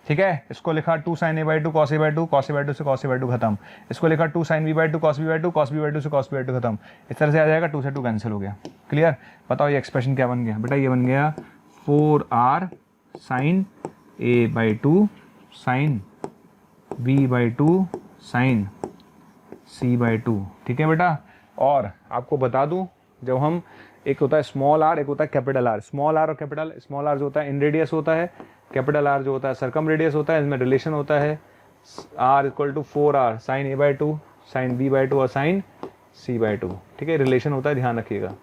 ठीक है। इसको लिखा 2 sine A by 2 cos A by 2, cos A by 2 से कॉस ए बाई 2 खत्म। इसको लिखा 2 sine B by 2 cos B by 2, cos B by 2 से कॉस बी बाई 2 खत्म। इस तरह से आ जाएगा, 2 से 2 कैंसिल हो गया, क्लियर। बताओ ये एक्सप्रेशन क्या बन गया बेटा, ये बन गया 4r sine A by 2 sine B by 2 sine C by 2, ठीक है बेटा। और आपको बता दूं जब हम एक होता है स्मॉल आर, एक होता है कैपिटल आर। स्मॉल आर और कैपिटल, स्मॉल आर जो होता है इन रेडियस होता है, कैपिटल आर जो होता है सर्कम रेडियस होता है। इसमें रिलेशन होता है r equal to 4r sine a/2 sine b/2 और साइन c/2। ठीक है, रिलेशन होता है, ध्यान रखिएगा।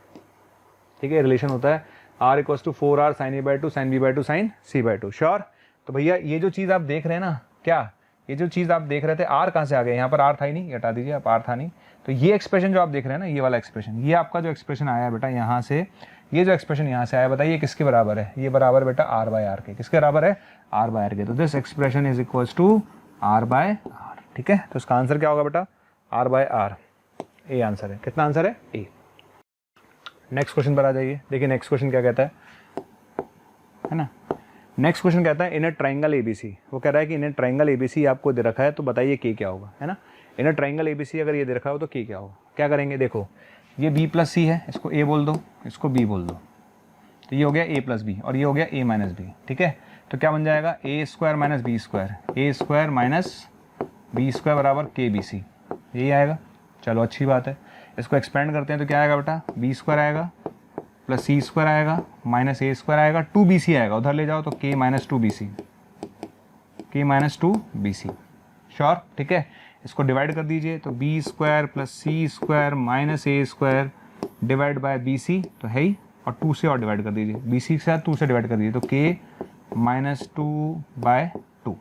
ठीक है, रिलेशन होता है r equal to 4r sine a/2 sine b/2 sine c/2। Sure. तो भैया ये जो चीज़ आप देख रहे हैं ना, क्या ये जो चीज़ आप देख रहे थे, r कहाँ से आ गया? यहाँ पर r था ही नहीं, हटा दीजिए आप, r था नहीं। तो ये एक्सप्रेशन जो आप देख रहे हैं ना, ये वाला एक्सप्रेशन, ये आपका जो एक्सप्रेशन आया बेटा यहाँ से, ये जो एक्सप्रेशन यहाँ से आया, बताइए किसके बराबर है? ये बराबर बेटा r/r के। किसके बराबर है? r/r के। तो this expression is equals to r/r। ठीक है, तो इसका आंसर क्या होगा बेटा? r/r। ए आंसर है। कितना आंसर है? ए। नेक्स्ट क्वेश्चन पर आ जाइए। देखिए नेक्स्ट क्वेश्चन क्या कहता है ना। नेक्स्ट क्वेश्चन कहता है इन अ ट्राइंगल एबीसी। वो कह रहा है कि इन अ ट्राइंगल एबीसी आपको दे रखा है, तो बताइए के क्या होगा, है ना। इन अ ट्राइंगल एबीसी अगर ये दे रखा हो तो के क्या होगा? क्या करेंगे? देखो ये b प्लस सी है, इसको a बोल दो, इसको b बोल दो, तो ये हो गया a प्लस बी और ये हो गया a माइनस बी। ठीक है, तो क्या बन जाएगा? ए स्क्वायर माइनस बी स्क्वायर, ए स्क्वायर माइनस बी स्क्वायर बराबर के बी सी, यही आएगा। चलो अच्छी बात है। इसको एक्सपेंड करते हैं तो क्या आएगा बेटा? बी स्क्वायर आएगा प्लस सी स्क्वायर आएगा माइनस ए स्क्वायर आएगा, 2bc आएगा, उधर ले जाओ तो k minus 2bc, k minus 2bc। Sure. ठीक है, इसको डिवाइड कर दीजिए तो b square plus c square minus a square divide by b c, तो है ही, और 2 से और डिवाइड कर दीजिए, बी सी के साथ 2 से डिवाइड कर दीजिए, तो k माइनस 2/2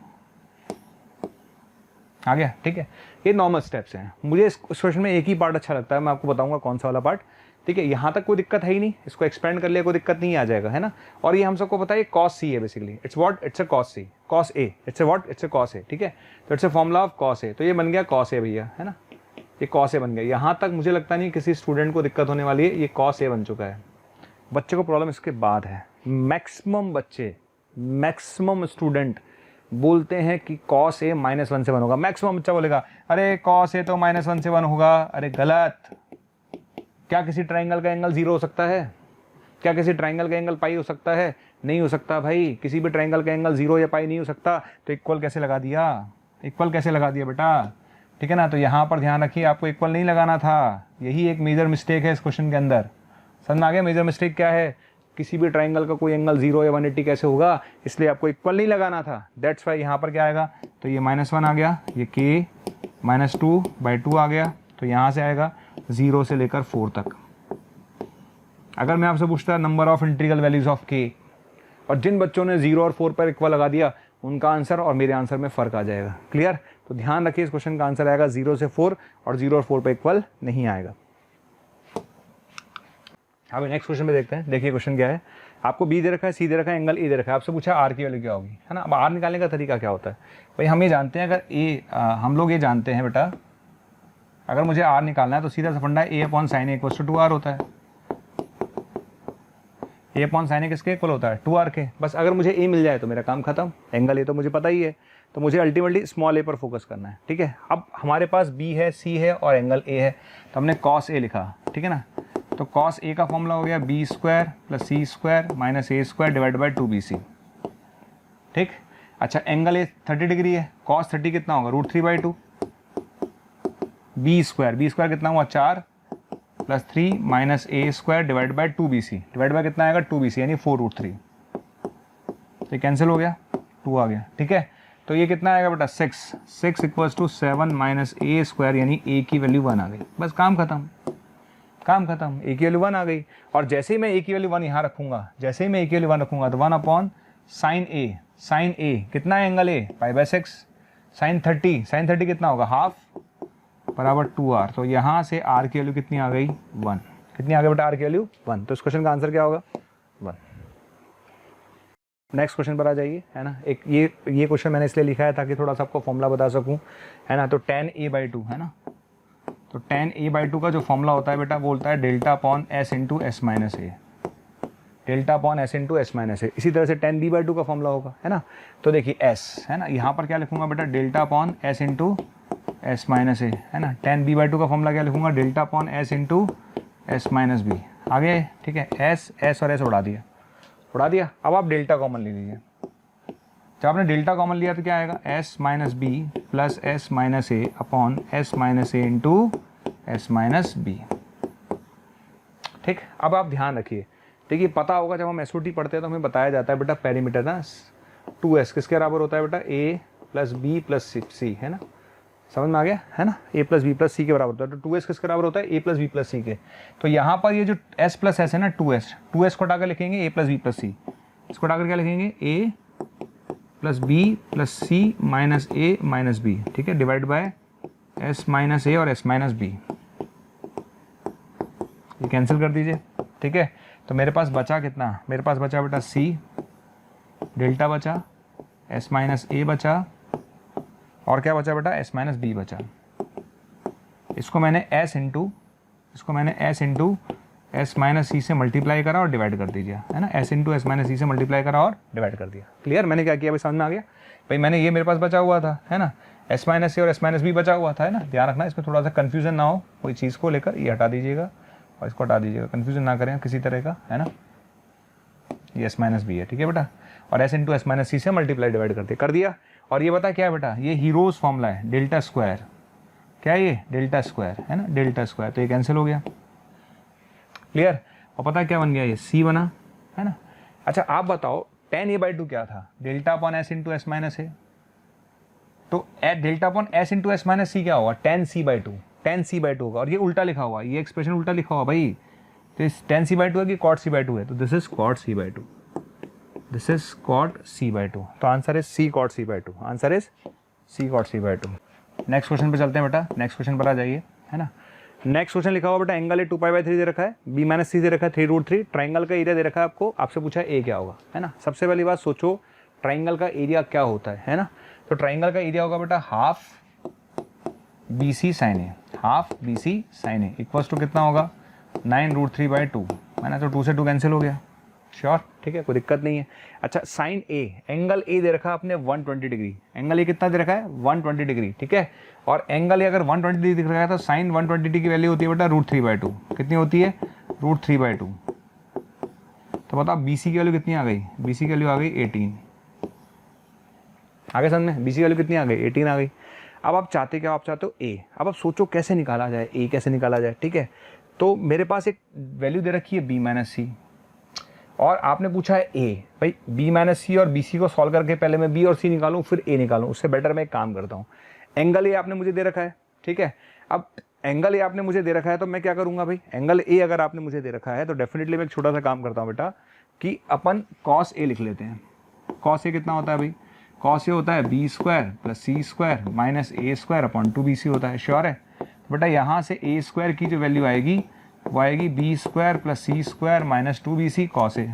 आ गया। ठीक है, ये नॉर्मल स्टेप्स हैं। मुझे इस क्वेश्चन में एक ही पार्ट अच्छा लगता है, मैं आपको बताऊंगा कौन सा वाला पार्ट। ठीक है, यहाँ तक कोई दिक्कत है ही नहीं, इसको एक्सपेंड कर लिया कोई दिक्कत नहीं आ जाएगा, है ना। और ये हम सबको पता है कॉस सी है basically, it's what, it's a cos C, cos A, it's a what, it's a cos A. ठीक है, तो it's a formula of cos A, तो ये बन गया कॉस ए भैया, है ना, ये कॉस ए बन गया। यहाँ तक मुझे लगता नहीं किसी स्टूडेंट को दिक्कत होने वाली है, ये कॉस ए बन चुका है। बच्चे को प्रॉब्लम इसके बाद है। मैक्सिमम बच्चे, मैक्सिमम स्टूडेंट बोलते हैं कि कॉस ए -1 से 1 होगा। मैक्सिमम बच्चा बोलेगा अरे कॉस ए तो -1 से 1 होगा। अरे गलत। क्या किसी ट्राइंगल का एंगल 0 हो सकता है? क्या किसी ट्राइंगल का एंगल पाई हो सकता है? नहीं हो सकता भाई, किसी भी ट्राइंगल का एंगल 0 या पाई नहीं हो सकता। तो इक्वल कैसे लगा दिया? इक्वल कैसे लगा दिया बेटा? ठीक है ना, तो यहाँ पर ध्यान रखिए, आपको इक्वल नहीं लगाना था, यही एक मेजर मिस्टेक है इस क्वेश्चन के अंदर। समझ में आ गया मेजर मिस्टेक क्या है? किसी भी ट्राइंगल का कोई एंगल 0 या 180 कैसे होगा, इसलिए आपको इक्वल नहीं लगाना था। दैट्स वाई यहाँ पर क्या आएगा, तो ये -1 आ गया, ये k -2/2 आ गया, तो यहाँ से आएगा 0 से लेकर 4 तक। अगर मैं आपसे पूछता number of integral values of k, और जिन बच्चों ने 0 और 4 पर इक्वल लगा दिया, उनका आंसर और मेरे आंसर में फ़र्क आ जाएगा। क्लियर? तो ध्यान रखिए, इस क्वेश्चन का आंसर आएगा 0 से 4, और 0 और 4 पर इक्वल नहीं आएगा। अब नेक्स्ट क्वेश्चन में देखते हैं। देखिए क्वेश्चन क्या है, आपको बी दे रखा है, सी दे रखा है, एंगल ए दे रखा है, आपसे पूछा आर की वैल्यू क्या होगी, है ना। अब आर निकालने का तरीका क्या होता है भाई, हम ये जानते हैं, अगर ए हम लोग ये जानते हैं बेटा, अगर मुझे आर निकालना है तो सीधा सा फंडा है a/sin a = 2r होता है। a/sin a किसके इक्वल होता है? 2r के। बस अगर मुझे a मिल जाए तो मेरा काम खत्म। एंगल ए तो मुझे पता ही है, तो मुझे अल्टीमेटली स्मॉल a पर फोकस करना है। ठीक है, अब हमारे पास b है, c है और एंगल a है, तो हमने cos a लिखा। ठीक है ना, तो cos a का फॉर्मूला हो गया b square plus c square minus a square divide by 2bc। ठीक, अच्छा एंगल ए 30 डिग्री है, cos 30 कितना होगा? √3/2। b स्क्वायर कितना हुआ? 4 plus 3 minus a square divide by 2bc, divide by कितना आएगा? 2bc, यानी 4√3। तो ये कैंसिल हो गया, 2 आ गया। ठीक है, तो ये कितना आएगा बेटा? 6 equals to 7 minus a square, यानी ए की वैल्यू 1 आ गई। बस काम खत्म, काम खत्म, ए की वैल्यू 1 आ गई। और जैसे ही मैं ए की वैल्यू 1 यहाँ रखूंगा, जैसे ही मैं ए की वैल्यू 1 रखूंगा, तो 1/sin a कितना है एंगल ए? π/6। sin 30 कितना होगा? हाफ बराबर 2r। तो यहाँ से r की वैल्यू कितनी आ गई? 1। कितनी आ गई बेटा? r की वैल्यू 1। तो इस क्वेश्चन का आंसर क्या होगा? 1। नेक्स्ट क्वेश्चन पर आ जाइए, है ना। एक ये क्वेश्चन मैंने इसलिए लिखा है ताकि थोड़ा सा आपको फॉर्मूला बता सकूं, है ना। तो tan a/2 है ना, तो tan a/2 का जो फॉर्मूला होता है बेटा, वो बोलता है डेल्टा/s इंटू s माइनस ए, डेल्टा/s इंटू s माइनस ए। इसी तरह से tan b/2 का फॉर्मूला होगा, है ना। तो देखिए s, है ना, यहाँ पर क्या लिखूंगा बेटा? डेल्टा/s इंटू s माइनस ए, है ना। tan b/2 का फॉर्मूला क्या लिखूंगा? डेल्टा/s इंटू s माइनस बी। आगे ठीक है, s और s उड़ा दिया। अब आप डेल्टा कॉमन ले लीजिए। जब आपने डेल्टा कॉमन लिया तो क्या आएगा? s minus B plus s minus A upon s minus A into s minus B. ठीक, अब आप ध्यान रखिए, देखिए पता होगा जब हम एसओटी पढ़ते हैं तो हमें बताया जाता है बेटा पेरीमीटर ना 2s किसके बराबर होता है बेटा, a प्लस बी प्लस सी, है ना, समझ में आ गया, है ना, a प्लस बी प्लस सी के बराबर होता है। तो 2s किसके बराबर होता है, a प्लस बी प्लस सी के। तो यहाँ पर ये जो s प्लस एस है ना 2s को हटाकर लिखेंगे a plus b plus c, इसको हटाकर क्या लिखेंगे a plus b plus c minus a minus B, ठीक है, divide by s minus a और s माइनस बी, ये कैंसिल कर दीजिए, ठीक है। तो मेरे पास बचा कितना, मेरे पास बचा बेटा c डेल्टा बचा, s माइनस ए बचा, और क्या बचा बेटा s माइनस बी बचा। इसको मैंने s इंटू s माइनस सी से मल्टीप्लाई करा और डिवाइड कर दीजिए, है ना, s इंटू एस माइनस सी से मल्टीप्लाई करा और डिवाइड कर दिया। क्लियर, मैंने क्या किया भाई, समझ में आ गया भाई, मैंने ये मेरे पास बचा हुआ था, है ना, s माइनस सी और s माइनस बी बचा हुआ था, है ना, ध्यान रखना इसमें थोड़ा सा कन्फ्यूजन ना हो कोई चीज़ को लेकर, ये हटा दीजिएगा और इसको हटा दीजिएगा, कन्फ्यूजन ना करें किसी तरह का, है ना, ये s माइनस बी है, ठीक है बेटा, और s इंटू एस माइनस सी से मल्टीप्लाई डिवाइड कर दिया। और ये बता क्या है बेटा, ये हीरोज फॉर्मूला है, डेल्टा स्क्वायर, क्या है ये, डेल्टा स्क्वायर, है ना, डेल्टा स्क्वायर, तो ये कैंसिल हो गया। क्लियर, और पता क्या बन गया, ये c बना, है ना। अच्छा आप बताओ tan a/2 क्या था, delta upon s into s minus a, तो delta upon s into s minus c क्या होगा, tan c/2 होगा, और ये उल्टा लिखा हुआ, ये एक्सप्रेशन उल्टा लिखा हुआ भाई, तो इस tan c/2 है कि cot c/2 है, तो this is cot c/2, this is cot c/2, तो answer is c cot c/2, answer is c cot c/2। Next question पे चलते हैं बेटा, नेक्स्ट क्वेश्चन पर आ जाइए, है ना। नेक्स्ट क्वेश्चन लिखा हुआ बेटा, एंगल ए 2π/3 दे रखा है, b माइनस सी दे रखा है 3√3, ट्राइंगल का एरिया दे रखा है आपको, आपसे पूछा है a क्या होगा, है ना। सबसे पहली बात सोचो ट्राइंगल का एरिया क्या होता है ना, तो ट्राइंगल का एरिया होगा बेटा half BC sine a, half BC sine A equals to कितना होगा 9√3/2, है ना, तो 2 से 2 कैंसिल हो गया, श्योर, ठीक है, कोई दिक्कत नहीं है। अच्छा साइन ए, एंगल ए दे रखा है आपने 120 डिग्री, एंगल ए कितना दे रखा है 120 डिग्री, ठीक है, और एंगल ए अगर 120 डिग्री दिख रहा है तो साइन 120 डिग्री की वैल्यू होती है बेटा √3/2, कितनी होती है √3/2। तो बताओ BC की वैल्यू कितनी आ गई, BC की वैल्यू आ गई 18, आगे समझ में, BC की वैल्यू कितनी आ गई 18 आ गई। अब आप चाहते क्या, आप चाहते हो A, अब आप सोचो कैसे निकाला जाए, A कैसे निकाला जाए, ठीक है। तो मेरे पास एक वैल्यू दे रखी है b माइनस सी, और आपने पूछा है a, भाई b माइनस सी और BC को सॉल्व करके पहले मैं b और c निकालूं फिर a निकालूं, उससे बेटर मैं एक काम करता हूं, एंगल a आपने मुझे दे रखा है, ठीक है। अब एंगल a आपने मुझे दे रखा है तो मैं क्या करूंगा भाई, एंगल a अगर आपने मुझे दे रखा है तो डेफिनेटली मैं एक छोटा सा काम करता हूं बेटा कि अपन cos a लिख लेते हैं। cos a कितना होता है भाई, cos a होता है b square plus c square minus a square upon 2bc होता है, श्योर है बेटा। यहाँ से a स्क्वायर की जो वैल्यू आएगी वो आएगी B square plus c square minus 2bc cos ए,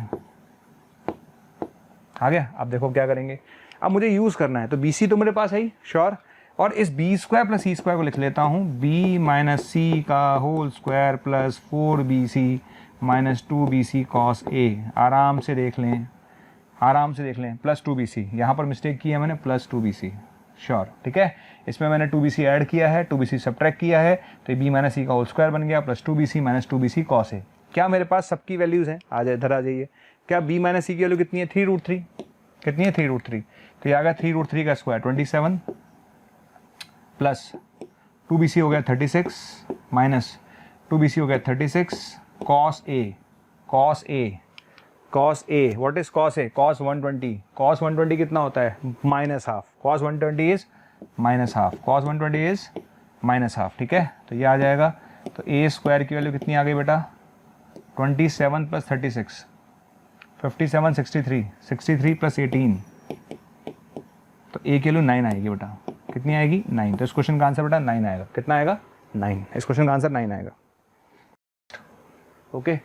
आ गया। अब देखो क्या करेंगे, अब मुझे यूज करना है, तो BC तो मेरे पास है ही, श्योर, और इस b square plus c square को लिख लेता हूँ b माइनस सी का whole square plus 4bc minus 2bc cos a, आराम से देख लें, आराम से देख लें, प्लस 2bc, यहाँ पर मिस्टेक की है मैंने, प्लस 2bc, श्योर, ठीक है। इसमें मैंने 2bc ऐड किया है, 2bc सब्ट्रैक्ट किया है, तो ये b माइनस सी का होल स्क्वायर बन गया plus 2bc minus 2bc cos ए। क्या मेरे पास सबकी वैल्यूज़ हैं, आ जाए इधर आ जाइए, क्या b माइनस सी की वैल्यू कितनी है 3√3, कितनी है 3√3, तो ये आ गया 3√3 का स्क्वायर 27 प्लस 2bc हो गया 36 माइनस 2bc हो गया 36 cos A, cos A, cos A, what is cos A, cos 120, cos 120 कितना होता है minus half, cos 120 is minus half, cos 120 is minus half, ठीक है। तो ये आ जाएगा, तो ए स्क्वायर की वैल्यू कितनी आ गई बेटा 27 प्लस 36 57 63 प्लस 18, तो ए की वैल्यू 9 आएगी बेटा, कितनी आएगी 9, तो इस क्वेश्चन का आंसर बेटा 9 आएगा, कितना आएगा 9, इस क्वेश्चन का आंसर 9 आएगा। Okay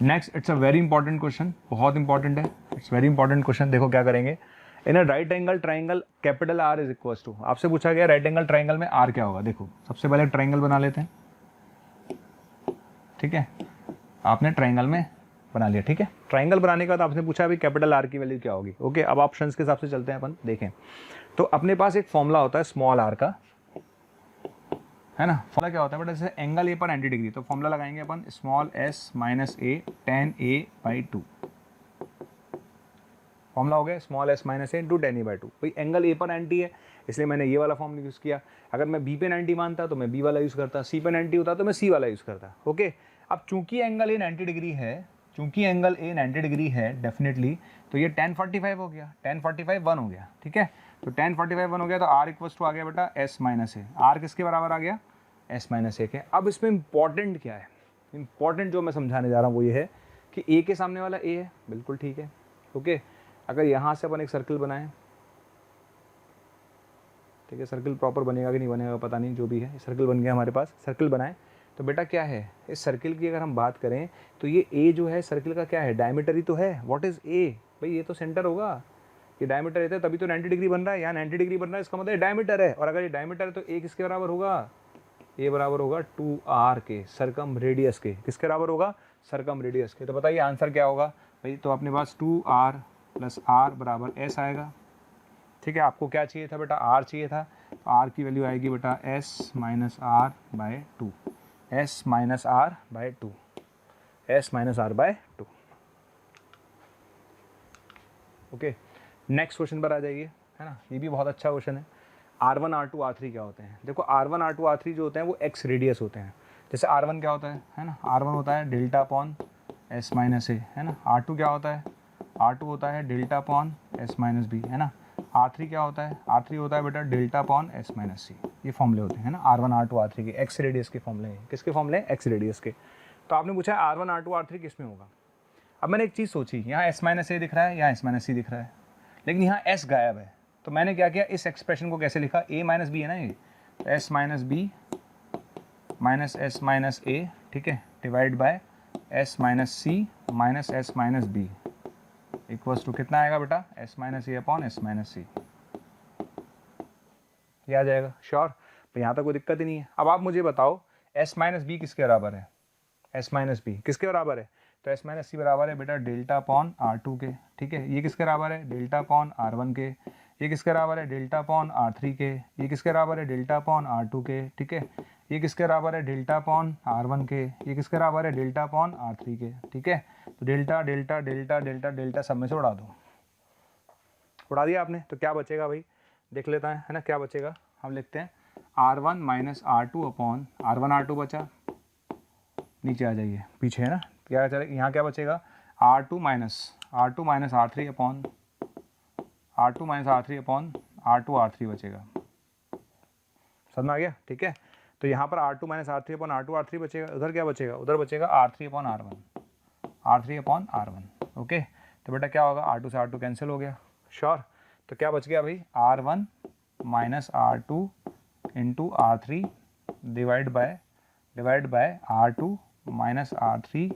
next, it's a very important question, बहुत इंपॉर्टेंट है, इट्स वेरी इंपॉर्टेंट क्वेश्चन। देखो क्या करेंगे, in a right angle triangle capital R is equals to, आपसे पूछा गया राइट एंगल ट्राइंगल में R क्या होगा। देखो सबसे पहले ट्राइंगल बना लेते हैं, ठीक है, आपने ट्राइंगल में बना लिया, ठीक है। ट्राइंगल बनाने के बाद आपने पूछा अभी कैपिटल R की वैल्यू क्या होगी। ओके अब ऑप्शंस के हिसाब से चलते हैं अपन, देखें तो अपने पास एक फॉर्मूला होता है स्मॉल r का, है ना। फॉर्मूला क्या होता है बेटा, जैसे एंगल ए पर 90 डिग्री, तो फॉर्मूला लगाएंगे अपन स्मॉल s माइनस ए tan a/2, फॉर्मूला हो गया small s minus A into tan a/2। भाई एंगल ए पर 90 है इसलिए मैंने ये वाला फॉर्मूला यूज़ किया, अगर मैं b पे 90 मानता तो मैं b वाला यूज़ करता, c पे 90 होता तो मैं c वाला यूज़ करता। ओके अब चूंकि एंगल ए 90 डिग्री है, चूंकि एंगल ए 90 डिग्री है डेफिनेटली, तो ये tan 45 हो गया, tan 45 1 हो गया, ठीक है। तो tan 45 1 हो गया, तो r इक्वल्स टू आ गया बेटा s माइनस ए। r किसके बराबर आ गया? s माइनस ए के। अब इसमें इंपॉर्टेंट क्या है? इंपॉर्टेंट जो मैं समझाने जा रहा हूँ वो ये है कि a के सामने वाला a है, बिल्कुल ठीक है, ओके। अगर यहाँ से अपन एक सर्कल बनाएं, ठीक है, सर्कल प्रॉपर बनेगा कि नहीं बनेगा पता नहीं, जो भी है सर्कल बन गया हमारे पास, सर्कल बनाएं तो बेटा क्या है, इस सर्कल की अगर हम बात करें तो ये ए जो है सर्कल का क्या है, डायमीटर ही तो है। What is a? भाई ये तो सेंटर होगा, ये डायमीटर रहता है तभी तो 90 डिग्री बन रहा है, यहाँ 90 डिग्री बन रहा है, इसका मतलब डायमीटर है। और अगर ये डायमीटर है तो ए किसके बराबर होगा? ए बराबर होगा 2r के, सरकम रेडियस के। किसके बराबर होगा? सरकम रेडियस के। तो बताइए आंसर क्या होगा भाई? तो अपने पास 2r प्लस r बराबर s आएगा, ठीक है। आपको क्या चाहिए था बेटा? r चाहिए था, तो r की वैल्यू आएगी बेटा s minus r by 2, s minus r by 2, s minus r by 2, okay. Next question पर आ जाइए, है ना, ये भी बहुत अच्छा क्वेश्चन है। R1 R2 R3 क्या होते हैं? देखो R1 R2 R3 जो होते हैं वो x रेडियस होते हैं। जैसे R1 क्या होता है ना, R1 होता है delta upon s minus a, है ना। R2 क्या होता है? R2 होता है delta upon s minus B, है ना। R3 क्या होता है? R3 होता है बेटा delta upon s minus c. ये फॉर्मूले होते हैं ना R1 R2 R3 के, x रेडियस के फॉर्मूले हैं। किसके फॉर्मूले हैं? x रेडियस के। तो आपने पूछा है R1 R2 R3 किस में होगा। अब मैंने एक चीज़ सोची, यहाँ s माइनस ए दिख रहा है, यहाँ s माइनस सी दिख रहा है, लेकिन यहाँ s गायब है। तो मैंने क्या किया, इस एक्सप्रेशन को कैसे लिखा? a माइनस बी है ना ये, तो s minus b minus s minus a, ठीक है, divide by s minus c minus s minus b equals to कितना आएगा बेटा? s माइनस ए अपॉन s माइनस सी। ये आ जाएगा श्योर? तो यहाँ तक कोई दिक्कत ही नहीं है। अब आप मुझे बताओ s माइनस बी किसके बराबर है? s माइनस बी किसके बराबर है? तो s माइनस सी बराबर है बेटा डेल्टा अपॉन R2 के, ठीक है। ये किसके बराबर है? डेल्टा अपॉन R1 के। ये किसके बराबर है? डेल्टा अपॉन R3 के। ये किसके बराबर है? डेल्टा अपॉन R2 के, ठीक है। ये किसके बराबर है? डेल्टा अपॉन R1 के। ये किसके बराबर है? डेल्टा अपॉन R3 के, ठीक है। तो delta delta delta delta delta सब में से उड़ा दो। उड़ा दिया आपने, तो क्या बचेगा भाई? देख लेता है ना, क्या बचेगा? हम लिखते हैं R1 minus R2 upon R1 R2 बचा, नीचे आ जाइए, पीछे है ना, क्या चले यहाँ क्या बचेगा? R2 minus R3 upon R2 minus R3 upon R2 R3 बचेगा। समझ में आ गया? ठीक है। तो यहाँ पर R2 minus R3 upon R2 R3 बचेगा। उधर क्या बचेगा? उधर बचेगा R3 upon R1, R3 upon R1, okay. तो बेटा क्या होगा? R2 से R2 कैंसिल हो गया, श्योर। तो क्या बच गया भाई? R1 minus R2 into R3 divide by R2 minus R3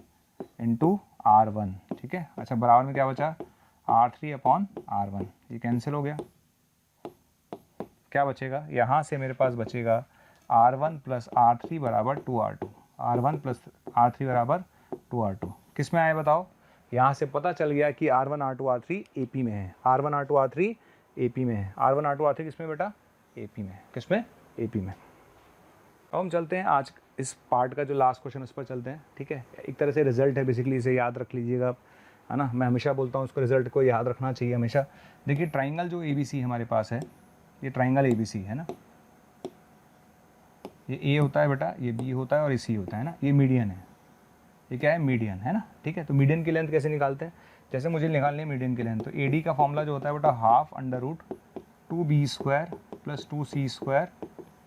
into R1, ठीक है। अच्छा, बराबर में क्या बचा? R3 अपॉन R1, ये कैंसिल हो गया। क्या बचेगा? यहाँ से मेरे पास बचेगा R1 प्लस R3 बराबर 2R2, R1 प्लस R3 बराबर 2R2। किस में आए बताओ? यहाँ से पता चल गया कि R1 R2 R3 AP में है, R1 R2 R3 AP में है। R1 R2 R3 किस में बेटा? AP में। किस में? AP में। अब हम चलते हैं आज इस पार्ट का जो लास्ट क्वेश्चन, उस पर चलते हैं, ठीक है। एक तरह से रिजल्ट है बेसिकली, इसे याद रख लीजिएगा आप, है ना। मैं हमेशा बोलता हूँ उसको, रिजल्ट को याद रखना चाहिए हमेशा। देखिए ट्राइंगल जो ABC हमारे पास है, ये ट्राइंगल ABC है ना, ये A होता है बेटा, ये B होता है और ये C होता है ना, ये मीडियन है। ये क्या है? मीडियन है ना, ठीक है। तो मीडियन की लेंथ कैसे निकालते हैं? जैसे मुझे निकालनी है मीडियन की लेंथ, तो AD का फॉर्मूला जो होता है बेटा half under root 2b² plus 2c²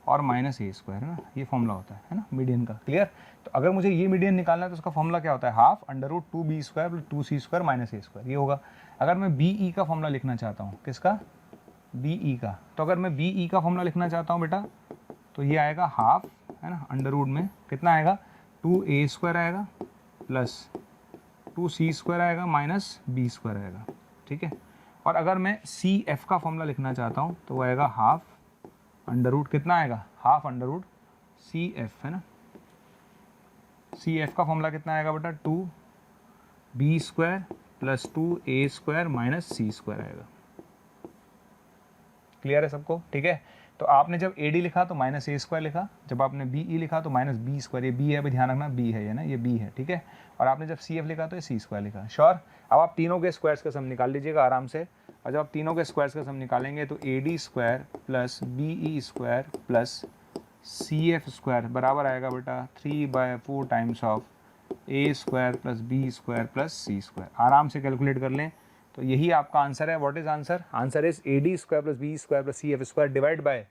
और माइनस a², है ना, ये फॉर्मूला होता है ना मीडियन का। क्लियर? तो अगर मुझे ये मीडियन निकालना है तो उसका फॉर्मूला क्या होता है? Half under root 2b² plus 2c² minus a², ये होगा। अगर मैं BE का फॉर्मूला लिखना चाहता हूँ, किसका? BE का। तो अगर मैं BE का फॉर्मूला लिखना चाहता हूँ बेटा, तो ये आएगा हाफ, है ना, अंडर रूट में कितना आएगा? 2a² आएगा प्लस 2c² आएगा माइनस b² आएगा, ठीक है। और अगर मैं CF का फॉर्मूला लिखना चाहता हूँ तो वो आएगा हाफ अंडर रूट, कितना आएगा? हाफ अंडर रूट CF, है ना। CF का फॉर्मूला कितना आएगा बेटा? 2b² plus 2a² minus c² आएगा। क्लियर है सबको? ठीक है। तो आपने जब AD लिखा तो माइनस a² लिखा, जब आपने BE लिखा तो माइनस b², ये B है, अभी ध्यान रखना B है, ये ना, ये B है, ठीक है। और आपने जब CF लिखा तो ये c² लिखा, श्योर। अब आप तीनों के स्क्वायर्स का सम निकाल लीजिएगा आराम से, और जब आप तीनों के स्क्वायर्स का सम निकालेंगे तो AD² plus BE² plus CF² बराबर आएगा बेटा 3/4 times of a square plus b square plus c square, आराम से कैलकुलेट कर लें तो यही आपका आंसर है। What is answer? Answer is a d square plus b square plus c f square divide by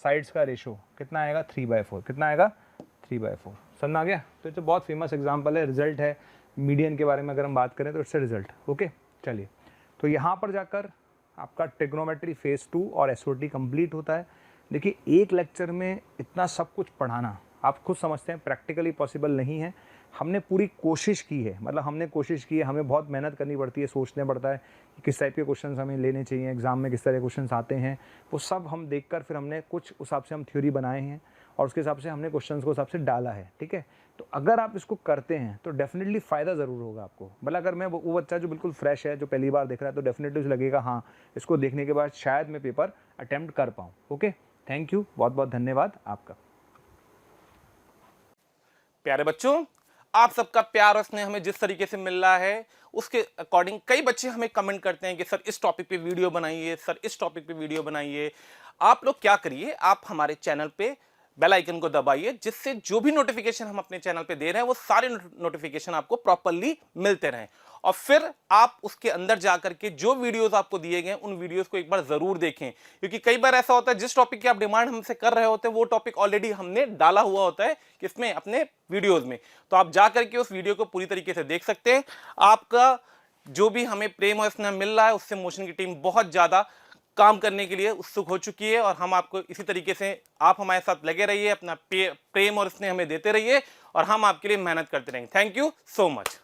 sides का रेशो कितना आएगा 3/4। कितना आएगा 3/4। समझ में आ गया? तो ये तो बहुत फेमस एग्जाम्पल है, रिजल्ट है मीडियन के बारे में अगर हम बात करें तो इससे रिजल्ट। ओके चलिए, तो यहाँ पर जाकर आपका ट्रिग्नोमेट्री फेज 2 और एसओटी कंप्लीट होता है। देखिए एक लेक्चर में इतना सब कुछ पढ़ाना आप खुद समझते हैं प्रैक्टिकली पॉसिबल नहीं है। हमने पूरी कोशिश की है, मतलब हमने कोशिश की है, हमें बहुत मेहनत करनी पड़ती है, सोचना पड़ता है कि किस टाइप के क्वेश्चंस हमें लेने चाहिए, एग्जाम में किस तरह के क्वेश्चंस आते हैं, वो सब हम देखकर फिर हमने कुछ उस हिसाब से हम थ्योरी बनाए हैं और उसके हिसाब से हमने क्वेश्चंस को हिसाब से डाला है। ठीक है, तो अगर आप इसको करते हैं तो डेफिनेटली फ़ायदा ज़रूर होगा आपको। मतलब अगर मैं वो बच्चा जो बिल्कुल फ्रेश है, जो पहली बार देख रहा है, तो डेफिनेटली उसे लगेगा हाँ इसको देखने के बाद शायद मैं पेपर अटैम्प्ट कर पाऊँ। ओके, थैंक यू, बहुत बहुत धन्यवाद आपका। प्यारे बच्चों, आप सबका प्यार और स्नेह हमें जिस तरीके से मिल रहा है उसके अकॉर्डिंग कई बच्चे हमें कमेंट करते हैं कि सर इस टॉपिक पे वीडियो बनाइए, सर इस टॉपिक पे वीडियो बनाइए। आप लोग क्या करिए, आप हमारे चैनल पे बेल आइकन को दबाइए, जिससे जो भी नोटिफिकेशन हम अपने चैनल पे दे रहे हैं वो सारे नोटिफिकेशन आपको प्रॉपरली मिलते रहें। और फिर आप उसके अंदर जाकर के जो वीडियोस आपको दिए गए उन वीडियोस को एक बार जरूर देखें, क्योंकि कई बार ऐसा होता है जिस टॉपिक की आप डिमांड हमसे कर रहे होते हैं वो टॉपिक ऑलरेडी हमने डाला हुआ होता है किसमें, अपने वीडियोस में। तो आप जाकर के उस वीडियो को पूरी तरीके से देख सकते हैं। आपका जो भी हमें प्रेम और स्नेह मिल रहा है उससे मोशन की टीम बहुत ज्यादा काम करने के लिए उत्सुक हो चुकी है और हम आपको इसी तरीके से, आप हमारे साथ लगे रहिए, अपना प्रेम और स्नेह हमें देते रहिए और हम आपके लिए मेहनत करते रहेंगे। Thank you so much.